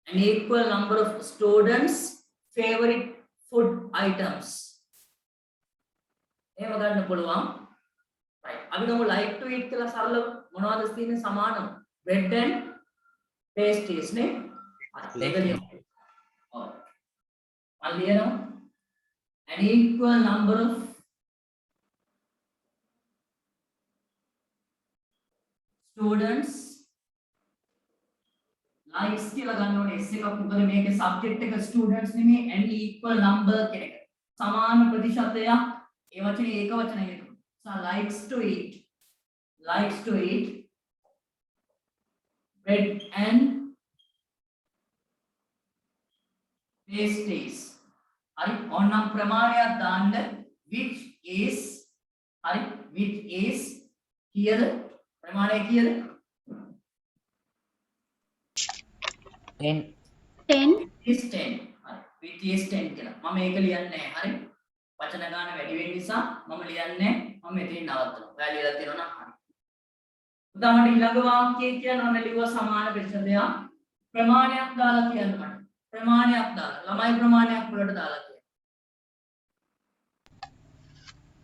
an equal number of students favorite food items. එහෙම ගන්න පුළුවන්. right. අපි ගමු like to eat කියලා සරල මොනවද තියෙන්නේ සමානව? bread and pastries නේ. හරි. ඒක ලියමු. ඔව්. මම ලියනවා an equal number of students likes කියලා ගන්න ඕනේ s එකක්. මොකද මේකේ subject එක students නෙමෙයි an equal number කියන එක. සමාන ප්‍රතිශතයක් ඒ වචනේ ඒක වචනය හේතු. so likes to eat bread and pastries. හරි. ඕනනම් ප්‍රමාණයක් දාන්න which is හරි which is කීයද? ප්‍රමාණය කීයද? 10. 10. is 10. හරි. which is 10 කියලා. මම ඒක ලියන්නේ නැහැ. හරි. වචන ගාන වැඩි වෙන නිසා මම ලියන්නේ මම මෙතනින් නවත්තනවා. ඔයා ලියලා තියෙනවා නම් හරි. උදාහරණ ඊළඟ වාක්‍යය කියනවා මම ලියුවා සමාන ප්‍රතිශතයක්. ප්‍රමාණයක් දාලා කියන්න මට. ප්‍රමාණයක් දාලා. ළමයි ප්‍රමාණයක් වලට දාලා කියන්න.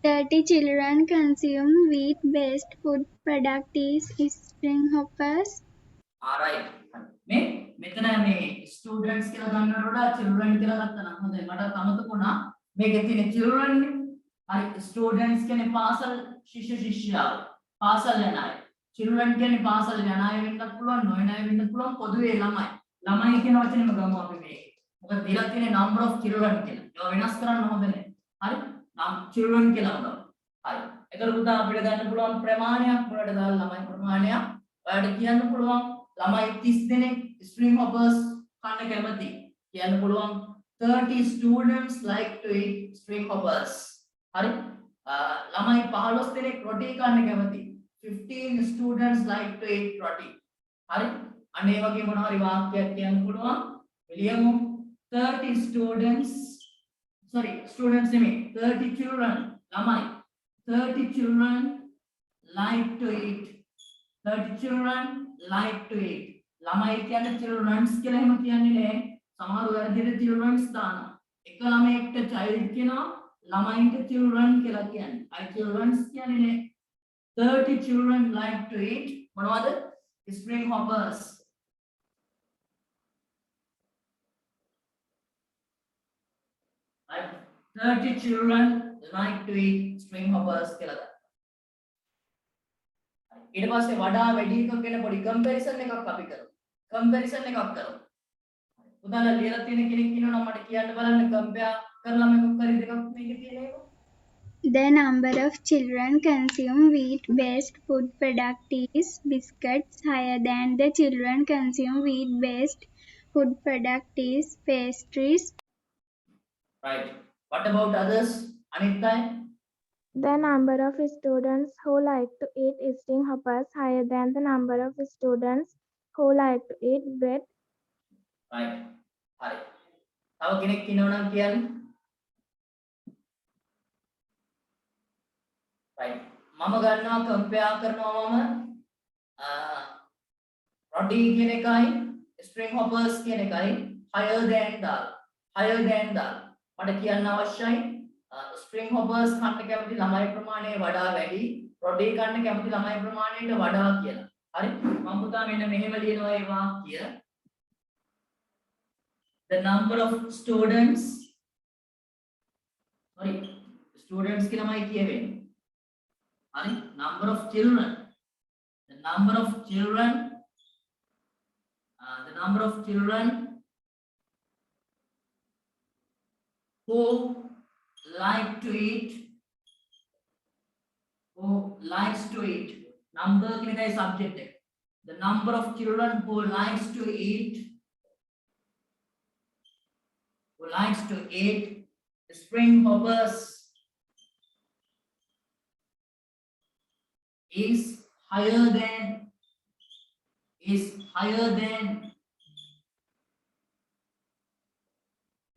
30 children consume wheat-based food products, string hoppers. alright. මේ මෙතන මේ students කියලා ගන්නවට වඩා children කියලා ගත්තා නම් හොඳයි. මට අමතකුණා මේකේ තියෙන children නේ. හරි students කියන්නේ පාසල් ශිෂ්‍ය ශිෂ්‍යාව. පාසල් යන අය. children කියන්නේ පාසල් යන අය වෙන්නත් පුළුවන්, නොයන අය වෙන්නත් පුළුවන්, පොදුවේ ළමයි. ළමයි කියන වචනේම ගමු අපි මේක. මොකද දීලා තියෙන number of children කියලා. ඒවා වෙනස් කරන්න හොඳ නැහැ. හරි? children කියලා ගමු. හරි. ඒතර පුතා අපිට ගන්න පුළුවන් ප්‍රමාණයක් වලට දාලා ළමයි ප්‍රමාණයක්. ඔයාලට කියන්න පුළුවන් ළමයි 30 දෙනෙක් string hoppers කන්න කැමති. කියන්න පුළුවන් 30 students like to eat string hoppers. හරි. ළමයි 15 දෙනෙක් රොටි කන්න කැමති. 15 students like to eat roti. හරි. අන්න ඒ වගේ මොනවා හරි වාක්‍යයක් කියන්න පුළුවන්. එළියමු 30 students නෙමෙයි 30 children ළමයි 30 children like to eat 30 children like to eat ළමයි කියන්නේ childrens කියලා එහෙම කියන්නේ නෑ සමහර වැරදිට childrens දානවා එක ළමයෙක්ට child කියනවා ළමයින්ට children කියලා කියන්නේ අය childrens කියන්නේ නෑ 30 children like to eat මොනවද spring hoppers right 30 children like to eat string hoppers කියලා ගන්න. ඊට පස්සේ වඩා වැඩි එකක් ගැන පොඩි කම්පැරිසන් එකක් අපි කරමු. කම්පැරිසන් එකක් කරමු. උදාහරණ ලියලා තියෙන කෙනෙක් ඉන්නවා මට කියන්න බලන්න කම්පෙයාර් කරලා මම කරි දෙකක් මේකේ තියෙන එක. The number of children consume wheat-based food products, biscuits, higher than the children consume wheat-based food products, pastries. Right. What about others? Anita? The number of students who like to eat string hoppers higher than the number of students who like to eat bread. Right. Right. තව කෙනෙක් ඉන්නව නම් කියන්න. Right. මම ගන්නවා compare කරනවා මම රොටි කියන එකයි string hoppers කියන එකයි higher than දාලා මට කියන්න අවශ්‍යයි string hoppers කන්න කැමති ළමයි ප්‍රමාණය වඩා වැඩි රොටි කන්න කැමති ළමයි ප්‍රමාණයට වඩා කියලා. හරි? මම පුතා මෙන්න මෙහෙම ලියනවා ඒ වාක්‍ය. The number of students කියලාමයි කියවෙන්නේ. හරි? Number of children. The number of children who like to eat, who likes to eat. Number is subject. The number of children who likes to eat, spring hoppers is higher than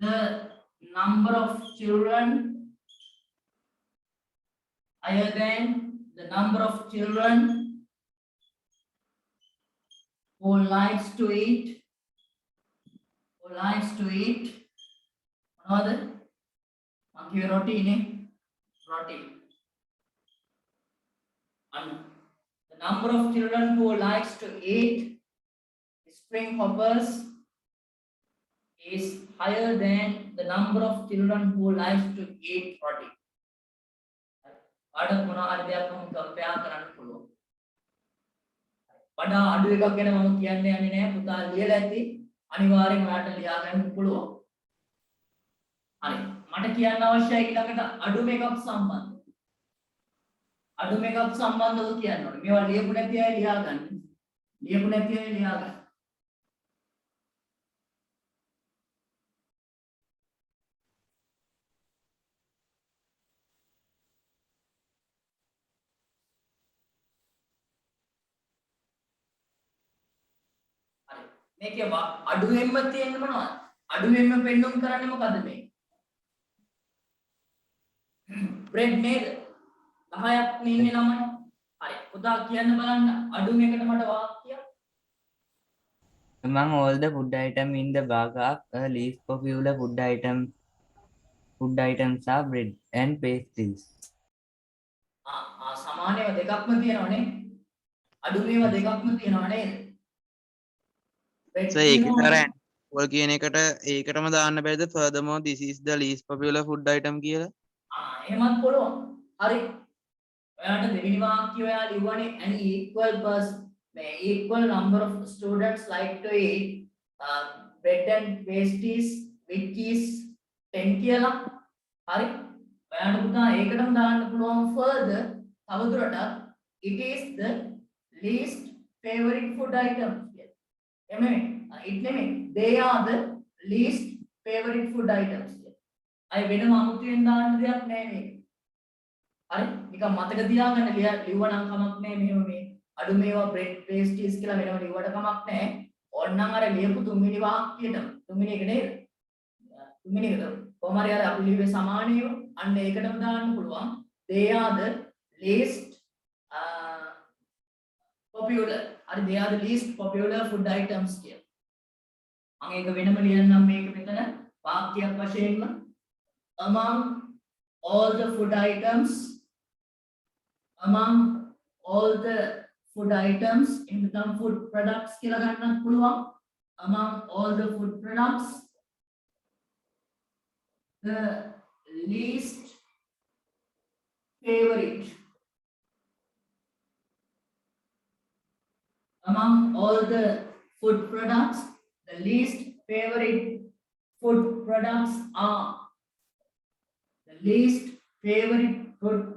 the number of children who likes to eat another roti and the number of children who likes to eat spring hoppers is higher than the number of children who likes to eat roti. අඩ මොනවා හරි දෙයක් මම compare කරන්න පුළුවන්. වඩා අඩු එකක් ගැන මම කියන්න යන්නේ නැහැ. පුතා ලියලා ඇති. අනිවාර්යෙන් ඔයාලට ලියා ගන්න පුළුවන්. හරි. මට කියන්න අවශ්‍යයි ඊළඟට අඩුම එකක් සම්බන්ධව කියන්න ඕනේ. මේවා ලියපු නැති අය ලියා ගන්න. මේකේ අඩුවෙන්ම තියෙන්නේ මොනවද? අඩුවෙන්ම පෙන්නුම් කරන්නේ මොකද්ද මේ? බ්‍රෙඩ් නේද? 10ක් නෙන්නේ ළමයි. හරි. පුතා කියන්න බලන්න අඩුම එකට මට වාක්‍යයක්. Among all the food items in the burger, least popular food items are bread and pastries. සමානව දෙකක්ම තියෙනවනේ. අඩුමේව දෙකක්ම තියෙනව නේද? So well කියන එකට ඒකටම දාන්න බැරිද furthermore this is the least popular food item කියලා? එහෙමත් පුළුවන්. හරි. ඔයාලට දෙවෙනි වාක්‍යය ඔයා ලියුවානේ an equal number of students like to eat bread and pastries which is 10 කියලා. හරි. ඔයාලට පුතා ඒකටම දාන්න පුළුවන් further තවදුරටත් it is the least favorite food item. They are the least favorite food items. I වෙනම අමුතුවෙන් දාන්න දෙයක් නෑ මේක. හරි? නිකන් මතක තියාගන්න ලියුවනම් කමක් නෑ මෙහෙම මේ අඩු මේවා bread pastries කියලා වෙනම ලියුවට කමක් නෑ. ඕන්නම් අර ලියපු තුන්වෙනි වාක්‍යයටම තුන්වෙනි එක නේද? තුන්වෙනි එක කොහොම හරි අර අපි ලියුවේ සමානීව අන්න ඒකටම දාන්න පුළුවන්. They are the least popular. Are they are the least popular food items here. මම ඒක වෙනම ලියන්නම් මේක මෙතන වාක්‍යයක් වශයෙන්ම among all the food items in the food products කියලා ගන්නත් පුළුවන්. Among all the food products the least favorite among all the food products, the least favorite food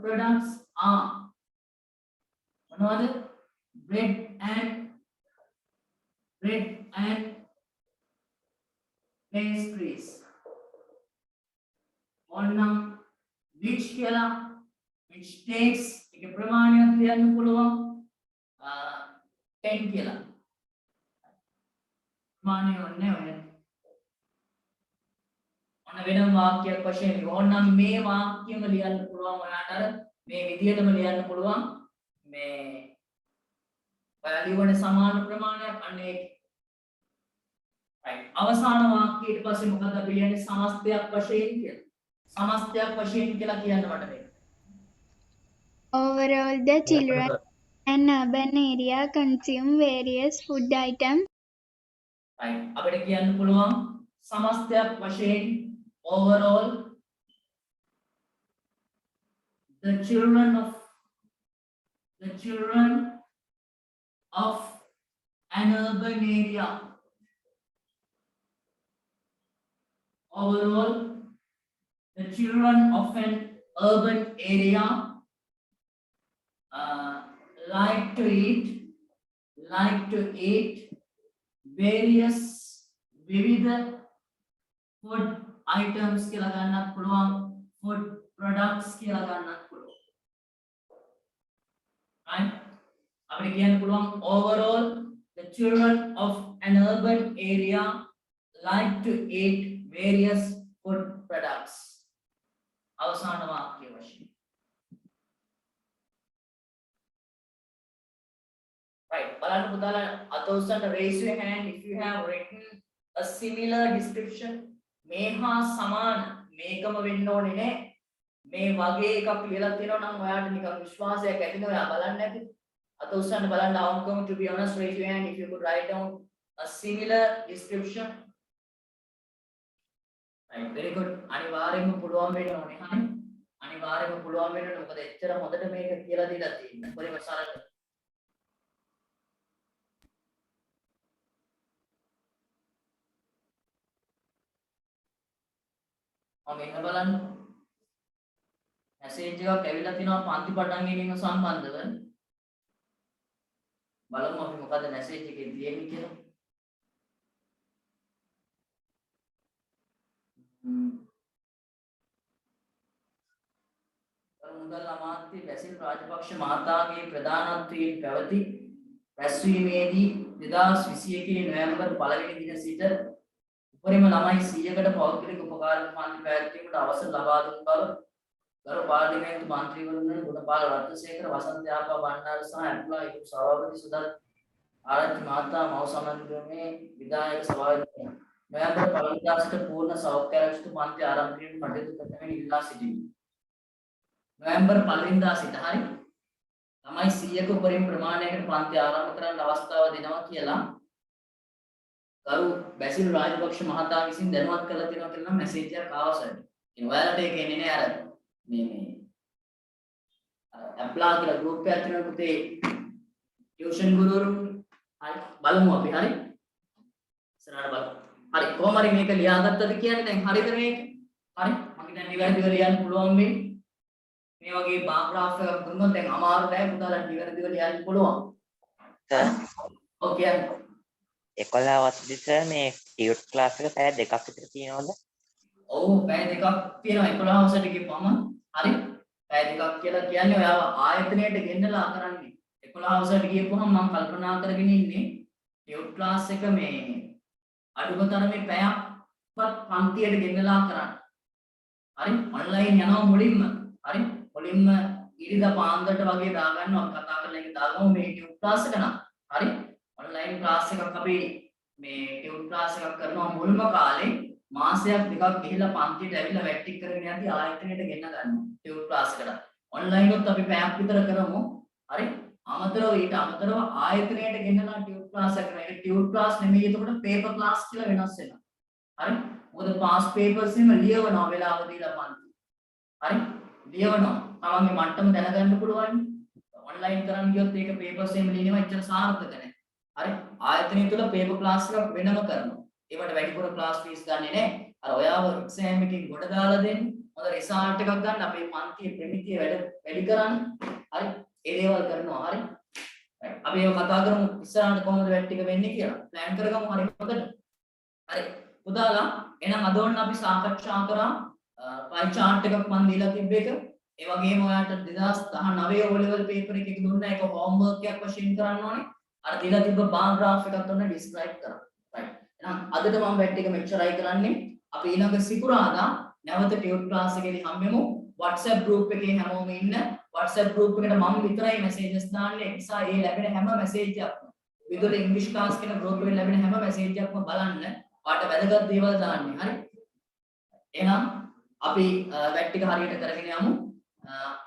products are another bread and pastries. Onam which කියලා which takes එක ප්‍රමාණයක් ලියන්න පුළුවන් 10 කියලා. ප්‍රමාණය ඔන්නේ ඔය. ඔන්න වෙනම වාක්‍යයක් වශයෙන් ඕනනම් මේ වාක්‍යෙම ලියන්න පුළුවන් ඔයාලට අර මේ විදිහටම ලියන්න පුළුවන් මේ ඔයාලා ලියවන සමාන ප්‍රමාණයක් අන්න ඒක. right අවසාන වාක්‍යය ඊට පස්සේ මොකක්ද අපි ලියන්නේ සමස්තයක් වශයෙන් කියලා. සමස්තයක් වශයෙන් කියලා කියන්න මට මේක. Overall, the children in urban area consume various food items. right අපිට කියන්න පුළුවන් සමස්තයක් වශයෙන් overall the children of an urban area overall the children of an urban area like to eat various විවිධ food items කියලා ගන්නත් පුළුවන් food products කියලා ගන්නත් පුළුවන් right අපිට කියන්න පුළුවන් overall the children of an urban area like to eat various food products අවසාන වාක්‍ය වශයෙන් right බලන්න පුතාලා අත උස්සන්න raise your hand if you have written a similar description මේ හා සමාන මේකම වෙන්න ඕනේ නේ මේ වගේ එකක් ලියලා තියෙනවා නම් ඔයාලට නිකන් විශ්වාසයක් ඇතිනේ ඔයා බලන්න ඇති අත උස්සන්න බලන්න I'm going to be honest raise your hand if you could write down a similar description right very good අනිවාර්යයෙන්ම පුළුවන් වෙන්න ඕනේ හරි අනිවාර්යයෙන්ම පුළුවන් වෙන්න ඕනේ මොකද එච්චර හොඳට මේක කියලා දීලා තියෙනවා පරිම සරල මම එන්න බලන්න මැසේජ් එකක් ඇවිල්ලා තිනවා පන්ති පටන් ගැනීම සම්බන්ධව බලමු අපි මොකද මැසේජ් එකේ තියෙන්නේ කියලා මුදල් අමාත්‍ය බැසිල් රාජපක්ෂ මහතාගේ ප්‍රධානත්වයෙන් පැවති රැස්වීමේදී 2021 නොවැම්බර් 1 වෙනි දින සිට උපරිම ළමයි 100කට පෞද්ගලික උපකාරක පන්ති පැවැත්වීමට අවසර ලබා දුන් බව ගරු පාර්ලිමේන්තු මන්ත්‍රීවරුන් ගුණපාල රත්නසේකර වසන්ත යාපා බණ්ඩාර සහ ඇප්ලා ඉදු සභාපති සුදත් ආරච්චි මහතා මව සමන්ද්‍රමේ විධායක සභාවේ නොවැම්බර් 1 වෙනිදා සිට පූර්ණ සෞඛ්‍ය ආරක්ෂිත පන්ති ආරම්භ කිරීම කටයුතු කරන ඉල්ලා සිටිමි. නොවැම්බර් 1 වෙනිදා සිට හරි ළමයි 100ක උපරිම ප්‍රමාණයකට පන්ති ආරම්භ කරන්න අවස්ථාව දෙනවා කියලා ගරු බැසිල් රාජපක්ෂ මහතා විසින් දැනුවත් කළා තියෙනවා කියලා මැසේජ් එකක් ආවා සර්. ඉතින් ඔයාලට ඒක එන්නේ නෑ අර මේ ඇප්ලා කියලා ගෲප් එකක් තියෙනවා පුතේ ටියුෂන් ගුරුවරුන් හරි බලමු අපි හරි ඉස්සරහට බලමු. හරි කොහොම හරි මේක ලියාගත්තද කියන්නේ දැන් හරිද මේක? හරි මම දැන් නිවැරදිව ලියන්න පුළුවන් වෙයි. මේ වගේ බාර් ග්‍රාෆ් එකක් දුන්නොත් දැන් අමාරු නෑ පුතාලා නිවැරදිව ලියන්න පුළුවන්. ඔකේ 11 වසරේ සර් මේ ටියුට් ක්ලාස් එක පැය දෙකක් විතර තියෙනවද? ඔව් පැය දෙකක් තියෙනවා 11 වසරට ගිහපම හරි පැය දෙකක් කියලා කියන්නේ ඔයාව ආයතනයට ගෙන්නලා කරන්නේ 11 වසරට ගියපුවම මම කල්පනා කරගෙන ඉන්නේ ටියුට් ක්ලාස් එක මේ අඩුම තරමේ පැයක්වත් පන්තියට ගෙන්නලා කරන්න හරි ඔන්ලයින් යනවා මුලින්ම හරි මුලින්ම ඉරිදා පාන්දරට වගේ දාගන්නවා කතා කරලා ඒක දාගමු මේ ටියුට් ක්ලාස් එක නම් හරි ඔන්ලයින් ක්ලාස් එකක් අපි මේ ටියුට් ක්ලාස් එකක් කරනවා මුල්ම කාලේ මාසයක් දෙකක් ගිහිල්ලා පන්තියට ඇවිල්ලා වැට්ටික් කරගෙන යද්දි ආයතනයට ගෙන්න ගන්නවා ටියුට් ක්ලාස් එකට ඔන්ලයින් උත් අපි පැයක් විතර කරමු හරි අමතරව ඊට අමතරව ආයතනයට ගෙන්නලා ටියුට් ක්ලාස් එක කරනවා ඒක ටියුට් ක්ලාස් නෙමෙයි එතකොට පේපර් ක්ලාස් කියලා වෙනස් වෙනවා හරි මොකද පාස් පේපර්ස් එහෙම ලියවනවා වෙලාව දීලා පන්ති හරි ලියවනවා තමන්ගේ මට්ටම දැනගන්න පුළුවන් ඔන්ලයින් කරන් ගියොත් ඒක පේපර්ස් එහෙම ලියනවා එච්චර සාර්ථක නැහැ හරි ආයතනය තුල පේපර් ක්ලාස් එකක් වෙනම කරනවා ඒවට වැඩිපුර ක්ලාස් ෆීස් ගන්නෙ නැහැ අර ඔයාව එක්සෑම් එකකින් ගොඩ දාලා දෙන්න හොඳ රිසල්ට් එකක් ගන්න අපේ පන්තියේ ප්‍රමිතිය වැඩි කරන්න හරි ඒ දේවල් කරනවා හරි අපි ඒක කතා කරමු ඉස්සරහට කොහොමද වැට් ටික වෙන්නේ කියලා ප්ලෑන් කරගමු හරි හොඳට හරි පුතාලා එහෙනම් අද ඔන්න අපි සාකච්ඡා කරා පයි chart එකක් මම දීලා තිබ්බ එක ඒ වගේම ඔයාලට 2019 O level paper එකක දුන්නා ඒක homework එකක් වශයෙන් කරන්න ඕනේ අර දීලා තිබ්බ bar graph එකත් ඔන්න describe කරා right එහෙනම් අදට මම වැට් එක මෙච්චරයි කරන්නේ අපි ඊළඟ සිකුරාදා නැවත ටියුට් ක්ලාස් එකේදී හම්බෙමු WhatsApp group එකේ හැමෝම ඉන්න WhatsApp group එකට මම විතරයි messages දාන්නේ ඒ නිසා ඒ ලැබෙන හැම message එකක්ම විදුල ඉංග්‍රීසි ක්ලාස් කියන group එකෙන් ලැබෙන හැම message එකක්ම බලන්න ඔයාලට වැදගත් දේවල් දාන්නේ හරි එහෙනම් අපි වැට් ටික හරියට කරගෙන යමු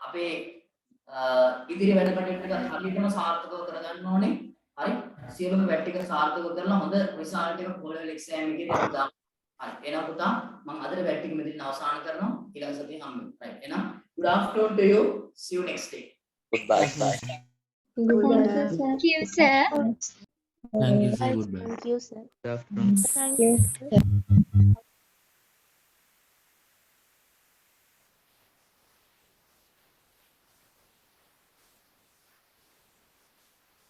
අපේ ඉදිරි වැඩ කටයුතු ටික හරියටම සාර්ථකව කරගන්න ඕනේ හරි සියලුම වැට් ටික සාර්ථකව කරලා හොඳ රිසල්ට් එකක් O level exam එකේදී දාන්න හරි එහෙනම් පුතා මම අදට වැට් ටික මෙතන අවසන් කරනවා ඊළඟ සතියේ හම්බෙමු right එහෙනම් good afternoon to you see you next day goodbye bye Thank you, sir. Thank you, sir. Goodbye. Thank you, sir. Good afternoon. Thank you.